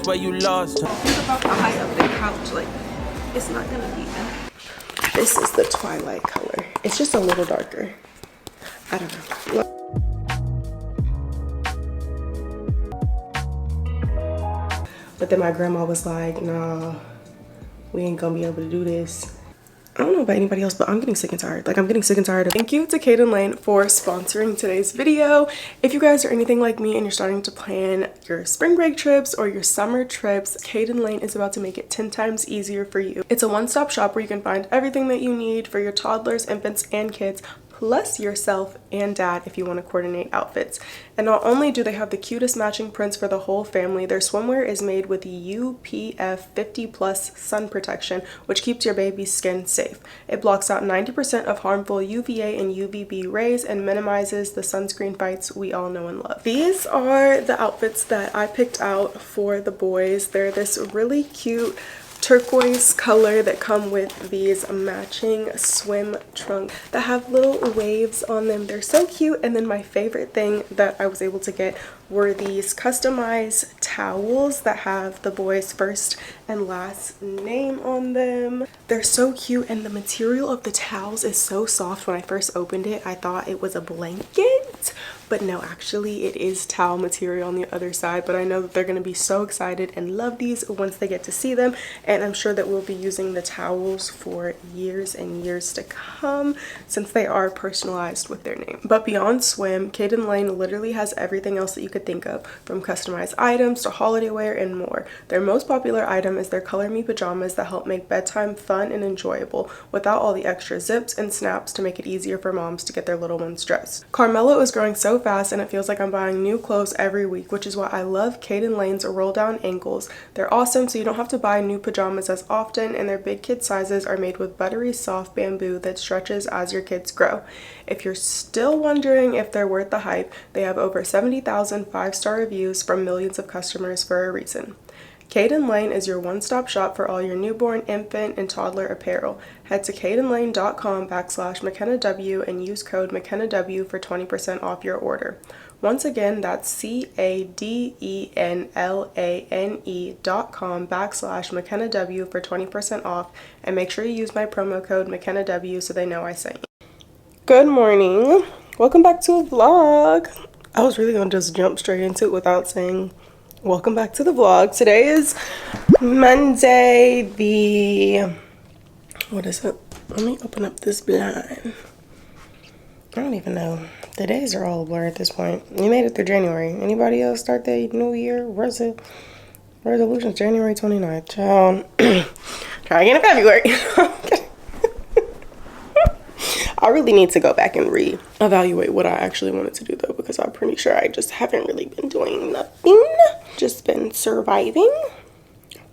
where you lost. Think about the height of the couch, like it's not gonna be that. This is the twilight color. It's just a little darker. I don't know. Look. But then my grandma was like, nah, we ain't gonna be able to do this. I don't know about anybody else, but I'm getting sick and tired. Like, I'm getting sick and tired of. Thank you to CADEN Lane for sponsoring today's video. If you guys are anything like me and you're starting to plan your spring break trips or your summer trips, CADEN Lane is about to make it 10 times easier for you. It's a one-stop shop where you can find everything that you need for your toddlers, infants, and kids, plus yourself and dad if you want to coordinate outfits. And not only do they have the cutest matching prints for the whole family, their swimwear is made with UPF 50+ sun protection, which keeps your baby's skin safe. It blocks out 90% of harmful UVA and UVB rays and minimizes the sunscreen fights we all know and love. These are the outfits that I picked out for the boys. They're this really cute turquoise color that come with these matching swim trunks that have little waves on them. They're so cute. And then my favorite thing that I was able to get were these customized towels that have the boys' first and last name on them. They're so cute, and the material of the towels is so soft. When I first opened it, I thought it was a blanket, but no, actually it is towel material on the other side. But I know that they're going to be so excited and love these once they get to see them, and I'm sure that we'll be using the towels for years and years to come since they are personalized with their name. But beyond swim, CADEN Lane literally has everything else that you could think of, from customized items to holiday wear and more. Their most popular item is their Color Me pajamas that help make bedtime fun and enjoyable without all the extra zips and snaps to make it easier for moms to get their little ones dressed. Carmelo is growing so fast and it feels like I'm buying new clothes every week, which is why I love CADEN Lane's roll down ankles. They're awesome, so you don't have to buy new pajamas as often, and their big kid sizes are made with buttery soft bamboo that stretches as your kids grow. If you're still wondering if they're worth the hype, they have over 70,000 5-star reviews from millions of customers for a reason. CADEN Lane is your one-stop shop for all your newborn, infant, and toddler apparel. Head to cadenlane.com/mckenna.w and use code mckenna.w for 20% off your order. Once again, that's cadenlane.com/mckenna.w for 20% off, and make sure you use my promo code mckenna.w so they know I sent you. Good morning. Welcome back to a vlog. I was really gonna just jump straight into it without saying welcome back to the vlog. Today is Monday, what is it? Let me open up this blind. I don't even know. The days are all a blur at this point. You made it through January. Anybody else start their new year resolutions January 29th? Child. Try again in February. I really need to go back and reevaluate what I actually wanted to do though, because I'm pretty sure I just haven't really been doing nothing. Just been surviving.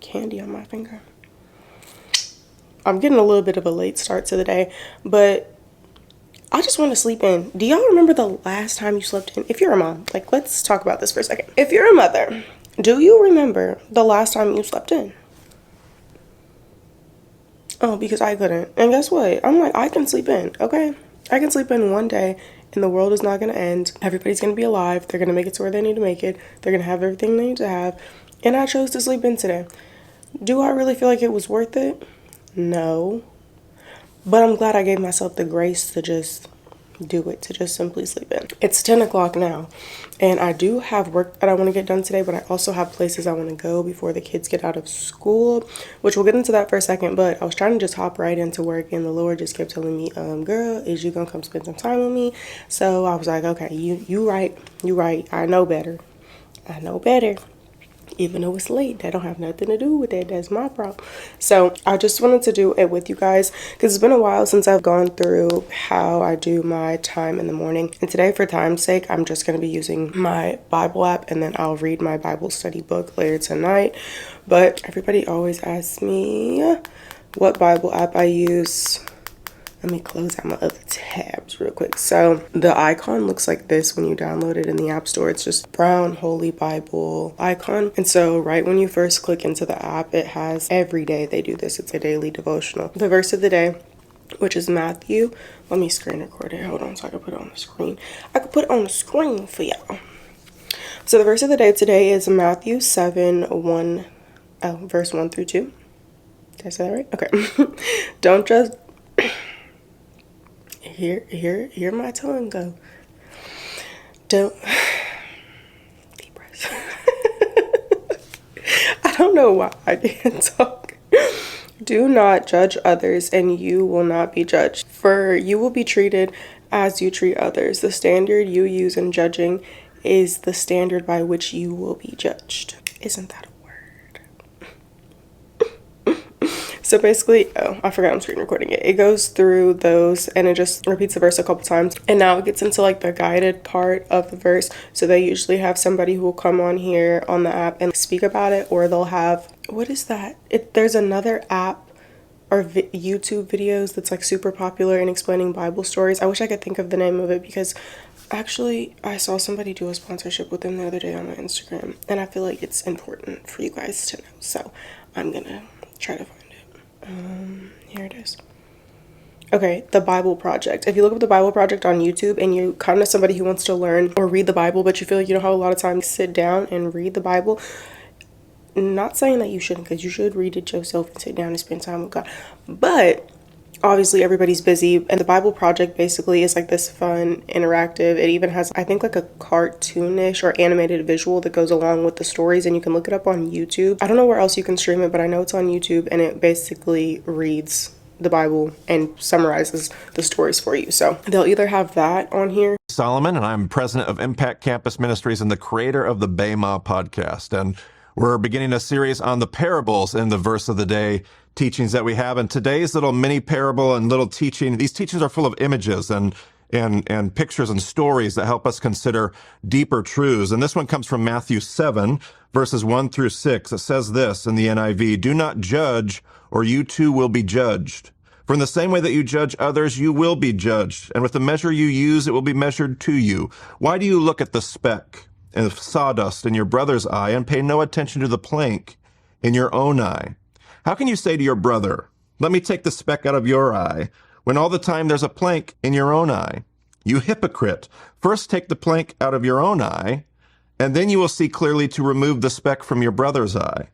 Candy on my finger. I'm getting a little bit of a late start to the day, but I just want to sleep in. Do y'all remember the last time you slept in? If you're a mom, like, let's talk about this for a second. If you're a mother, do you remember the last time you slept in? Oh, because I couldn't. And guess what? I'm like, I can sleep in, okay? I can sleep in one day and the world is not going to end. Everybody's going to be alive. They're going to make it to where they need to make it. They're going to have everything they need to have. And I chose to sleep in today. Do I really feel like it was worth it? No. But I'm glad I gave myself the grace to just do it, to just simply sleep in. It's 10 o'clock now, and I do have work that I want to get done today, but I also have places I want to go before the kids get out of school, which we'll get into that for a second. But I was trying to just hop right into work, and the Lord just kept telling me, girl, is you gonna come spend some time with me? So I was like, okay, you right, I know better. Even though it's late, that don't have nothing to do with it. That's my problem. So I just wanted to do it with you guys because it's been a while since I've gone through how I do my time in the morning. And today, for time's sake, I'm just going to be using my Bible app, and then I'll read my Bible study book later tonight. But everybody always asks me what Bible app I use. Let me close out my other tabs real quick. So the icon looks like this when you download it in the App Store. It's just brown Holy Bible icon. And so right when you first click into the app, it has every day they do this. It's a daily devotional. The verse of the day, which is Matthew. Let me screen record it. Hold on so I can put it on the screen. I could put it on the screen for y'all. So the verse of the day today is Matthew 7, verse 1 through 2. Did I say that right? Okay. Don't just hear my tongue go. Don't deep breaths. I don't know why I can't talk. Do not judge others, and you will not be judged, for you will be treated as you treat others. The standard you use in judging is the standard by which you will be judged. Isn't that a word? So basically, oh, I forgot I'm screen recording it. It goes through those and it just repeats the verse a couple times. And now it gets into like the guided part of the verse. So they usually have somebody who will come on here on the app and speak about it, or they'll have, what is that? There's another app or YouTube videos that's like super popular in explaining Bible stories. I wish I could think of the name of it, because actually I saw somebody do a sponsorship with them the other day on my Instagram, and I feel like it's important for you guys to know. So I'm gonna try to find it. Here it is. Okay, the Bible Project. If you look up the Bible Project on YouTube and you kind of somebody who wants to learn or read the Bible, but you feel like you don't have a lot of time to sit down and read the Bible, not saying that you shouldn't, because you should read it yourself and sit down and spend time with God. But obviously everybody's busy, and the Bible Project basically is like this fun, interactive. It even has, I think, like a cartoonish or animated visual that goes along with the stories, and you can look it up on YouTube. I don't know where else you can stream it, but I know it's on YouTube, and it basically reads the Bible and summarizes the stories for you. So they'll either have that on here. Solomon, and I'm president of Impact Campus Ministries and the creator of the Bayma podcast. And we're beginning a series on the parables in the verse of the day teachings that we have. And today's little mini parable and little teaching, these teachings are full of images and pictures and stories that help us consider deeper truths. And this one comes from Matthew 7, verses 1 through 6. It says this in the NIV: "Do not judge, or you too will be judged. For in the same way that you judge others, you will be judged. And with the measure you use, it will be measured to you. Why do you look at the speck of sawdust in your brother's eye and pay no attention to the plank in your own eye? How can you say to your brother, 'Let me take the speck out of your eye,' when all the time there's a plank in your own eye? You hypocrite, first take the plank out of your own eye, and then you will see clearly to remove the speck from your brother's eye.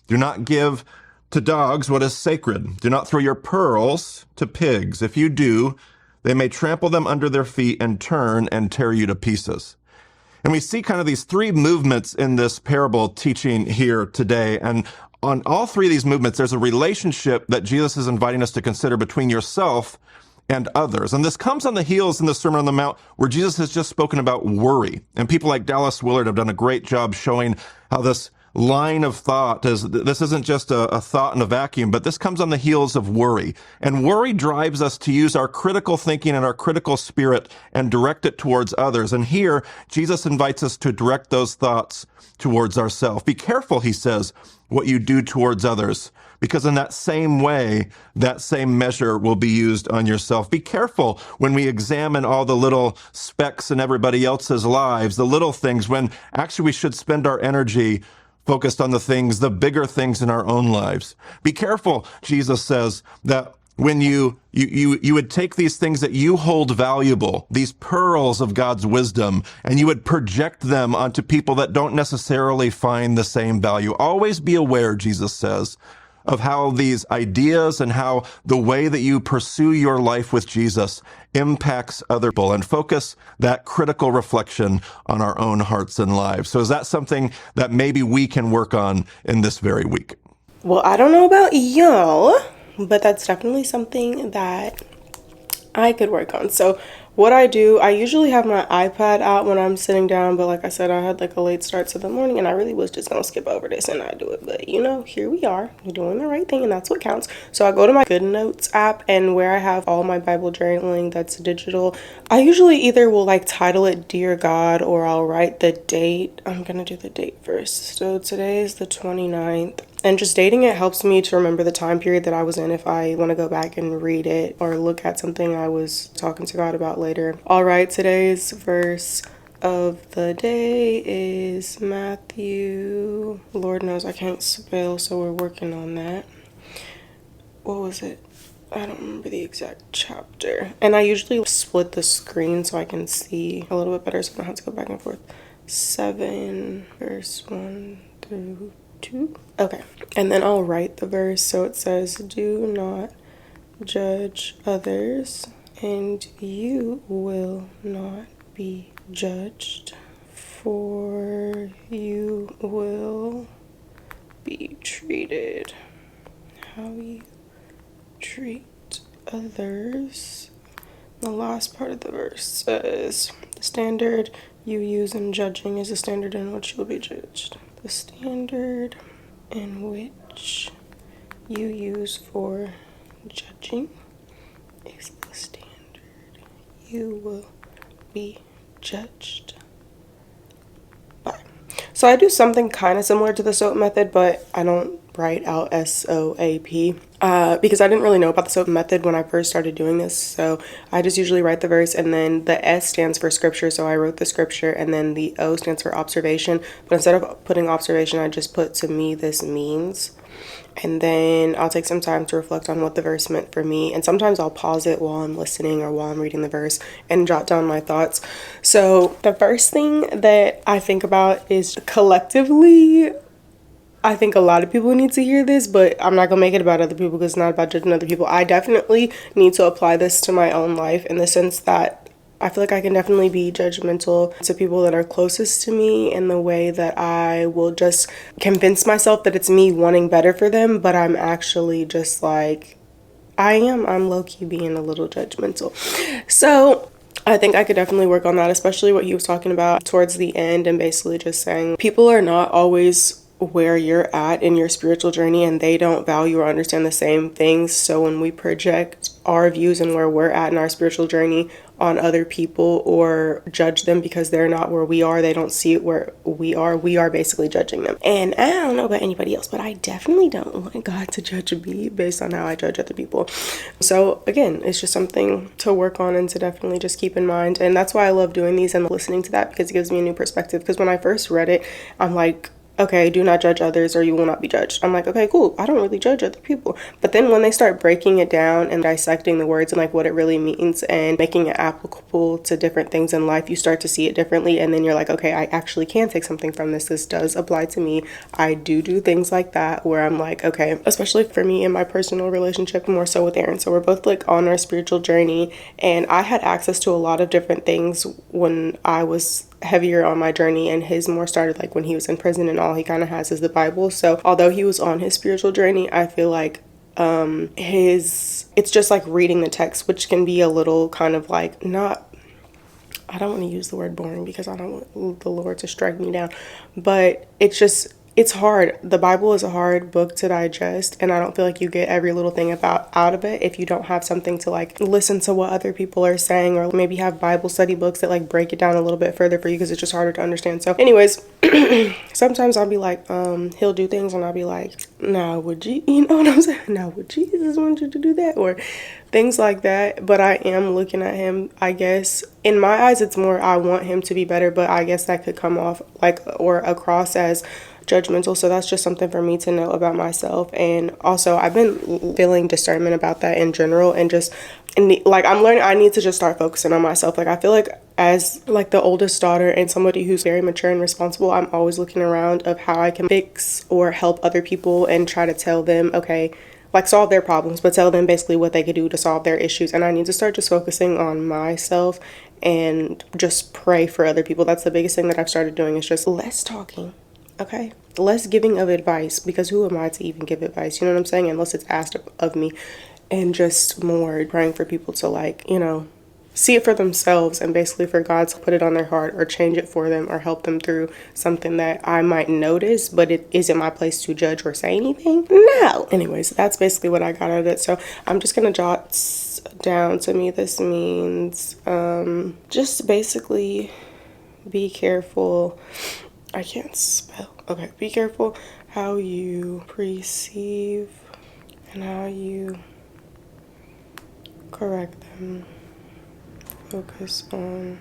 Do not give to dogs what is sacred. Do not throw your pearls to pigs. If you do, they may trample them under their feet and turn and tear you to pieces." And we see kind of these three movements in this parable teaching here today. And on all three of these movements, there's a relationship that Jesus is inviting us to consider between yourself and others. And this comes on the heels in the Sermon on the Mount, where Jesus has just spoken about worry. And people like Dallas Willard have done a great job showing how this line of thought is, this isn't just a thought in a vacuum, but this comes on the heels of worry. And worry drives us to use our critical thinking and our critical spirit and direct it towards others. And here, Jesus invites us to direct those thoughts towards ourselves. Be careful, he says, what you do towards others, because in that same way, that same measure will be used on yourself. Be careful when we examine all the little specks in everybody else's lives, the little things, when actually we should spend our energy focused on the things, the bigger things in our own lives. Be careful, Jesus says, that when you would take these things that you hold valuable, these pearls of God's wisdom, and you would project them onto people that don't necessarily find the same value. Always be aware, Jesus says, of how these ideas and how the way that you pursue your life with Jesus impacts other people, and focus that critical reflection on our own hearts and lives. So is that something that maybe we can work on in this very week? Well, I don't know about y'all, but that's definitely something that I could work on. So what I do, I usually have my iPad out when I'm sitting down, but like I said, I had like a late start to the morning, and I really was just gonna skip over this and not do it. But you know, here we are, we're doing the right thing, and that's what counts. So I go to my Good Notes app, and where I have all my Bible journaling that's digital, I usually either will like title it Dear God, or I'll write the date. I'm gonna do the date first. So today is the 29th. And just dating it helps me to remember the time period that I was in if I want to go back and read it or look at something I was talking to God about later. All right, today's verse of the day is Matthew. Lord knows I can't spell, so we're working on that. What was it? I don't remember the exact chapter. And I usually split the screen so I can see a little bit better, so I don't have to go back and forth. 7, verse 1 through 2. Okay, and then I'll write the verse. So it says, do not judge others, and you will not be judged, for you will be treated how you treat others. The last part of the verse says, the standard you use in judging is the standard in which you'll be judged. The standard in which you use for judging is the standard you will be judged by. So I do something kind of similar to the SOAP method, but I don't write out SOAP because I didn't really know about the SOAP method when I first started doing this. So I just usually write the verse, and then the S stands for scripture. So I wrote the scripture, and then the O stands for observation. But instead of putting observation, I just put, to me this means. And then I'll take some time to reflect on what the verse meant for me. And sometimes I'll pause it while I'm listening or while I'm reading the verse and jot down my thoughts. So the first thing that I think about is, collectively, I think a lot of people need to hear this, but I'm not gonna make it about other people because it's not about judging other people. I definitely need to apply this to my own life, in the sense that I feel like I can definitely be judgmental to people that are closest to me, in the way that I will just convince myself that it's me wanting better for them, but I'm actually just like, I'm low-key being a little judgmental. So I think I could definitely work on that, especially what he was talking about towards the end, and basically just saying people are not always where you're at in your spiritual journey, and they don't value or understand the same things. So when we project our views and where we're at in our spiritual journey on other people, or judge them because they're not where we are, they don't see it where we are basically judging them. And I don't know about anybody else, but I definitely don't want God to judge me based on how I judge other people. So again, it's just something to work on and to definitely just keep in mind. And that's why I love doing these and listening to that, because it gives me a new perspective. Because when I first read it, I'm like, okay, do not judge others or you will not be judged. I'm like, okay, cool. I don't really judge other people. But then when they start breaking it down and dissecting the words and like what it really means and making it applicable to different things in life, you start to see it differently. And then you're like, okay, I actually can take something from this. This does apply to me. I do things like that, where I'm like, okay, especially for me in my personal relationship, more so with Aaron. So we're both like on our spiritual journey, and I had access to a lot of different things when I was heavier on my journey, and his more started like when he was in prison, and all he kind of has is the Bible. So although he was on his spiritual journey, I feel like it's just like reading the text, which can be a little kind of like, not, I don't want to use the word boring because I don't want the Lord to strike me down, but it's hard. The Bible is a hard book to digest, and I don't feel like you get every little thing out of it if you don't have something to like listen to what other people are saying, or maybe have Bible study books that like break it down a little bit further for you, because it's just harder to understand. So anyways, sometimes I'll be like, he'll do things and I'll be like, no, would you know what I'm saying? No, would Jesus want you to do that? Or things like that. But I am looking at him, I guess, in my eyes, it's more I want him to be better, but I guess that could come off like, or across as judgmental. So that's just something for me to know about myself. And also I've been feeling discernment about that in general, and just like I'm learning, I need to just start focusing on myself. Like I feel like as like the oldest daughter and somebody who's very mature and responsible, I'm always looking around of how I can fix or help other people and try to tell them, okay, like solve their problems, but tell them basically what they could do to solve their issues. And I need to start just focusing on myself and just pray for other people. That's the biggest thing that I've started doing, is just less talking. Okay, less giving of advice, because who am I to even give advice? You know what I'm saying? Unless it's asked of me. And just more praying for people to like, see it for themselves, and basically for God to put it on their heart or change it for them or help them through something that I might notice, but it isn't my place to judge or say anything. No. Anyways, that's basically what I got out of it. So I'm just going to jot down, to me this means just basically be careful. I can't spell. Okay, be careful how you perceive and how you correct them. Focus on.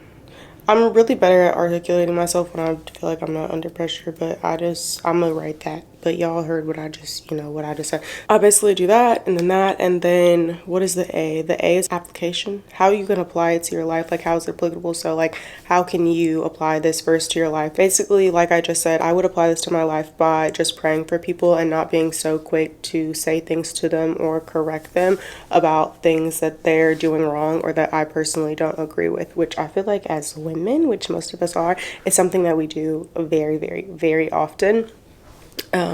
I'm really better at articulating myself when I feel like I'm not under pressure, but I'm gonna write that but y'all heard what I just, what I just said. I basically do that, and then what is the A? The A is application. How you can apply it to your life, like how is it applicable? So like, how can you apply this verse to your life? Basically, like I just said, I would apply this to my life by just praying for people and not being so quick to say things to them or correct them about things that they're doing wrong or that I personally don't agree with, which I feel like as women, which most of us are, is something that we do very, very, very often.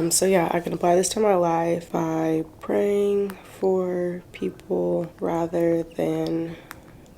So yeah, I can apply this to my life by praying for people rather than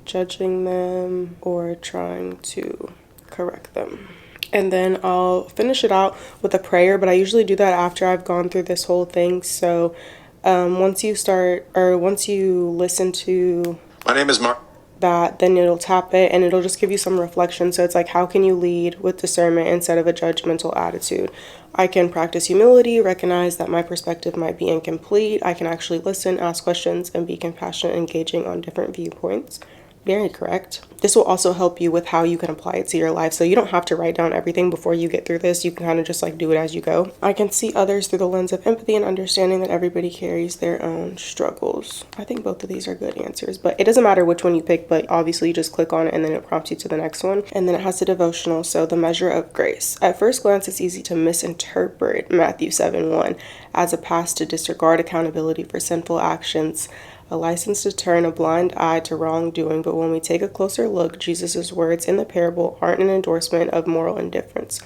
judging them or trying to correct them. And then I'll finish it out with a prayer, but I usually do that after I've gone through this whole thing. So once you listen to My name is Mark. that, then it'll tap it and it'll just give you some reflection. So it's like, how can you lead with discernment instead of a judgmental attitude? I can practice humility, recognize that my perspective might be incomplete. I can actually listen, ask questions, and be compassionate, engaging on different viewpoints. Very correct. This will also help you with how you can apply it to your life. So you don't have to write down everything before you get through this. You can kind of just like do it as you go. I can see others through the lens of empathy and understanding that everybody carries their own struggles. I think both of these are good answers, but it doesn't matter which one you pick, but obviously you just click on it and then it prompts you to the next one. And then it has the devotional. So the measure of grace. At first glance, it's easy to misinterpret Matthew 7:1 as a pass to disregard accountability for sinful actions, a license to turn a blind eye to wrongdoing. But when we take a closer look, Jesus' words in the parable aren't an endorsement of moral indifference.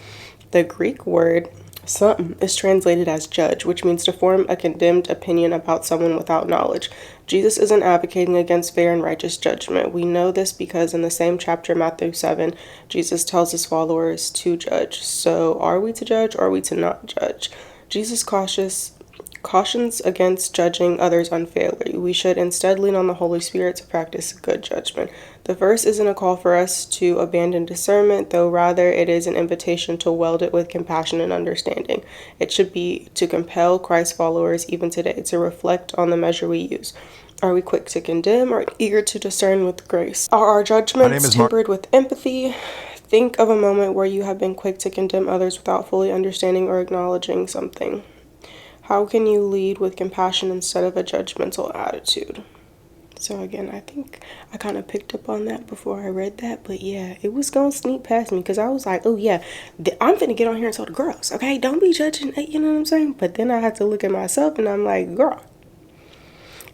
The Greek word "some" is translated as judge, which means to form a condemned opinion about someone without knowledge. Jesus isn't advocating against fair and righteous judgment. We know this because in the same chapter, Matthew 7, Jesus tells his followers to judge. So are we to judge or are we to not judge? Jesus cautions against judging others unfairly. We should instead lean on the Holy Spirit to practice good judgment. The verse isn't a call for us to abandon discernment, though rather it is an invitation to weld it with compassion and understanding. It should be to compel Christ followers even today to reflect on the measure we use. Are we quick to condemn or eager to discern with grace? Are our judgments tempered with empathy? Think of a moment where you have been quick to condemn others without fully understanding or acknowledging something. How can you lead with compassion instead of a judgmental attitude? So again, I think I kind of picked up on that before I read that, but yeah, it was going to sneak past me because I was like, oh yeah, I'm finna get on here and tell the girls, okay, don't be judging, you know what I'm saying? But then I had to look at myself and I'm like, girl,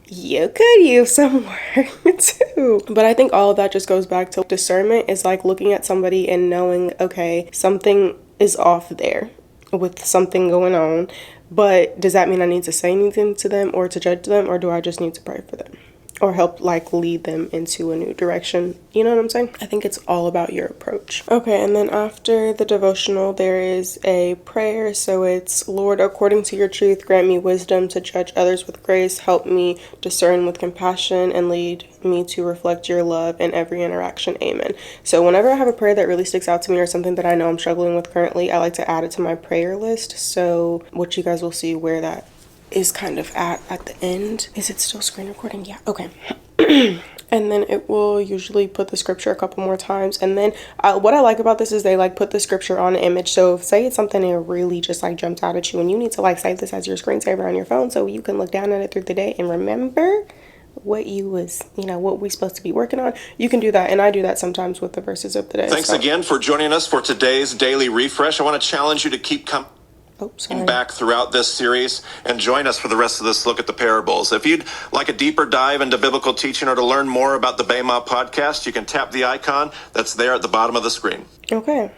you could use some work too. But I think all of that just goes back to discernment is like looking at somebody and knowing, okay, something is off there with something going on. But does that mean I need to say anything to them or to judge them, or do I just need to pray for them or help like lead them into a new direction? You know what I'm saying? I think it's all about your approach. Okay, and then after the devotional, there is a prayer. So it's, Lord, according to your truth, grant me wisdom to judge others with grace. Help me discern with compassion and lead me to reflect your love in every interaction. Amen. So whenever I have a prayer that really sticks out to me or something that I know I'm struggling with currently, I like to add it to my prayer list. So what you guys will see where that is kind of at the end. Is it still screen recording? Yeah, okay. And then it will usually put the scripture a couple more times. And then what I like about this is they like put the scripture on an image. So if say it's something that really just like jumps out at you and you need to like save this as your screensaver on your phone so you can look down at it through the day and remember what you was, what we supposed to be working on, you can do that. And I do that sometimes with the verses of the day. Thanks again for joining us for today's daily refresh. I want to challenge you to keep coming back throughout this series and join us for the rest of this look at the parables. If you'd like a deeper dive into biblical teaching or to learn more about the Bema podcast, you can tap the icon that's there at the bottom of the screen. Okay.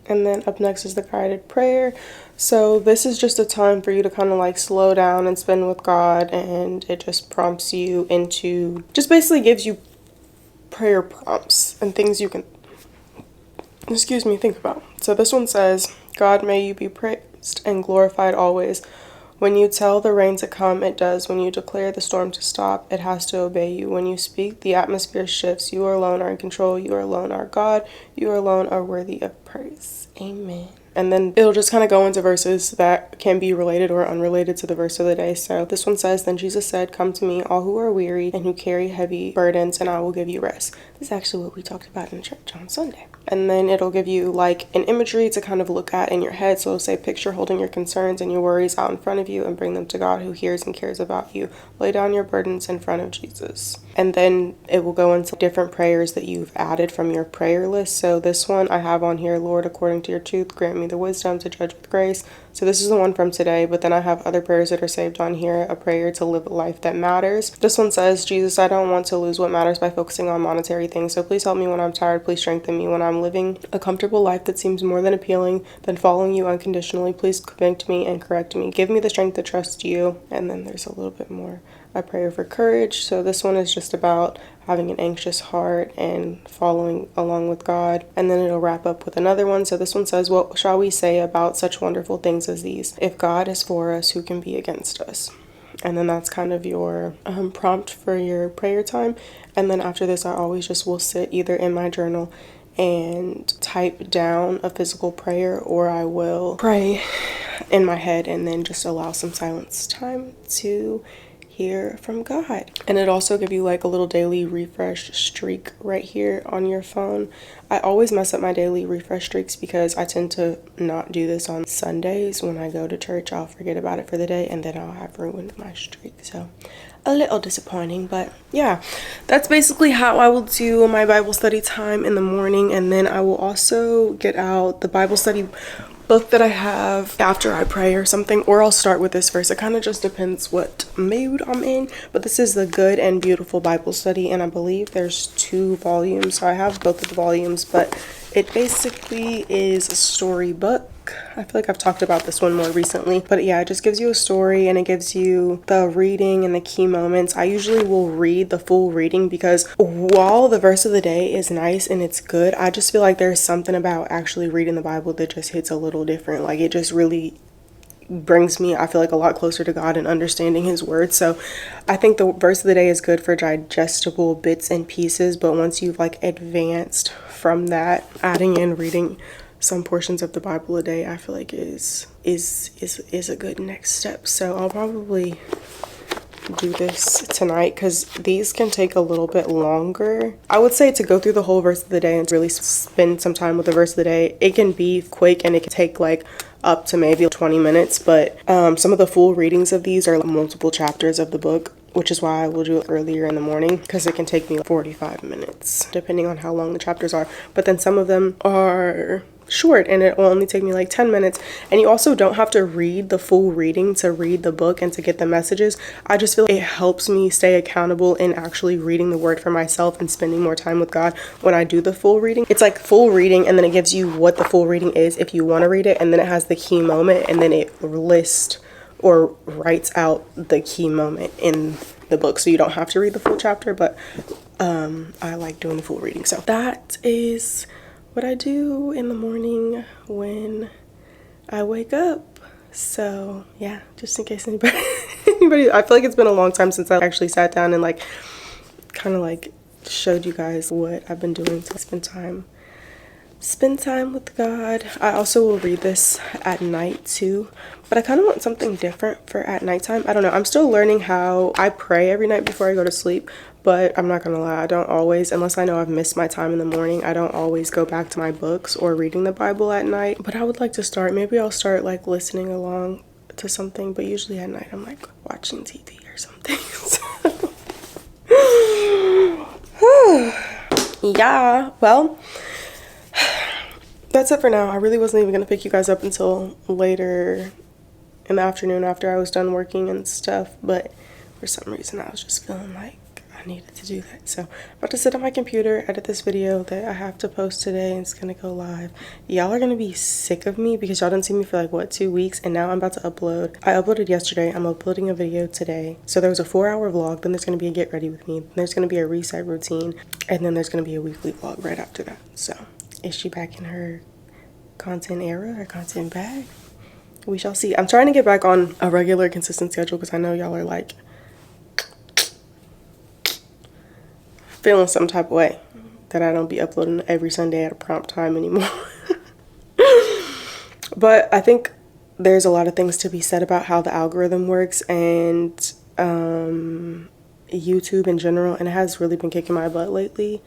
And then up next is the guided prayer. So this is just a time for you to kind of like slow down and spend with God, and it just prompts you into, just basically gives you prayer prompts and things you can, think about. So this one says, God, may you be praised and glorified always. When you tell the rain to come, it does. When you declare the storm to stop, it has to obey you. When you speak, the atmosphere shifts. You alone are in control. You alone are God. You alone are worthy of praise. Amen. And then it'll just kind of go into verses that can be related or unrelated to the verse of the day. So this one says, "Then Jesus said, 'Come to me, all who are weary and who carry heavy burdens, and I will give you rest.'" This is actually what we talked about in church on Sunday. And then it'll give you like an imagery to kind of look at in your head. So it'll say, "Picture holding your concerns and your worries out in front of you and bring them to God who hears and cares about you. Lay down your burdens in front of Jesus." And then it will go into different prayers that you've added from your prayer list. So this one I have on here, "Lord, according to your truth, grant me the wisdom to judge with grace." So this is the one from today, but then I have other prayers that are saved on here. A prayer to live a life that matters. This one says, "Jesus, I don't want to lose what matters by focusing on monetary things. So please help me when I'm tired. Please strengthen me when I'm living a comfortable life that seems more than appealing than following you unconditionally. Please convict me and correct me. Give me the strength to trust you." And then there's a little bit more. A prayer for courage. So this one is just about having an anxious heart and following along with God. And then it'll wrap up with another one. So this one says, "What shall we say about such wonderful things as these? If God is for us, who can be against us?" And then that's kind of your prompt for your prayer time. And then after this, I always just will sit either in my journal and type down a physical prayer, or I will pray in my head and then just allow some silence time to hear from God. And it also give you like a little daily refresh streak right here on your phone. I always mess up my daily refresh streaks because I tend to not do this on Sundays. When I go to church, I'll forget about it for the day and then I'll have ruined my streak. So a little disappointing, but yeah, that's basically how I will do my Bible study time in the morning. And then I will also get out the Bible study book that I have after I pray or something, or I'll start with this verse. It kind of just depends what mood I'm in, but this is the Good and Beautiful Bible Study, and I believe there's 2 volumes, so I have both of the volumes, but it basically is a storybook. I feel like I've talked about this one more recently, but yeah, it just gives you a story and it gives you the reading and the key moments. I usually will read the full reading because while the verse of the day is nice and it's good, I just feel like there's something about actually reading the Bible that just hits a little different. Like it just really brings me, I feel like, a lot closer to God and understanding his word. So I think the verse of the day is good for digestible bits and pieces, but once you've like advanced from that, adding in reading some portions of the Bible a day, I feel like is a good next step. So I'll probably do this tonight because these can take a little bit longer. I would say to go through the whole verse of the day and really spend some time with the verse of the day, it can be quick and it can take like up to maybe 20 minutes, but some of the full readings of these are like multiple chapters of the book, which is why I will do it earlier in the morning because it can take me 45 minutes depending on how long the chapters are. But then some of them are short and it will only take me like 10 minutes, and you also don't have to read the full reading to read the book and to get the messages. I just feel like it helps me stay accountable in actually reading the word for myself and spending more time with God when I do the full reading. It's like full reading and then it gives you what the full reading is if you want to read it, and then it has the key moment and then it lists or writes out the key moment in the book, so you don't have to read the full chapter. But I like doing the full reading. So that is what I do in the morning when I wake up. So yeah, just in case anybody I feel like it's been a long time since I actually sat down and like kind of like showed you guys what I've been doing to spend time with God. I also will read this at night too, but I kind of want something different for at nighttime. I don't know, I'm still learning how I pray every night before I go to sleep. But I'm not gonna lie, I don't always, unless I know I've missed my time in the morning, I don't always go back to my books or reading the Bible at night. But I would like to start, maybe I'll start like listening along to something, but usually at night I'm like watching TV or something. Yeah, well, that's it for now. I really wasn't even gonna pick you guys up until later in the afternoon after I was done working and stuff, but for some reason I was just feeling like I needed to do that. So I'm about to sit on my computer, edit this video that I have to post today, and it's gonna go live. Y'all are gonna be sick of me because y'all didn't see me for like what, 2 weeks, and now I'm about to upload. I uploaded yesterday, I'm uploading a video today. So there was a 4-hour vlog, then there's gonna be a get ready with me, then there's gonna be a reset routine, and then there's gonna be a weekly vlog right after that. So is she back in her content era or content bag? We shall see. I'm trying to get back on a regular consistent schedule because I know y'all are like feeling some type of way that I don't be uploading every Sunday at a prompt time anymore. But I think there's a lot of things to be said about how the algorithm works and YouTube in general, and it has really been kicking my butt lately.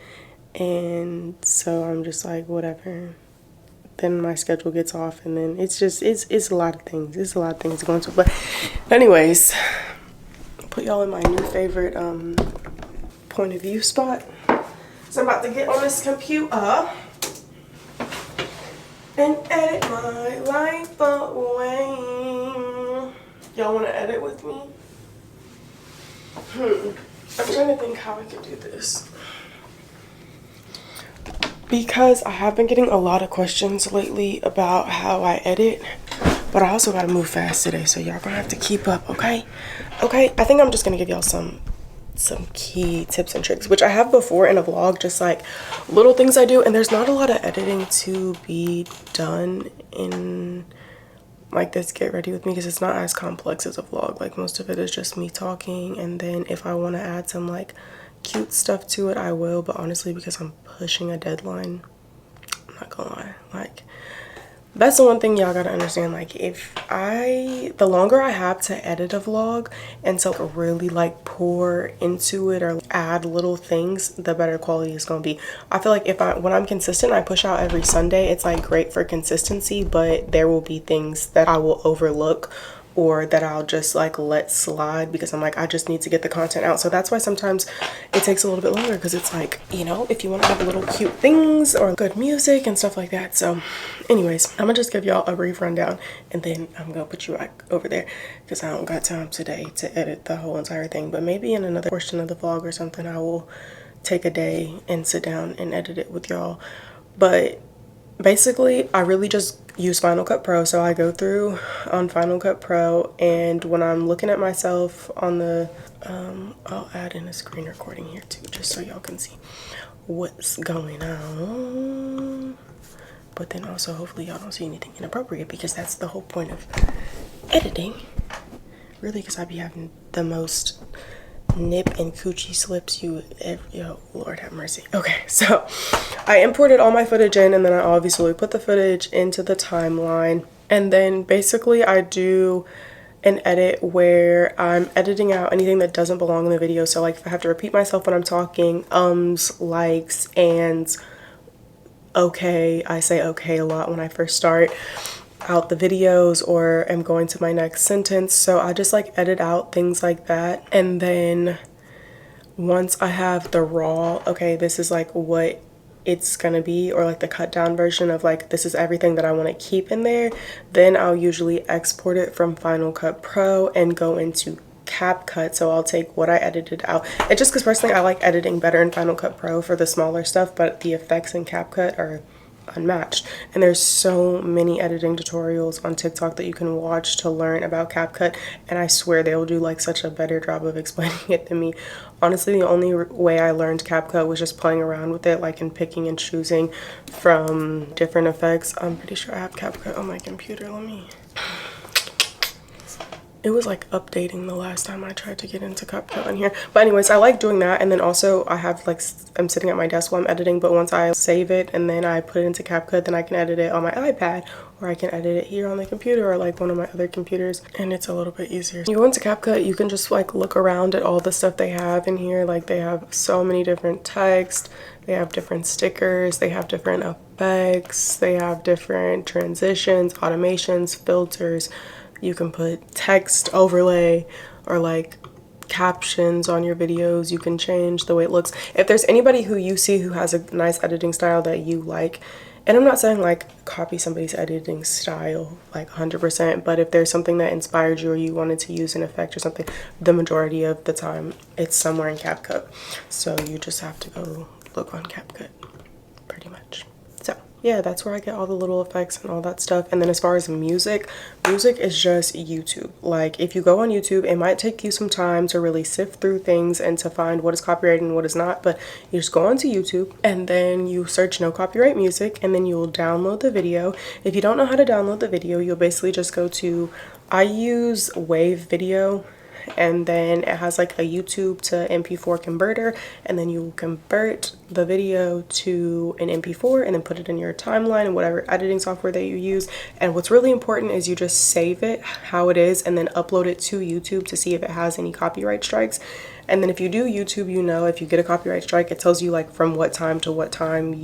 And so I'm just like, whatever. Then my schedule gets off, and then it's a lot of things. It's a lot of things going to. But anyways, put y'all in my new favorite point of view spot. So I'm about to get on this computer and edit my life away. Y'all want to edit with me? I'm trying to think how I could do this. Because I have been getting a lot of questions lately about how I edit, but I also gotta move fast today, so y'all gonna have to keep up, okay? Okay, I think I'm just gonna give y'all some key tips and tricks, which I have before in a vlog, just like little things I do, and there's not a lot of editing to be done in like this get ready with me, because it's not as complex as a vlog. Like most of it is just me talking, and then if I want to add some like cute stuff to it, I will, but honestly, because I'm pushing a deadline, I'm not gonna lie, like that's the one thing y'all gotta understand. Like the longer I have to edit a vlog and to really like pour into it or add little things, the better quality is gonna be. I feel like when I'm consistent, I push out every Sunday, it's like great for consistency, but there will be things that I will overlook or that I'll just like let slide because I'm like, I just need to get the content out. So that's why sometimes it takes a little bit longer, because it's like, you know, if you want to have little cute things or good music and stuff like that. So anyways, I'm gonna just give y'all a brief rundown, and then I'm gonna put you back over there because I don't got time today to edit the whole entire thing. But maybe in another portion of the vlog or something, I will take a day and sit down and edit it with y'all. But basically, I really just use Final Cut Pro. So I go through on Final Cut Pro, and when I'm looking at myself on the, I'll add in a screen recording here too, just so y'all can see what's going on. But then also, hopefully y'all don't see anything inappropriate, because that's the whole point of editing. Really, because I be having the most nip and coochie slips yo, Lord have mercy. Okay, so I imported all my footage in, and then I obviously put the footage into the timeline, and then basically I do an edit where I'm editing out anything that doesn't belong in the video. So like if I have to repeat myself when I'm talking, likes, and okay, I say okay a lot when I first start out the videos or am going to my next sentence. So I just like edit out things like that, and then once I have the raw, okay, this is like what it's gonna be, or like the cut down version of like this is everything that I want to keep in there, then I'll usually export it from Final Cut Pro and go into CapCut. So I'll take what I edited out. It's just because personally I like editing better in Final Cut Pro for the smaller stuff, but the effects in CapCut are unmatched. And there's so many editing tutorials on TikTok that you can watch to learn about CapCut, and I swear they'll do like such a better job of explaining it than me. Honestly, the only way I learned CapCut was just playing around with it, like, and picking and choosing from different effects. I'm pretty sure I have CapCut on my computer. Let me... It was like updating the last time I tried to get into CapCut on here. But anyways, I like doing that. And then also I have like, I'm sitting at my desk while I'm editing, but once I save it and then I put it into CapCut, then I can edit it on my iPad, or I can edit it here on the computer or like one of my other computers, and it's a little bit easier. You go into CapCut, you can just like look around at all the stuff they have in here. Like they have so many different text, they have different stickers, they have different effects, they have different transitions, automations, filters. You can put text overlay or like captions on your videos. You can change the way it looks. If there's anybody who you see who has a nice editing style that you like, and I'm not saying like copy somebody's editing style like 100%, but if there's something that inspired you or you wanted to use an effect or something, the majority of the time it's somewhere in CapCut. So you just have to go look on CapCut pretty much. So yeah, that's where I get all the little effects and all that stuff. And then as far as music is just YouTube. Like if you go on YouTube, it might take you some time to really sift through things and to find what is copyrighted and what is not, but you just go onto YouTube and then you search no copyright music, and then you'll download the video. If you don't know how to download the video, you'll basically just go to, I use Wave Video, and then it has like a YouTube to MP4 converter, and then you convert the video to an MP4 and then put it in your timeline and whatever editing software that you use. And what's really important is you just save it how it is and then upload it to YouTube to see if it has any copyright strikes. And then if you do YouTube, you know, if you get a copyright strike, it tells you like from what time to what time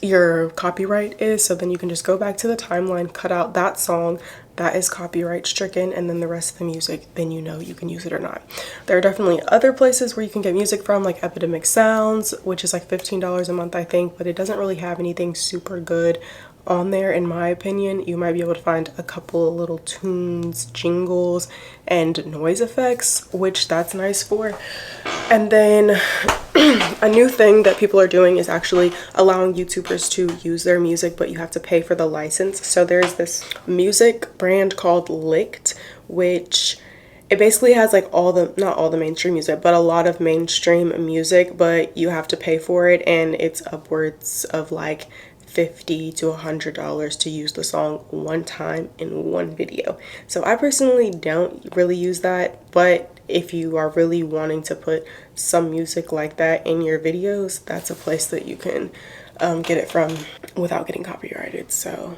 your copyright is. So then you can just go back to the timeline, cut out that song that is copyright stricken, and then the rest of the music, then you know you can use it or not. There are definitely other places where you can get music from, like Epidemic Sounds, which is like $15 a month, I think, but it doesn't really have anything super good on there in my opinion. You might be able to find a couple of little tunes, jingles, and noise effects, which that's nice for. And then a new thing that people are doing is actually allowing YouTubers to use their music, but you have to pay for the license. So there's this music brand called Licked, which it basically has like not all the mainstream music, but a lot of mainstream music, but you have to pay for it, and it's upwards of like $50 to $100 to use the song one time in one video. So I personally don't really use that, but if you are really wanting to put some music like that in your videos, that's a place that you can get it from without getting copyrighted. So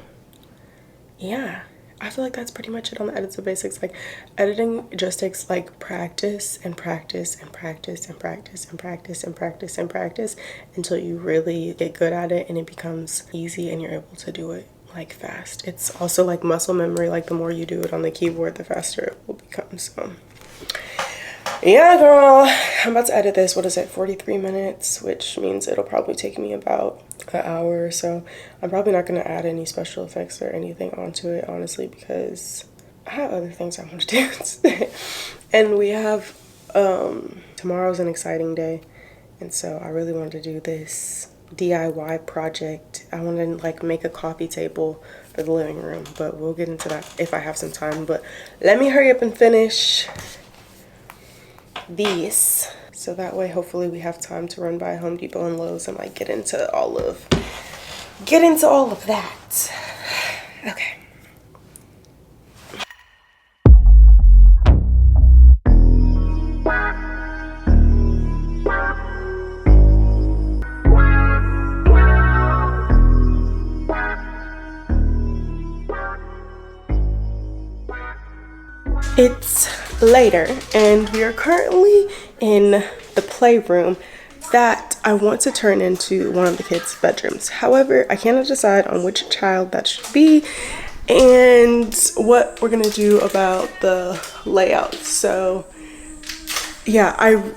yeah, I feel like that's pretty much it on the Edits of Basics. Like, editing just takes like practice and practice and practice and practice and practice and practice and practice until you really get good at it and it becomes easy and you're able to do it like fast. It's also like muscle memory. Like, the more you do it on the keyboard, the faster it will become. So yeah, girl, I'm about to edit this. What is it, 43 minutes, which means it'll probably take me about an hour or so. I'm probably not going to add any special effects or anything onto it, honestly, because I have other things I want to do today. And we have tomorrow's an exciting day, and so I really wanted to do this DIY project. I want to like make a coffee table for the living room, but we'll get into that if I have some time. But let me hurry up and finish these, so that way hopefully we have time to run by Home Depot and Lowe's and like get into all of that. Okay. It's later and we are currently in the playroom that I want to turn into one of the kids' bedrooms. However, I cannot decide on which child that should be and what we're gonna do about the layout. So yeah, I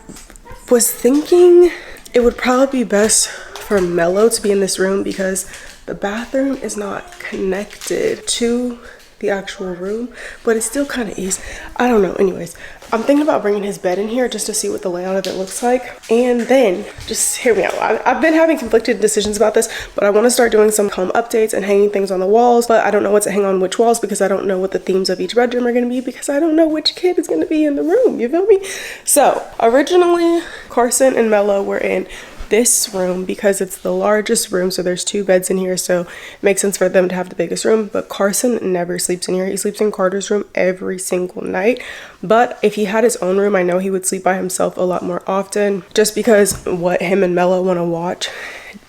was thinking it would probably be best for Mello to be in this room because the bathroom is not connected to the actual room, but it still kind of is. I don't know. Anyways, I'm thinking about bringing his bed in here just to see what the layout of it looks like. And then just hear me out. I've been having conflicted decisions about this, but I want to start doing some home updates and hanging things on the walls, but I don't know what to hang on which walls because I don't know what the themes of each bedroom are going to be because I don't know which kid is going to be in the room. You feel me? So originally Carson and Mello were in this room because it's the largest room, so there's 2 beds in here, so it makes sense for them to have the biggest room. But Carson never sleeps in here. He sleeps in Carter's room every single night, but if he had his own room, I know he would sleep by himself a lot more often, just because what him and Mello want to watch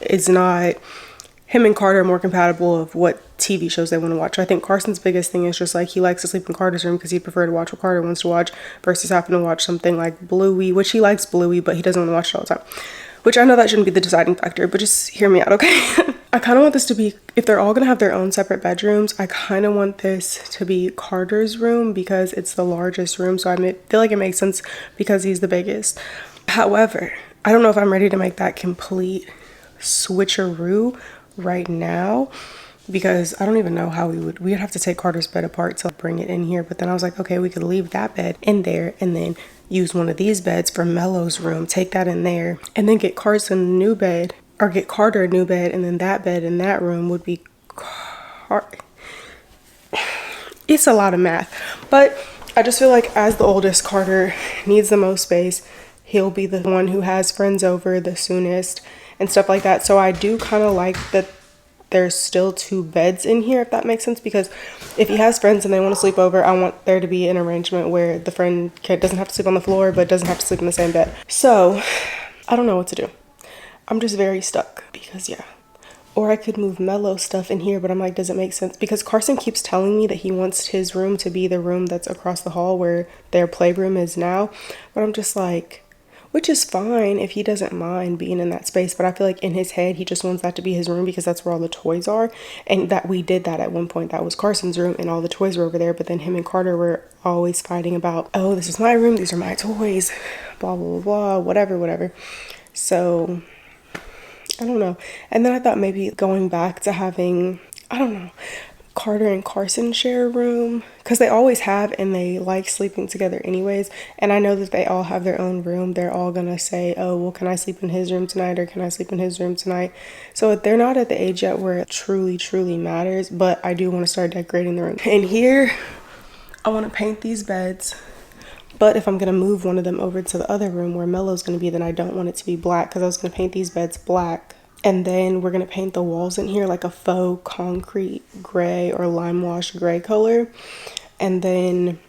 is not, him and Carter are more compatible of what TV shows they want to watch. I think Carson's biggest thing is just like he likes to sleep in Carter's room because he'd prefer to watch what Carter wants to watch versus having to watch something like Bluey, which he likes Bluey, but he doesn't want to watch it all the time. Which I know that shouldn't be the deciding factor, but just hear me out, okay? I kind of want this to be, if they're all gonna have their own separate bedrooms, I kind of want this to be Carter's room because it's the largest room, so I feel like it makes sense because he's the biggest. However, I don't know if I'm ready to make that complete switcheroo right now because I don't even know how we'd have to take Carter's bed apart to bring it in here. But then I was like, okay, we could leave that bed in there and then use one of these beds for Mello's room, take that in there, and then get Carson a new bed, or get Carter a new bed, and then that bed in that room would be It's a lot of math, but I just feel like as the oldest, Carter needs the most space. He'll be the one who has friends over the soonest and stuff like that. So I do kind of like that there's still 2 beds in here, if that makes sense, because if he has friends and they want to sleep over, I want there to be an arrangement where the friend doesn't have to sleep on the floor but doesn't have to sleep in the same bed. So I don't know what to do. I'm just very stuck because yeah. Or I could move Mellow stuff in here, but I'm like, does it make sense? Because Carson keeps telling me that he wants his room to be the room that's across the hall where their playroom is now. But I'm just like, which is fine if he doesn't mind being in that space. But I feel like in his head, he just wants that to be his room because that's where all the toys are. And that we did that at one point. That was Carson's room and all the toys were over there. But then him and Carter were always fighting about, oh, this is my room. These are my toys. Blah, blah, blah, blah, whatever. So I don't know. And then I thought maybe going back to having, I don't know, Carter and Carson share a room, because they always have and they like sleeping together anyways. And I know that they all have their own room. They're all gonna say, oh, well, can I sleep in his room tonight, or can I sleep in his room tonight? So they're not at the age yet where it truly matters, but I do want to start decorating the room. And here I want to paint these beds. But if I'm going to move one of them over to the other room where Mellow's going to be, then I don't want it to be black, because I was going to paint these beds black. And then we're going to paint the walls in here like a faux concrete gray or lime wash gray color. And then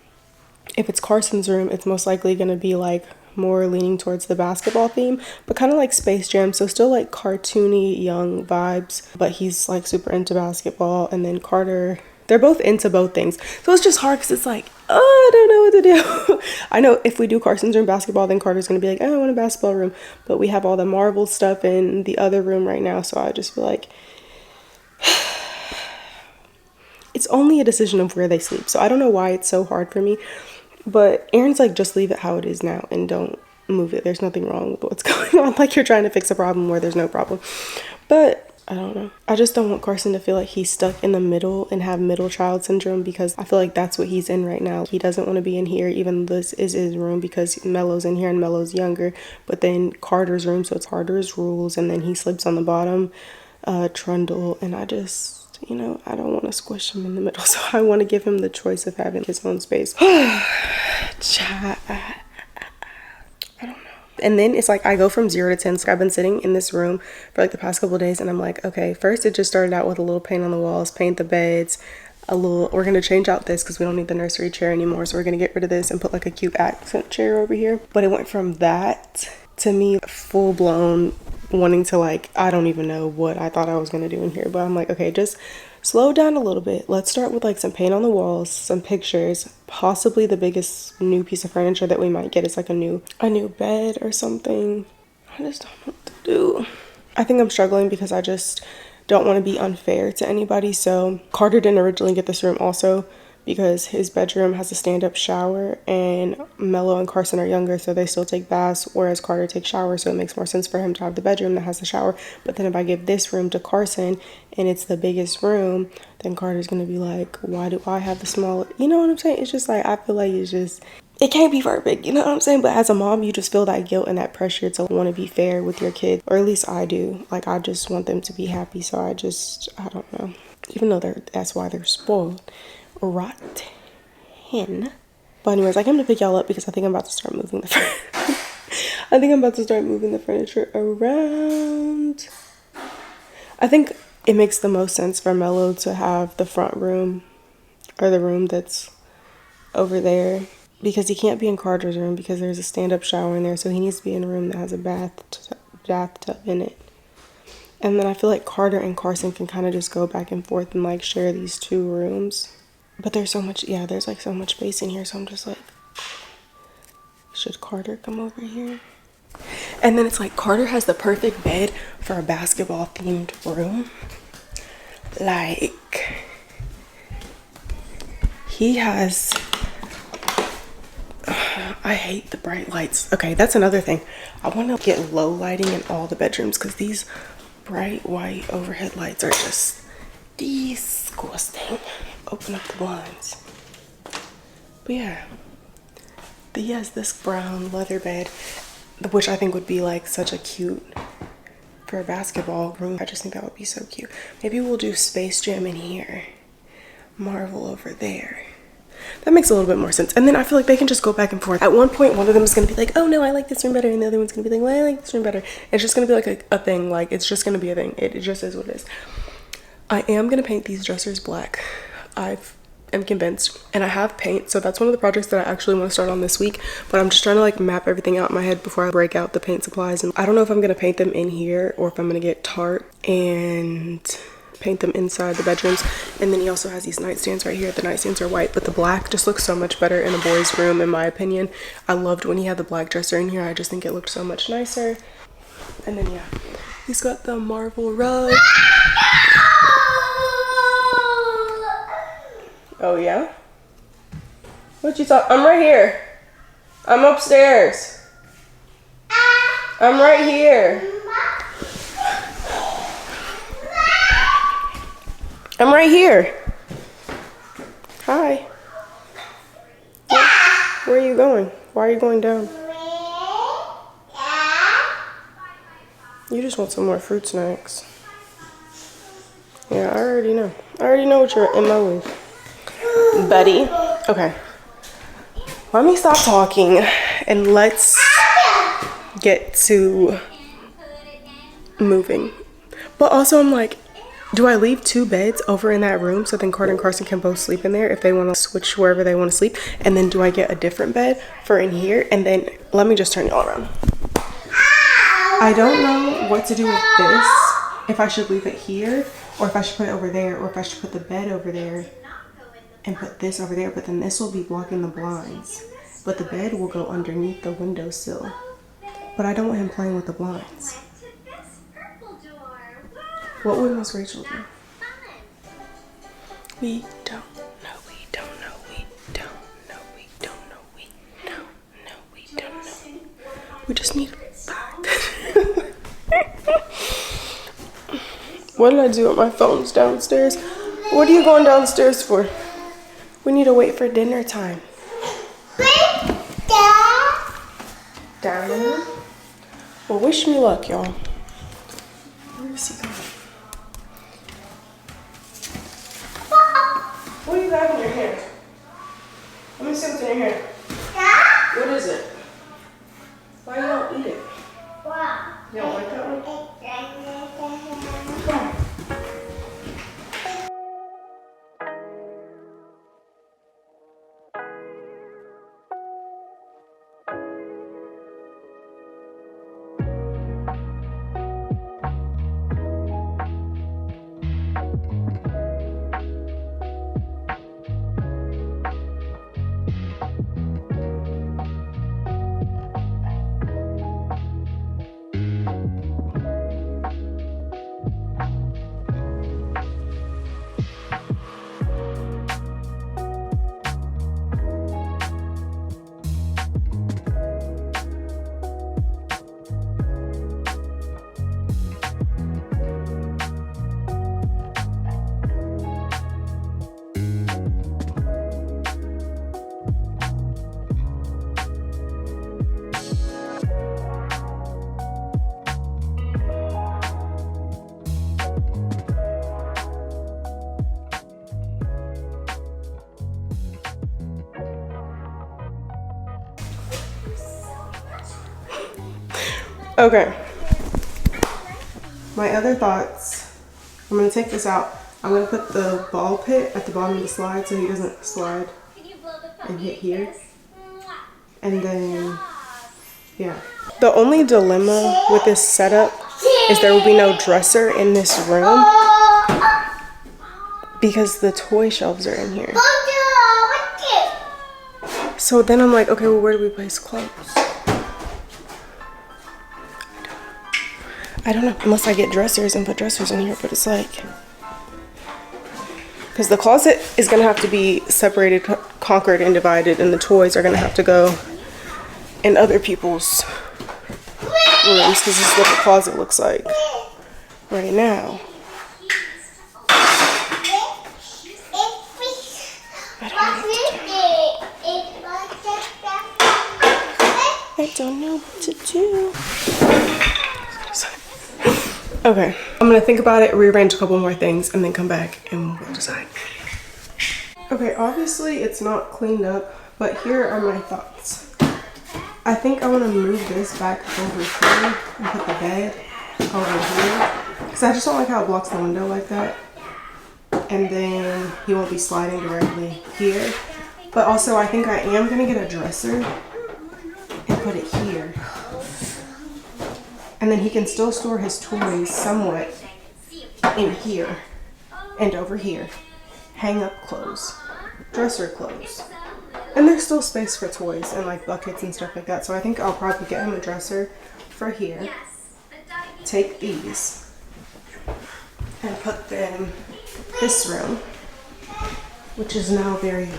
if it's Carson's room, it's most likely going to be like more leaning towards the basketball theme, but kind of like Space Jam. So still like cartoony young vibes, but he's like super into basketball. And then Carter, they're both into both things. So it's just hard because it's like, oh, I don't know what to do. I know if we do Carson's room basketball, then Carter's going to be like, oh, I want a basketball room. But we have all the Marvel stuff in the other room right now. So I just feel like it's only a decision of where they sleep. So I don't know why it's so hard for me. But Aaron's like, just leave it how it is now and don't move it. There's nothing wrong with what's going on. Like you're trying to fix a problem where there's no problem. But I don't know. I just don't want Carson to feel like he's stuck in the middle and have middle child syndrome, because I feel like that's what he's in right now. He doesn't want to be in here, even though this is his room, because Mellow's in here and Mellow's younger. But then Carter's room, so it's Carter's rules, and then he sleeps on the bottom trundle, and I just, you know, I don't want to squish him in the middle, so I want to give him the choice of having his own space. And then it's like I go from 0 to 10. So I've been sitting in this room for like the past couple of days, and I'm like, okay, first it just started out with a little paint on the walls, paint the beds, we're gonna change out this because we don't need the nursery chair anymore, so we're gonna get rid of this and put like a cute accent chair over here. But it went from that to me full blown wanting to, like, I don't even know what I thought I was gonna do in here, but I'm like, okay, just slow down a little bit. Let's start with like some paint on the walls, some pictures, possibly the biggest new piece of furniture that we might get is like a new bed or something. I just don't know what to do. I think I'm struggling because I just don't want to be unfair to anybody. So Carter didn't originally get this room also because his bedroom has a stand-up shower, and Mellow and Carson are younger, so they still take baths, whereas Carter takes showers, so it makes more sense for him to have the bedroom that has the shower. But then if I give this room to Carson and it's the biggest room, then Carter's gonna be like, why do I have the small, you know what I'm saying? It's just like, I feel like it's just, it can't be perfect, you know what I'm saying? But as a mom, you just feel that guilt and that pressure to want to be fair with your kids, or at least I do. Like, I just want them to be happy, so I don't know. Even though that's why they're spoiled. Rotten. But anyways, I came to pick y'all up because I think I'm about to start moving the furniture around. I think it makes the most sense for Mellow to have the front room, or the room that's over there, because he can't be in Carter's room because there's a stand-up shower in there, so he needs to be in a room that has a bathtub in it. And then I feel like Carter and Carson can kind of just go back and forth and like share these 2 rooms. But there's so much, there's like so much space in here, so I'm just like, should Carter come over here? And then it's like Carter has the perfect bed for a basketball themed room. Like, he has, I hate the bright lights. Okay, that's another thing. I want to get low lighting in all the bedrooms because these bright white overhead lights are just disgusting. Open up the blinds. But yeah, he has this brown leather bed, which I think would be like such a cute for a basketball room. I just think that would be so cute. Maybe we'll do Space Jam in here, Marvel over there. That makes a little bit more sense. And then I feel like they can just go back and forth. At one point, one of them is going to be like, oh no, I like this room better. And the other one's going to be like, well, I like this room better. It's just going to be like a thing. Like, it's just going to be a thing. It just is what it is. I am gonna paint these dressers black. I am convinced, and I have paint, so that's one of the projects that I actually want to start on this week, but I'm just trying to like map everything out in my head before I break out the paint supplies. And I don't know if I'm gonna paint them in here or if I'm gonna get Tarte and paint them inside the bedrooms. And then he also has these nightstands right here. The nightstands are white, but the black just looks so much better in a boy's room, in my opinion. I loved when he had the black dresser in here. I just think it looked so much nicer. And then yeah, he's got the marble rug. Oh yeah? What you thought? I'm right here. I'm upstairs. I'm right here. I'm right here. Hi. Where are you going? Why are you going down? You just want some more fruit snacks. Yeah, I already know. I already know what you're MO with. Buddy. Okay. Let me stop talking and let's get to moving. But also I'm like, do I leave 2 beds over in that room so then Carter and Carson can both sleep in there if they want to switch wherever they want to sleep? And then do I get a different bed for in here? And then let me just turn y'all around. I don't know what to do with this. If I should leave it here or if I should put it over there or if I should put the bed over there and put this over there. But then this will be blocking the blinds. But the bed will go underneath the windowsill. But I don't want him playing with the blinds. What would Miss Rachel do? We don't know, we don't know, we don't know, we don't know, we don't know, we don't know. We just need it back. What did I do with my phones downstairs? What are you going downstairs for? We need to wait for dinner time. Down. Well, wish me luck, y'all. Where is he going? What do you got in your hand? Let me see what's in your hand. What is it? Why you don't eat it? You don't like that one? Come on. Okay. My other thoughts. I'm gonna take this out. I'm gonna put the ball pit at the bottom of the slide so he doesn't slide and hit here. And then, yeah. The only dilemma with this setup is there will be no dresser in this room because the toy shelves are in here. So then I'm like, okay, well, where do we place clothes? I don't know, unless I get dressers and put dressers in here, but it's like, because the closet is gonna have to be separated, conquered, and divided, and the toys are gonna have to go in other people's rooms, because this is what the closet looks like right now. I don't know what to do. Okay, I'm gonna think about it, rearrange a couple more things, and then come back and we'll decide. Okay, obviously it's not cleaned up, but here are my thoughts. I think I wanna move this back over here and put the bed over here, because I just don't like how it blocks the window like that. and then he won't be sliding directly here. But also I think I am gonna get a dresser and put it here. And then he can still store his toys somewhat in here and over here. Hang up clothes, dresser clothes. And there's still space for toys and like buckets and stuff like that. So I think I'll probably get him a dresser for here. Take these and put them this room, which is now very,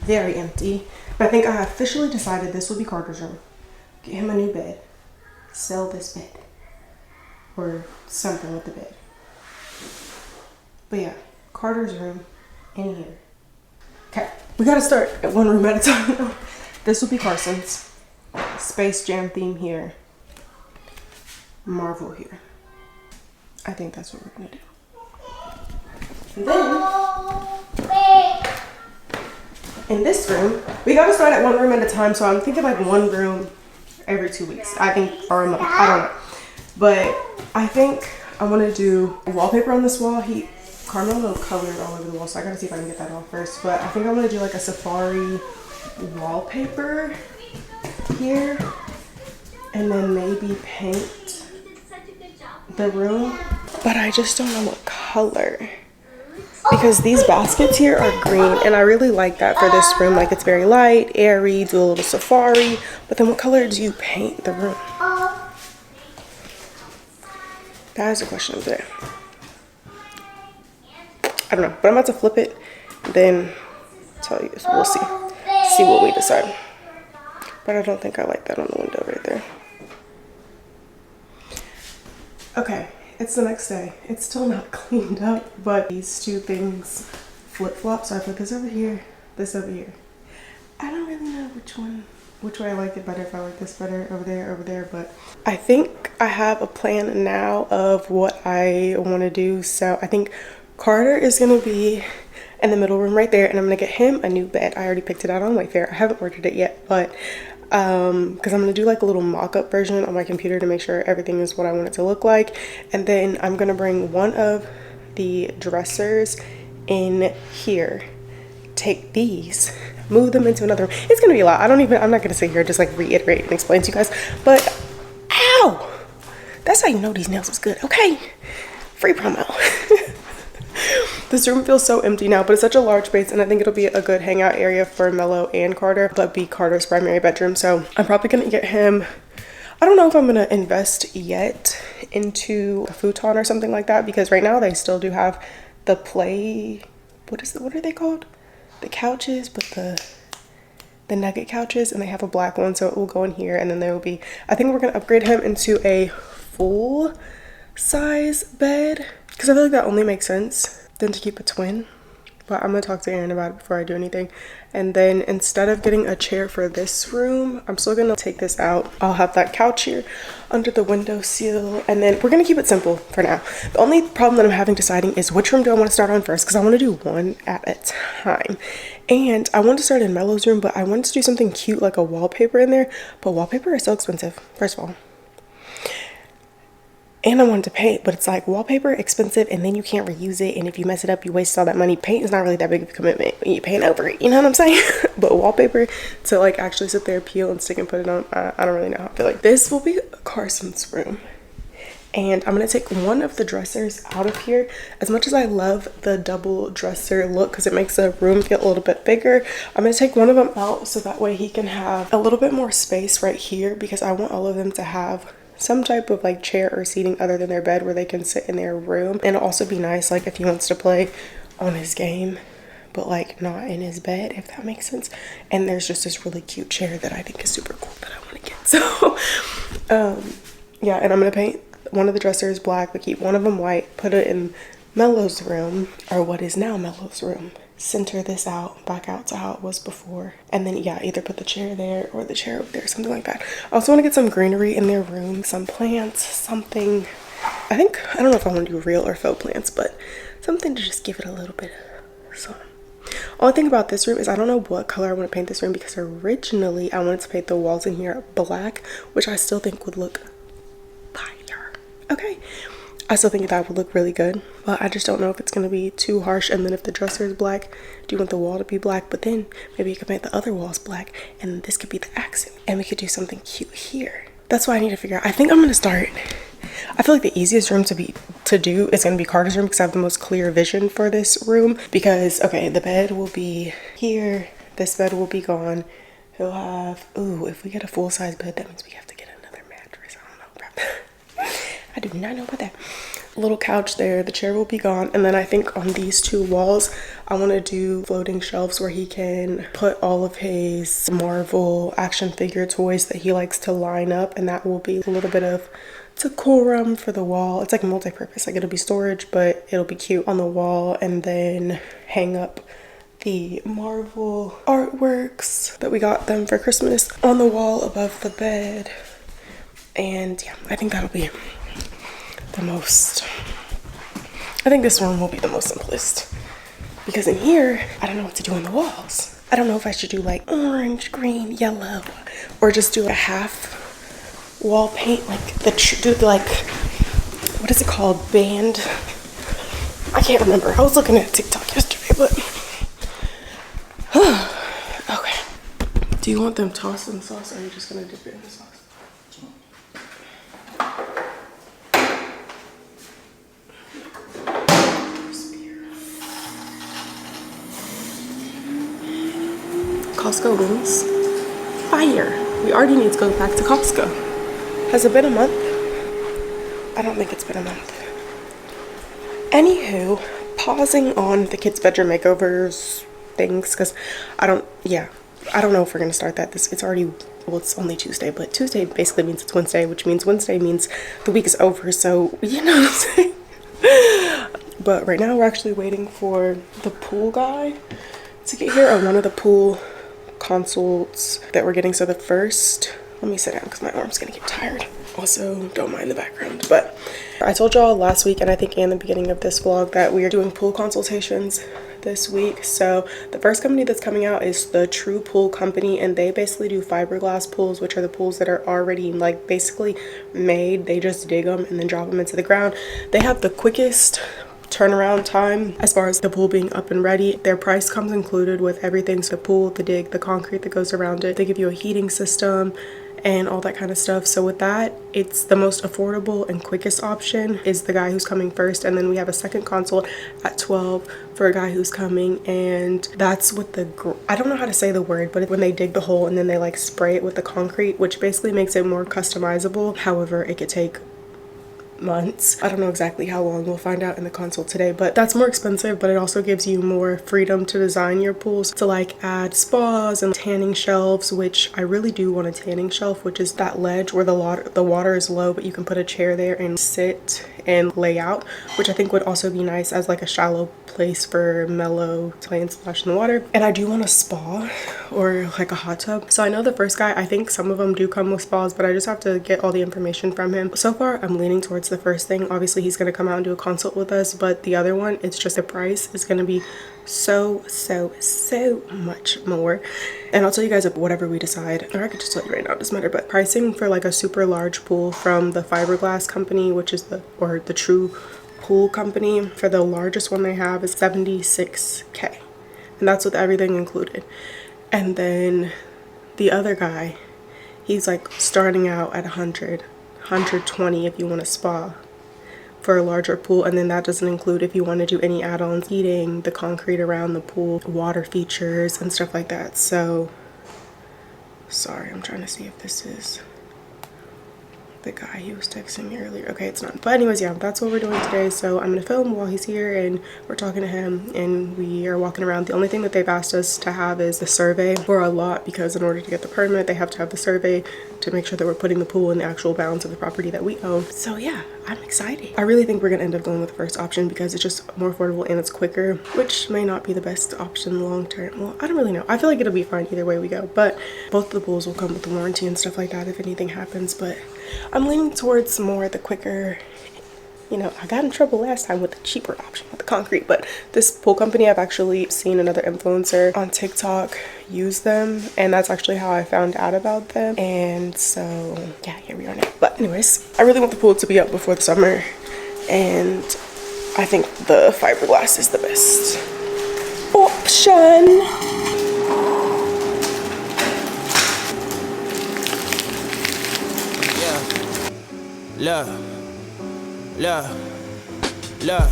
very empty. But I think I officially decided this will be Carter's room. Get him a new bed. Sell this bed. Or something with the bed. But yeah, Carter's room in here. Okay, we gotta start at one room at a time. This will be Carson's. Space Jam theme here. Marvel here. I think that's what we're gonna do. And then, in this room, we gotta start at one room at a time, so I'm thinking like one room every 2 weeks. I think, or a month, I don't know. But I think I wanna do wallpaper on this wall. Carmelo colored all over the wall, so I gotta see if I can get that off first. But I think I'm gonna do like a safari wallpaper here, and then maybe paint the room. But I just don't know what color, because these baskets here are green, and I really like that for this room. Like, it's very light, airy, do a little safari. But then what color do you paint the room? That is a question of the day. I don't know, but I'm about to flip it, then tell you. We'll see what we decide. But I don't think I like that on the window right there. Okay, it's the next day. It's still not cleaned up, but these two things flip-flop. So I put this over here, this over here. I don't really know which way I like it better, if I like this better over there, but I think I have a plan now of what I want to do. So I think Carter is gonna be in the middle room right there, and I'm gonna get him a new bed. I already picked it out on Wayfair. I haven't ordered it yet, but because I'm gonna do like a little mock-up version on my computer to make sure everything is what I want it to look like. And then I'm gonna bring one of the dressers in here, take these, move them into another room. It's gonna be a lot. I'm not gonna sit here and just like reiterate and explain to you guys, but ow, that's how you know these nails was good. Okay, free promo. This room feels so empty now, but it's such a large space, and I think it'll be a good hangout area for Mello and Carter, but be Carter's primary bedroom. So I'm probably gonna get him, I don't know if I'm gonna invest yet into a futon or something like that, because right now they still do have the play, what are they called? The couches, but the nugget couches, and they have a black one, so it will go in here. And then there will be, I think we're gonna upgrade him into a full size bed, because I feel like that only makes sense than to keep a twin. But I'm gonna talk to Aaron about it before I do anything. And then instead of getting a chair for this room, I'm still gonna take this out. I'll have that couch here under the windowsill, and then we're gonna keep it simple for now. The only problem that I'm having deciding is which room do I want to start on first, because I want to do one at a time. And I want to start in Mello's room, but I wanted to do something cute like a wallpaper in there, but wallpaper is so expensive, first of all. And I wanted to paint, but it's like wallpaper expensive, and then you can't reuse it, and if you mess it up you waste all that money. Paint is not really that big of a commitment when you paint over it, you know what I'm saying? But wallpaper to like actually sit there, peel and stick and put it on, I don't really know how I feel. Like this will be Carson's room, and I'm gonna take one of the dressers out of here. As much as I love the double dresser look because it makes the room feel a little bit bigger, I'm gonna take one of them out so that way he can have a little bit more space right here, because I want all of them to have some type of like chair or seating other than their bed where they can sit in their room. And it'll also be nice like if he wants to play on his game but like not in his bed, if that makes sense. And there's just this really cute chair that I think is super cool that I want to get. So yeah, and I'm gonna paint one of the dressers black but keep one of them white, put it in Mello's room, or what is now Mello's room. Center this out back out to how it was before, and then yeah, either put the chair there or the chair over there, something like that. I also want to get some greenery in their room, some plants, something. I don't know if I want to do real or faux plants, but something to just give it a little bit of sun. Only thing about this room is I don't know what color I want to paint this room, because originally I wanted to paint the walls in here black, which I still think would look fire. Okay, I still think that would look really good, but I just don't know if it's gonna be too harsh. And then if the dresser is black, do you want the wall to be black? But then maybe you could make the other walls black, and this could be the accent, and we could do something cute here. That's what I need to figure out. I think I'm gonna start. I feel like the easiest room to do is gonna be Carter's room, because I have the most clear vision for this room. Because okay, the bed will be here. This bed will be gone. He'll have. Ooh, if we get a full-size bed, that means we have to get another mattress. I don't know. I do not know about that. Little couch there. The chair will be gone. And then I think on these two walls, I want to do floating shelves where he can put all of his Marvel action figure toys that he likes to line up. And that will be a little bit of decorum for the wall. It's like multi-purpose. Like it'll be storage, but it'll be cute on the wall. And then hang up the Marvel artworks that we got them for Christmas on the wall above the bed. And yeah, I think that'll be the most, I think this room will be the most simplest, because in here I don't know what to do on the walls. I don't know if I should do like orange, green, yellow, or just do a half wall paint, like do like, what is it called, band, I can't remember. I was looking at TikTok yesterday, but okay. Do you want them tossed in the sauce, or are you just gonna dip it in the sauce? Costco wings. Fire. We already need to go back to Costco. Has it been a month? I don't think it's been a month. Anywho, pausing on the kids' bedroom makeovers things, because I don't know if we're gonna start that. It's already, well, it's only Tuesday, but Tuesday basically means it's Wednesday, which means Wednesday means the week is over, so you know what I'm saying? But right now we're actually waiting for the pool guy to get here, or one of the pool consults that we're getting. So the first, let me sit down because my arm's gonna get tired. Also, don't mind the background, but I told y'all last week, and I think in the beginning of this vlog, that we are doing pool consultations this week. So the first company that's coming out is the True Pool Company, and they basically do fiberglass pools, which are the pools that are already like basically made. They just dig them and then drop them into the ground. They have the quickest turnaround time as far as the pool being up and ready. Their price comes included with everything, so the pool, the dig, the concrete that goes around it. They give you a heating system and all that kind of stuff. So with that, it's the most affordable and quickest option is the guy who's coming first, and then we have a second consult at 12 for a guy who's coming, and that's with the I don't know how to say the word, but when they dig the hole and then they like spray it with the concrete, which basically makes it more customizable. However, it could take months. I don't know exactly how long. We'll find out in the consult today, but that's more expensive, but it also gives you more freedom to design your pools, to like add spas and tanning shelves, which I really do want a tanning shelf, which is that ledge where the water is low, but you can put a chair there and sit and lay out, which I think would also be nice as like a shallow place for mellow to play and splash in the water. And I do want a spa or like a hot tub. So I know the first guy, I think some of them do come with spas, but I just have to get all the information from him. So far I'm leaning towards the first thing. Obviously he's going to come out and do a consult with us, but the other one, it's just the price is going to be so much more. And I'll tell you guys whatever we decide, or I could just tell you right now, it doesn't matter. But pricing for like a super large pool from the fiberglass company, which is the True Pool Company, for the largest one they have is $76K, and that's with everything included. And then the other guy, he's like starting out at 120 if you want a spa for a larger pool, and then that doesn't include if you want to do any add-ons, heating, the concrete around the pool, water features and stuff like that. So sorry, I'm trying to see if this is the guy he was texting me earlier. Okay, it's not. But anyways, yeah, that's what we're doing today. So I'm gonna film while he's here and we're talking to him and we are walking around. The only thing that they've asked us to have is the survey for a lot, because in order to get the permit they have to have the survey to make sure that we're putting the pool in the actual bounds of the property that we own. So yeah, I'm excited. I really think we're gonna end up going with the first option because it's just more affordable and it's quicker, which may not be the best option long term. Well, I don't really know. I feel like it'll be fine either way we go, but both of the pools will come with the warranty and stuff like that if anything happens. But I'm leaning towards more the quicker, you know, I got in trouble last time with the cheaper option with the concrete, but this pool company, I've actually seen another influencer on TikTok use them, and that's actually how I found out about them. And so yeah, here we are now. But anyways, I really want the pool to be up before the summer and I think the fiberglass is the best option. Look.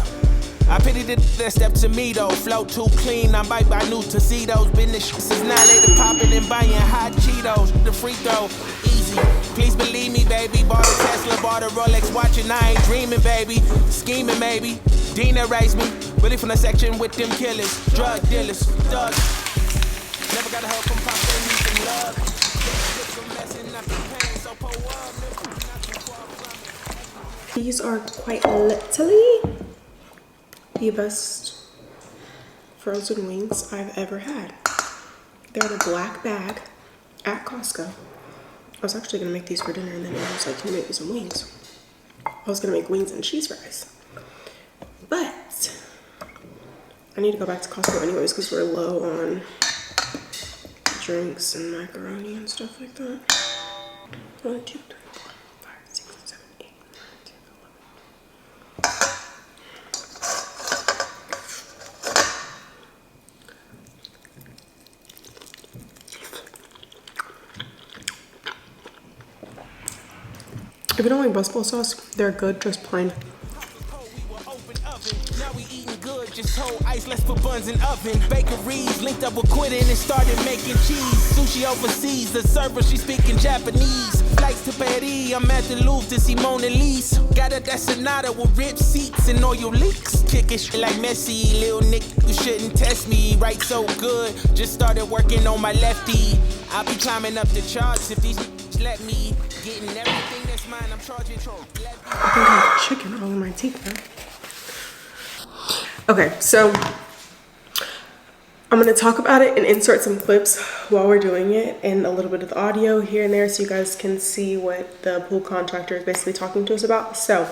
I pity that step to me though. Flow too clean, I'm bite by new tuxedos. Been this shit since now later popping and buying hot Cheetos. The free throw, easy. Please believe me, baby. Bought a Tesla, bought a Rolex watching. I ain't dreaming, baby. Scheming, maybe. Dina raised me. Really from the section with them killers. Drug dealers, thugs. Never got a help from pop, they need some love. These are quite literally the best frozen wings I've ever had. They're in a black bag at Costco. I was actually gonna make these for dinner, and then I was like, can you make me some wings? I was gonna make wings and cheese fries. But I need to go back to Costco anyways because we're low on drinks and macaroni and stuff like that. 1, 2, 3, 4, 5, 6, 7, 8, 9, 10, 11. If you don't like busball sauce, they're good, just plain. Now we eating good, just hold ice, let's put buns in oven. Bakeries linked up with Quittin and started making cheese. Sushi overseas, the server, she speaking Japanese. Flights to Paris, I'm at the Louvre to see Mona Lisa. Got a Sonata with ripped seats and oil leaks. Kicking shit like Messi, little Nick, you shouldn't test me. Right so good, just started working on my lefty. I'll be climbing up the charts if these let me. Getting everything that's mine, I'm charging. I think I have chicken all in my teeth now. Okay, so I'm gonna talk about it and insert some clips while we're doing it and a little bit of the audio here and there so you guys can see what the pool contractor is basically talking to us about. So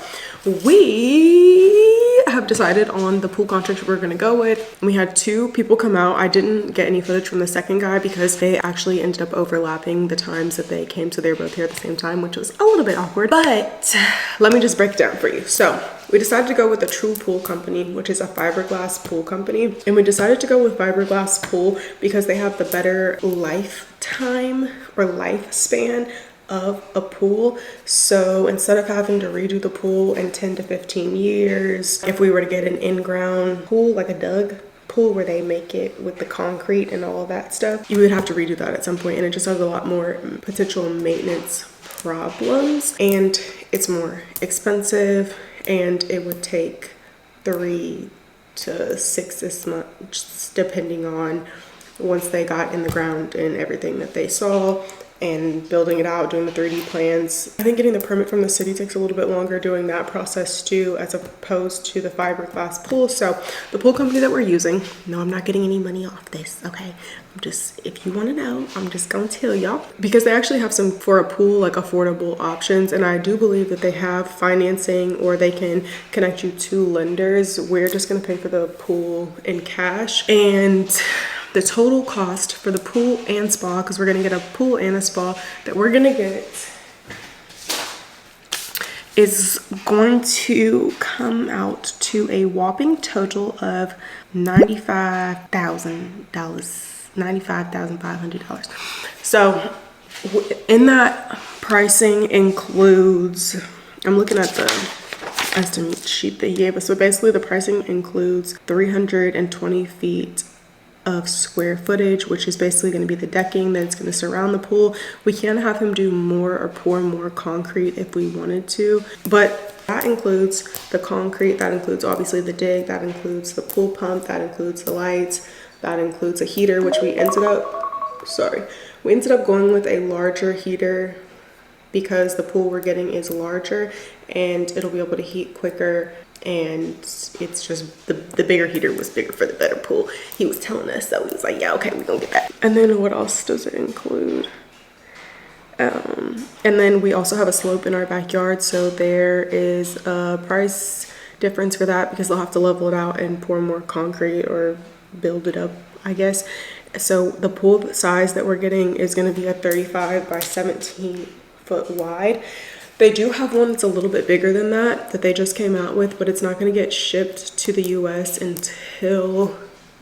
we have decided on the pool contractor we're gonna go with. We had 2 people come out. I didn't get any footage from the second guy because they actually ended up overlapping the times that they came, so they were both here at the same time, which was a little bit awkward, but let me just break it down for you. So we decided to go with a True Pool company, which is a fiberglass pool company. And we decided to go with fiberglass pool because they have the better lifetime or lifespan of a pool. So instead of having to redo the pool in 10 to 15 years, if we were to get an in-ground pool, like a dug pool where they make it with the concrete and all of that stuff, you would have to redo that at some point, and it just has a lot more potential maintenance problems, and it's more expensive, and it would take 3 to 6 months depending on once they got in the ground and everything that they saw and building it out, doing the 3D plans. I think getting the permit from the city takes a little bit longer doing that process too, as opposed to the fiberglass pool. So the pool company that we're using, no, I'm not getting any money off this, okay? I'm just, if you want to know, I'm just gonna tell y'all, because they actually have some, for a pool, like affordable options, and I do believe that they have financing, or they can connect you to lenders. We're just gonna pay for the pool in cash, and the total cost for the pool and spa, because we're gonna get a pool and a spa that we're gonna get, is going to come out to a whopping total of $95,500. So in that, pricing includes, I'm looking at the estimate sheet that he gave us. So basically the pricing includes 320 feet of square footage, which is basically going to be the decking that's going to surround the pool. We can have him do more or pour more concrete if we wanted to, but that includes the concrete, that includes obviously the dig, that includes the pool pump, that includes the lights, that includes a heater, which we ended up going with a larger heater because the pool we're getting is larger and it'll be able to heat quicker. And it's just the bigger heater was bigger for the better pool. He was telling us, so he was like, yeah, okay, we're gonna get that. And then what else does it include? And then we also have a slope in our backyard, so there is a price difference for that because they'll have to level it out and pour more concrete or build it up, I guess. So the pool size that we're getting is gonna be a 35 by 17 foot wide. They do have one that's a little bit bigger than that they just came out with, but it's not going to get shipped to the US until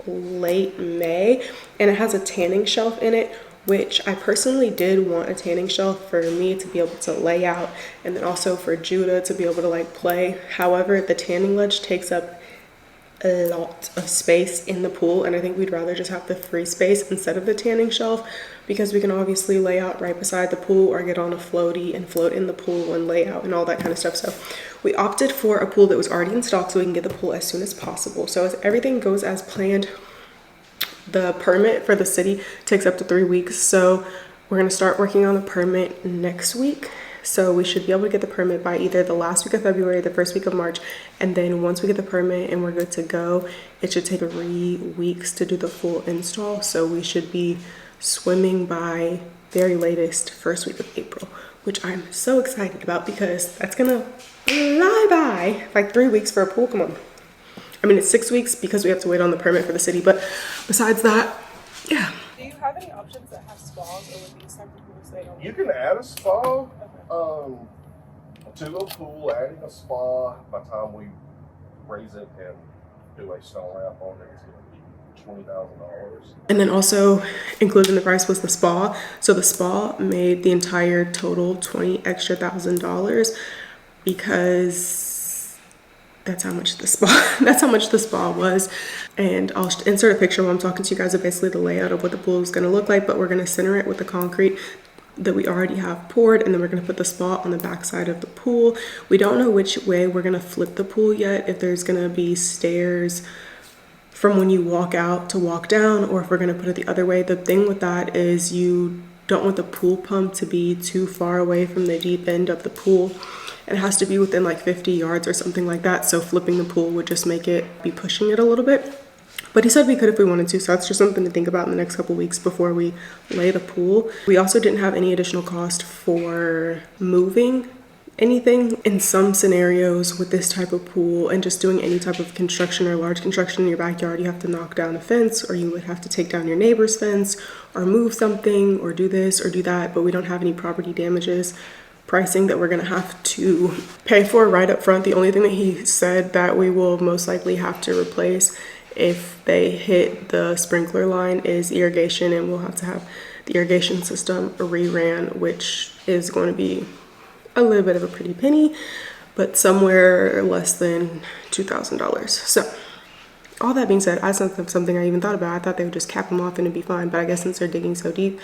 late May. And it has a tanning shelf in it, which I personally did want a tanning shelf for me to be able to lay out, and then also for Judah to be able to like play. However, the tanning ledge takes up a lot of space in the pool, and I think we'd rather just have the free space instead of the tanning shelf, because we can obviously lay out right beside the pool or get on a floaty and float in the pool and lay out and all that kind of stuff. So we opted for a pool that was already in stock so we can get the pool as soon as possible. So as everything goes as planned, the permit for the city takes up to 3 weeks. So we're going to start working on the permit next week. So we should be able to get the permit by either the last week of February, the first week of March. And then once we get the permit and we're good to go, it should take 3 weeks to do the full install. So we should be swimming by very latest first week of April, which I'm so excited about because that's going to fly by. Like 3 weeks for a pool, come on. I mean, it's 6 weeks because we have to wait on the permit for the city, but besides that, yeah. Do you have any options that have spas, or with these type of pools they don't? You can add a spa to a pool. Adding a spa, by the time we raise it and do a stone wrap on it, it's going to be $20,000. And then also included in the price was the spa. So the spa made the entire total $20,000 extra because that's how much the spa was. And I'll insert a picture while I'm talking to you guys of basically the layout of what the pool is going to look like, but we're going to center it with the concrete that we already have poured, and then we're going to put the spa on the back side of the pool. We don't know which way we're going to flip the pool yet, if there's going to be stairs from when you walk out to walk down, or if we're going to put it the other way. The thing with that is you don't want the pool pump to be too far away from the deep end of the pool. It has to be within like 50 yards or something like that. So flipping the pool would just make it be pushing it a little bit. But he said we could if we wanted to. So that's just something to think about in the next couple weeks before we lay the pool. We also didn't have any additional cost for moving anything. In some scenarios with this type of pool and just doing any type of construction or large construction in your backyard, you have to knock down a fence, or you would have to take down your neighbor's fence or move something or do this or do that. But we don't have any property damages pricing that we're going to have to pay for right up front. The only thing that he said that we will most likely have to replace if they hit the sprinkler line is irrigation, and we'll have to have the irrigation system reran, which is going to be a little bit of a pretty penny, but somewhere less than $2,000. So all that being said, that's not something I even thought about. I thought they would just cap them off and it'd be fine, but I guess since they're digging so deep,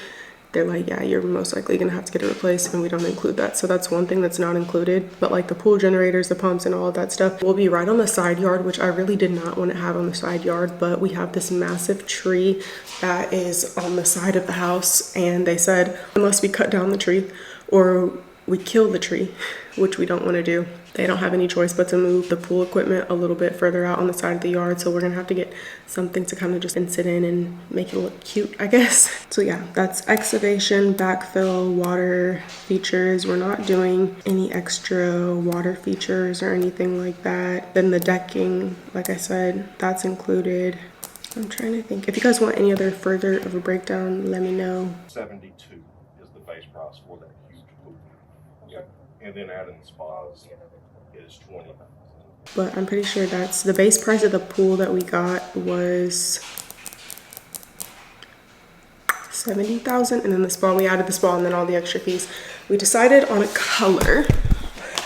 they're like, yeah, you're most likely gonna have to get it replaced, and we don't include that. So that's one thing that's not included. But like the pool generators, the pumps, and all of that stuff will be right on the side yard, which I really did not want to have on the side yard, but we have this massive tree that is on the side of the house, and they said unless we cut down the tree or we kill the tree, which we don't want to do, they don't have any choice but to move the pool equipment a little bit further out on the side of the yard. So we're gonna have to get something to kind of just sit in and make it look cute, I guess. So yeah, that's excavation, backfill, water features. We're not doing any extra water features or anything like that. Then the decking, like I said, that's included. I'm trying to think. If you guys want any other further of a breakdown, let me know. 72 is the base price for that huge pool. Yep. And then adding spas is 20. But I'm pretty sure that's the base price of the pool that we got was $70,000, and then the spa, we added the spa and then all the extra fees. We decided on a color.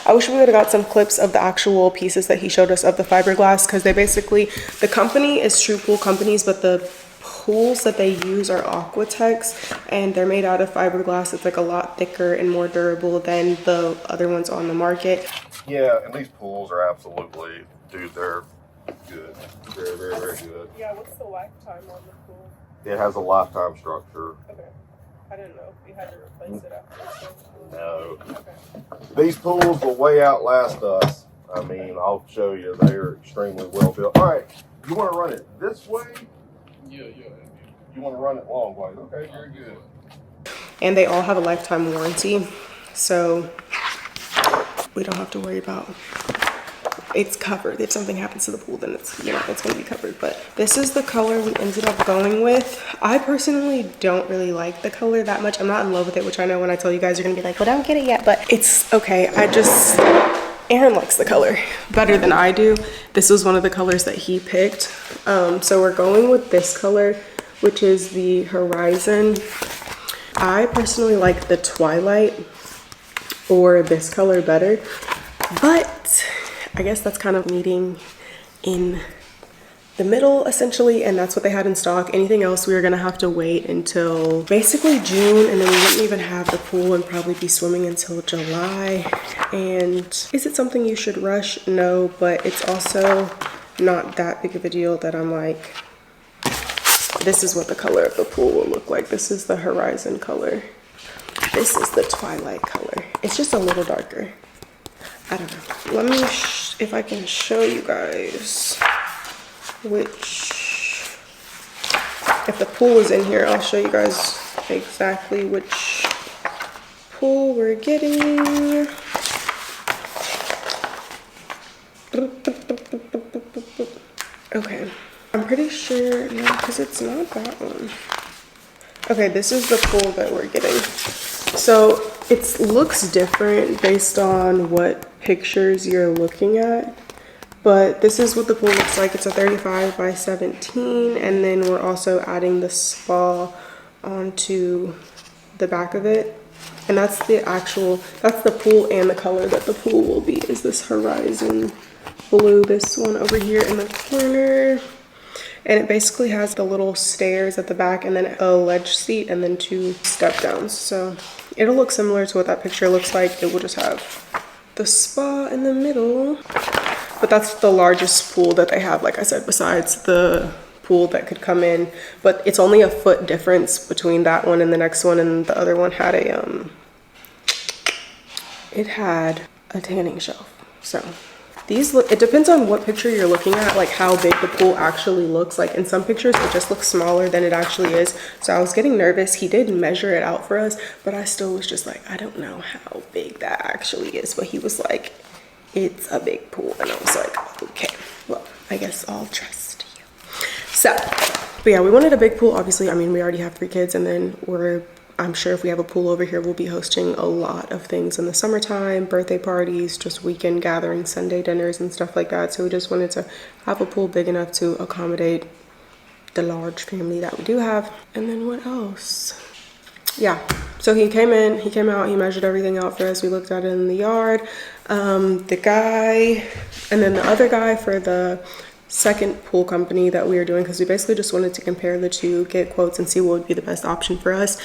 I wish we would have got some clips of the actual pieces that he showed us of the fiberglass, because they basically, the company is True Pool Companies, but the pools that they use are Aquatex, and they're made out of fiberglass. It's like a lot thicker and more durable than the other ones on the market. Yeah, and these pools are absolutely, dude, they're good. Very, very, very good. Yeah, what's the lifetime on the pool? It has a lifetime structure. Okay. I didn't know if you had to replace it after. No. Okay. These pools will way outlast us. I mean, I'll show you. They're extremely well built. All right, you want to run it this way? Yeah. You want to run it long way? Okay, very good. And they all have a lifetime warranty, so we don't have to worry about, it's covered. If something happens to the pool, then it's, you know, it's going to be covered. But This is the color we ended up going with. I personally don't really like the color that much. I'm not in love with it, which I know when I tell you guys, you're gonna be like, well, don't get it yet, but it's okay. Aaron likes the color better than I do. This was one of the colors that he picked. So we're going with this color, which is the Horizon. I personally like the Twilight or this color better, but I guess that's kind of meeting in the middle essentially, and that's what they had in stock. Anything else we were gonna have to wait until basically June, and then we wouldn't even have the pool and probably be swimming until July. And is it something you should rush? No, but it's also not that big of a deal that I'm like, this is what the color of the pool will look like. This is the Horizon color. This is the Twilight color. It's just a little darker. I don't know. Let me, if I can show you guys which, if the pool is in here, I'll show you guys exactly which pool we're getting. Okay, I'm pretty sure, no, because it's not that one. Okay, this is the pool that we're getting. So it looks different based on what pictures you're looking at, but this is what the pool looks like. It's a 35 by 17, and then we're also adding the spa onto the back of it. And that's that's the pool, and the color that the pool will be is this Horizon blue, this one over here in the corner. And it basically has the little stairs at the back, and then a ledge seat, and then 2 step downs. So it'll look similar to what that picture looks like. It will just have the spa in the middle. But that's the largest pool that they have, like I said, besides the pool that could come in. But it's only a foot difference between that one and the next one, and the other one had it had a tanning shelf. So these look, it depends on what picture you're looking at, like how big the pool actually looks. Like in some pictures it just looks smaller than it actually is. So I was getting nervous. He did measure it out for us, but I still was just like, I don't know how big that actually is. But he was like, it's a big pool, and I was like, okay, well, I guess I'll trust you. So, but yeah, we wanted a big pool, obviously. I mean, we already have 3 kids, and then I'm sure if we have a pool over here, we'll be hosting a lot of things in the summertime, birthday parties, just weekend gatherings, Sunday dinners and stuff like that. So we just wanted to have a pool big enough to accommodate the large family that we do have. And then what else? Yeah, so he came out, he measured everything out for us. We looked at it in the yard. The guy, and then the other guy for the second pool company that we were doing, because we basically just wanted to compare the two, get quotes, and see what would be the best option for us.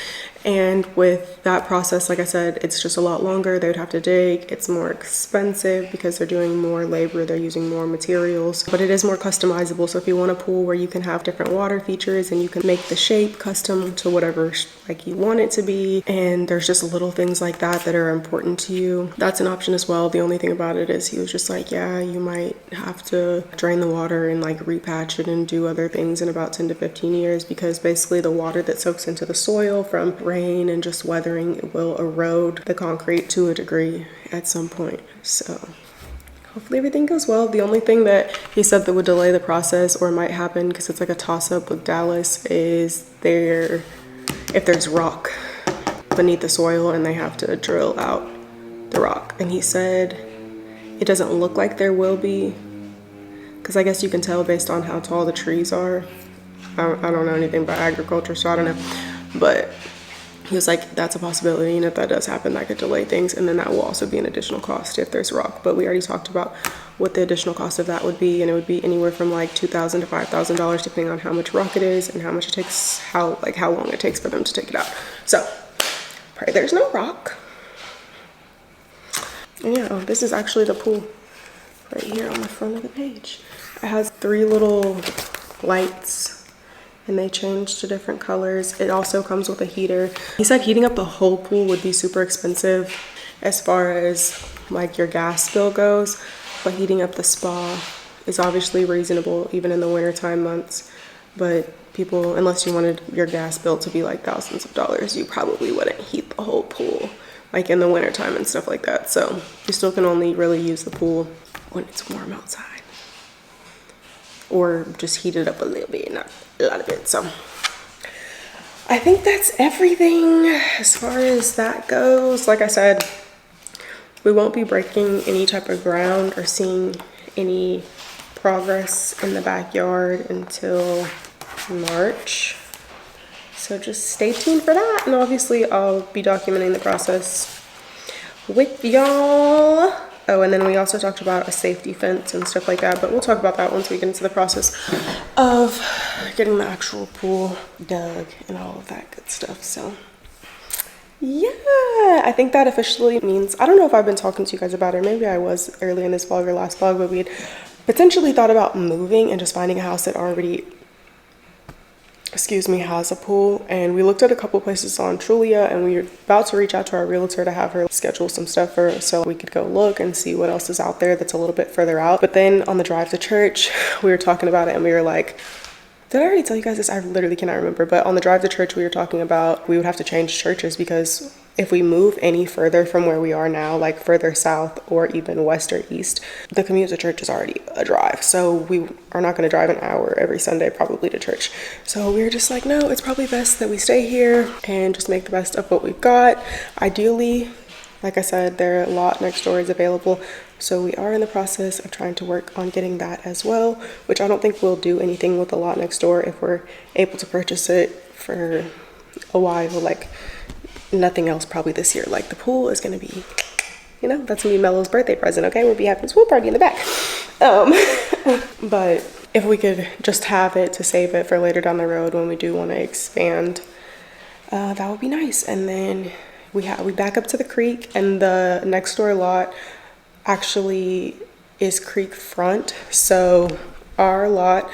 And with that process, like I said, it's just a lot longer. They would have to dig. It's more expensive because they're doing more labor, they're using more materials, but it is more customizable. So if you want a pool where you can have different water features and you can make the shape custom to whatever like you want it to be, and there's just little things like that that are important to you, that's an option as well. The only thing about it is he was just like, yeah, you might have to drain the water and like repatch it and do other things in about 10 to 15 years, because basically the water that soaks into the soil from rain and just weathering will erode the concrete to a degree at some point. So hopefully everything goes well. The only thing that he said that would delay the process, or might happen because it's like a toss-up with Dallas, is if there's rock beneath the soil and they have to drill out the rock. And he said it doesn't look like there will be, because I guess you can tell based on how tall the trees are. I don't know anything about agriculture, so I don't know. But he was like, that's a possibility, and if that does happen, that could delay things, and then that will also be an additional cost if there's rock. But we already talked about what the additional cost of that would be, and it would be anywhere from like $2,000 to $5,000 depending on how much rock it is and how much it takes, how long it takes for them to take it out. So pray there's no rock. And yeah, this is actually the pool right here on the front of the page. It has 3 little lights, and they change to different colors. It also comes with a heater. He said heating up the whole pool would be super expensive as far as like your gas bill goes, but heating up the spa is obviously reasonable even in the wintertime months. But people, unless you wanted your gas bill to be like thousands of dollars, you probably wouldn't heat the whole pool like in the wintertime and stuff like that. So you still can only really use the pool when it's warm outside. or just heat it up a little bit, not a lot of it. So I think that's everything as far as that goes. Like I said, we won't be breaking any type of ground or seeing any progress in the backyard until March. So just stay tuned for that. And obviously I'll be documenting the process with y'all. Oh, and then we also talked about a safety fence and stuff like that, but we'll talk about that once we get into the process of getting the actual pool dug and all of that good stuff. So yeah, I think that officially means, I don't know if I've been talking to you guys about it, or maybe I was early in this vlog or last vlog, but we had potentially thought about moving and just finding a house that already, has a pool. And we looked at a couple places on Trulia, and we were about to reach out to our realtor to have her schedule some stuff for us so we could go look and see what else is out there that's a little bit further out. But then on the drive to church, we were talking about it, and we were like, did I already tell you guys this? I literally cannot remember. But on the drive to church, we were talking about we would have to change churches, because if we move any further from where we are now, like further south or even west or east, the commute to church is already a drive. So we are not going to drive an hour every Sunday probably to church. So we were just like, no, it's probably best that we stay here and just make the best of what we've got. Ideally, like I said, their lot next door is available. So we are in the process of trying to work on getting that as well, which I don't think we'll do anything with the lot next door if we're able to purchase it for a while, like nothing else probably this year. Like the pool is going to be, that's going to be Mello's birthday present, okay? We'll be having a pool party in the back. But if we could just have it to save it for later down the road when we do want to expand, that would be nice. And then we back up to the creek, and the next door lot actually is creek front. So our lot,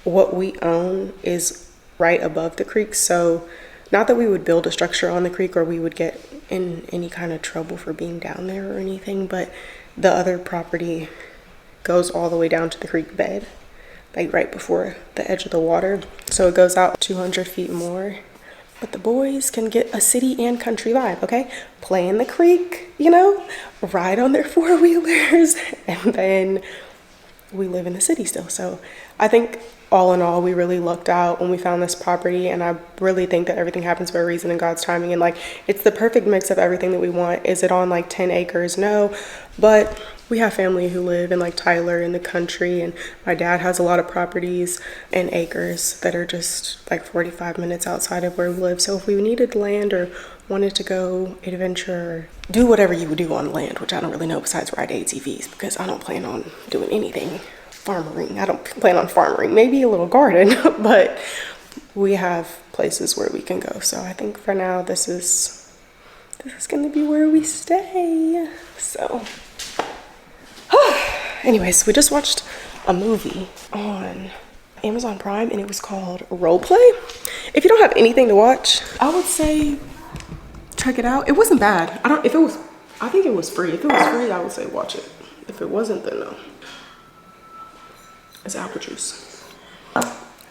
what we own, is right above the creek. So not that we would build a structure on the creek or we would get in any kind of trouble for being down there or anything, but the other property goes all the way down to the creek bed, like right before the edge of the water. So it goes out 200 feet more. But the boys can get a city and country vibe, okay? Play in the creek, ride on their four-wheelers, and then we live in the city still. So I think all in all, we really lucked out when we found this property, and I really think that everything happens for a reason in God's timing. And like, it's the perfect mix of everything that we want. Is it on like 10 acres? No, but we have family who live in like Tyler in the country, and my dad has a lot of properties and acres that are just like 45 minutes outside of where we live. So if we needed land or wanted to go adventure, do whatever you would do on land, which I don't really know besides ride ATVs, because I don't plan on doing anything farmering. I don't plan on farmering, maybe a little garden, but we have places where we can go. So I think for now, this is going to be where we stay. So anyways, we just watched a movie on Amazon Prime, and it was called Roleplay. If you don't have anything to watch, I would say check it out. It wasn't bad. I think it was free. If it was free, I would say watch it. If it wasn't, then no. It's apple juice,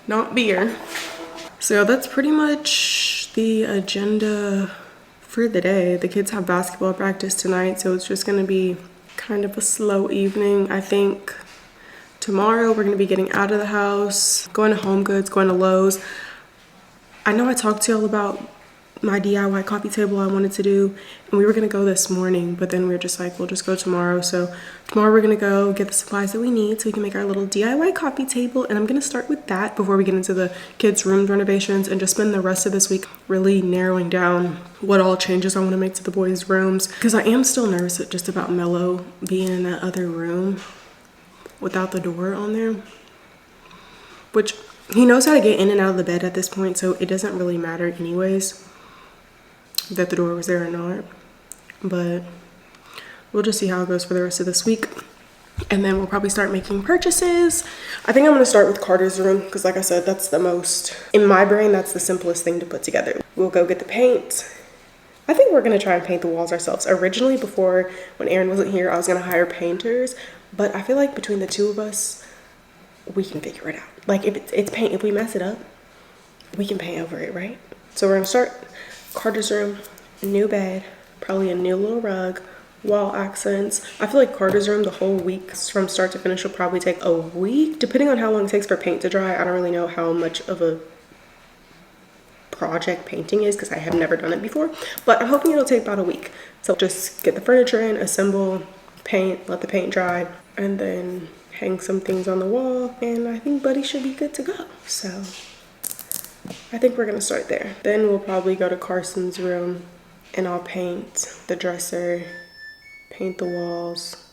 not beer. So that's pretty much the agenda for the day. The kids have basketball practice tonight, so it's just gonna be kind of a slow evening. I think tomorrow we're gonna be getting out of the house, going to Home Goods, going to Lowe's. I know I talked to y'all about my DIY coffee table I wanted to do, and we were gonna go this morning, but then we were just like, we'll just go tomorrow. So tomorrow we're gonna go get the supplies that we need so we can make our little DIY coffee table, and I'm gonna start with that before we get into the kids' room renovations, and just spend the rest of this week really narrowing down what all changes I want to make to the boys' rooms, because I am still nervous just about Mello being in that other room without the door on there, which he knows how to get in and out of the bed at this point, so it doesn't really matter anyways that the door was there or not. But we'll just see how it goes for the rest of this week, and then we'll probably start making purchases. I think I'm going to start with Carter's room, because like I said, that's the most, in my brain, that's the simplest thing to put together. We'll go get the paint. I think we're going to try and paint the walls ourselves. Originally, before, when Aaron wasn't here, I was going to hire painters, but I feel like between the two of us, we can figure it out. Like, if it's paint, if we mess it up, we can paint over it, right? So we're going to start Carter's room, new bed, probably a new little rug, wall accents. I feel like Carter's room, the whole week from start to finish will probably take a week, depending on how long it takes for paint to dry. I don't really know how much of a project painting is because I have never done it before, but I'm hoping it'll take about a week. So just get the furniture in, assemble, paint, let the paint dry, and then hang some things on the wall, and I think Buddy should be good to go. So I think we're gonna start there. Then we'll probably go to Carson's room and I'll paint the dresser, paint the walls.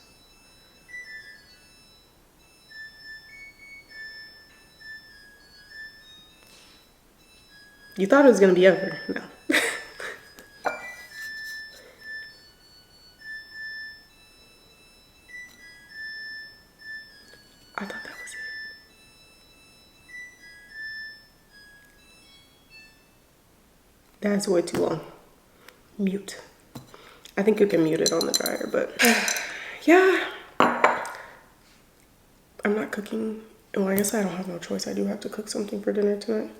You thought it was gonna be over? No. I thought that was it. That's way too long. Mute. I think you can mute it on the dryer, but yeah. I'm not cooking. Well, I guess I don't have no choice. I do have to cook something for dinner tonight.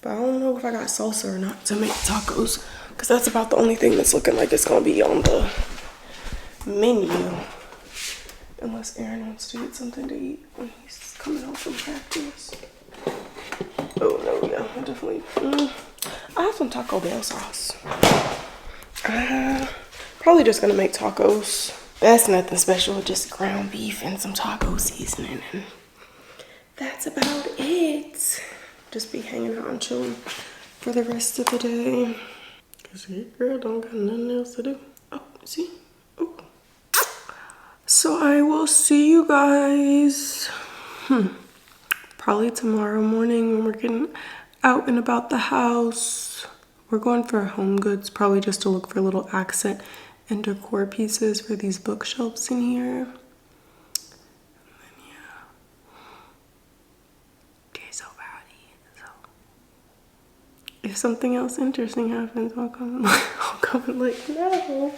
But I don't know if I got salsa or not to make tacos, because that's about the only thing that's looking like it's gonna be on the menu. Unless Aaron wants to get something to eat when he's coming home from practice. Oh no, yeah, I definitely. I have some Taco Bell sauce. Probably just gonna make tacos. That's nothing special, just ground beef and some taco seasoning, and that's about it. Just be hanging out and chilling for the rest of the day. Cause your girl don't got nothing else to do. Oh, see? Oh. So I will see you guys probably tomorrow morning when we're getting out and about the house. We're going for Home Goods, probably just to look for little accent and decor pieces for these bookshelves in here. And then, yeah. Days so body. So if something else interesting happens, I'll come and let you know.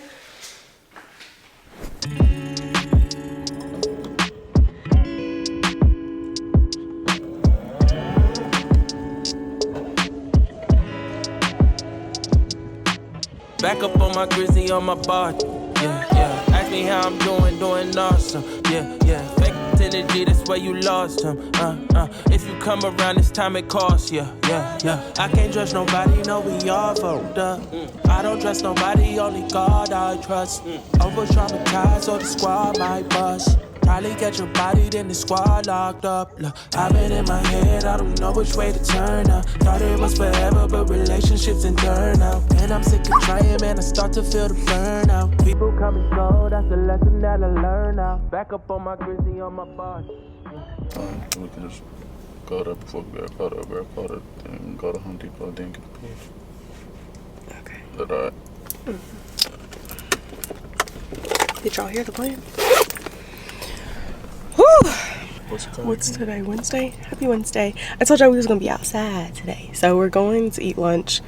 Back up on my grizzly on my body. Yeah, yeah. Ask me how I'm doing awesome. Yeah, yeah. Fake energy, that's where you lost him. If you come around this time, it costs. Yeah, yeah, yeah. I can't trust nobody, no, we all fucked up. I don't trust nobody, only God I trust. Over traumatized, or the squad might bust. Probably catch a body, then the squad locked up. Look, I've been in my head, I don't know which way to turn now. Thought it was forever, but relationships and turn out. And I'm sick of trying, man, I start to feel the burnout. People come and go, that's the lesson that I learn now. Back up on my grizzly on my body. We can just go there before we get caught up, then go to Home Depot, then get the piece. Okay. Is that alright? Did y'all hear the plan? Whew. What's today? Wednesday? Happy Wednesday. I told y'all we was gonna be outside today. So we're going to eat lunch.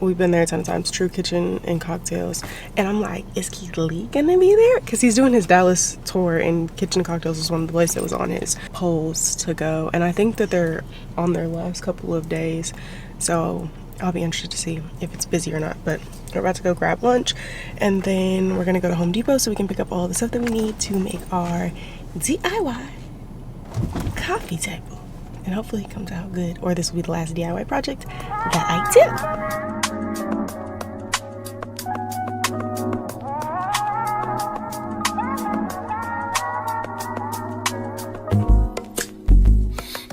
We've been there a ton of times. True Kitchen and Cocktails. And I'm like, is Keith Lee gonna be there? Because he's doing his Dallas tour, and Kitchen and Cocktails was one of the places that was on his polls to go. And I think that they're on their last couple of days. So I'll be interested to see if it's busy or not. But we're about to go grab lunch, and then we're gonna go to Home Depot so we can pick up all the stuff that we need to make our DIY coffee table, and hopefully it comes out good, or this will be the last DIY project that I do.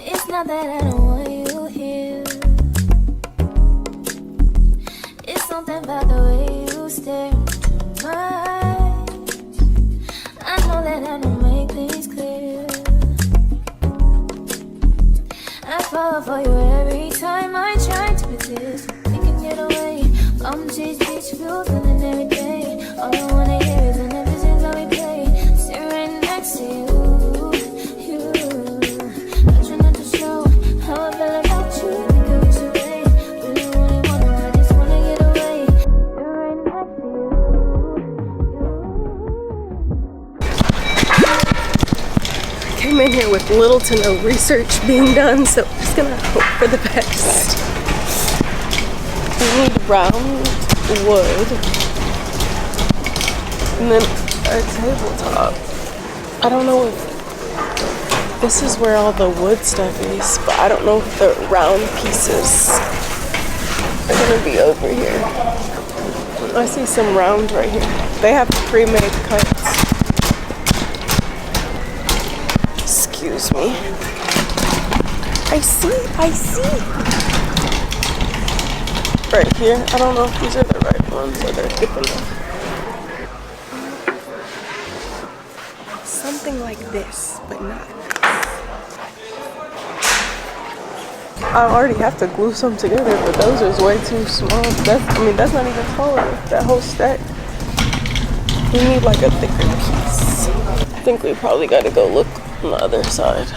It's not that I don't want you here. It's something about the way you stare into my eyes. I know that I don't make things clear. I fall for you every time I try to resist. We can get away. Come chase beach views feeling every day. All I wanna hear is an episode that we play. Sit right next to you. I try not to show how I feel about you. Think I wish away. Really wanna, I just wanna get away. Sit right next to you. Came in here with little to no research being done, so I'm just gonna hope for the best. We need round wood. And then our tabletop. I don't know if this is where all the wood stuff is, but I don't know if the round pieces are gonna be over here. I see some round right here. They have pre-made cuts. Excuse me. I see. Right here. I don't know if these are the right ones or they're thick enough. Something like this, but not this. I already have to glue some together, but those are way too small. That's not even tall enough, that whole stack. We need like a thicker piece. I think we probably gotta go look on the other side.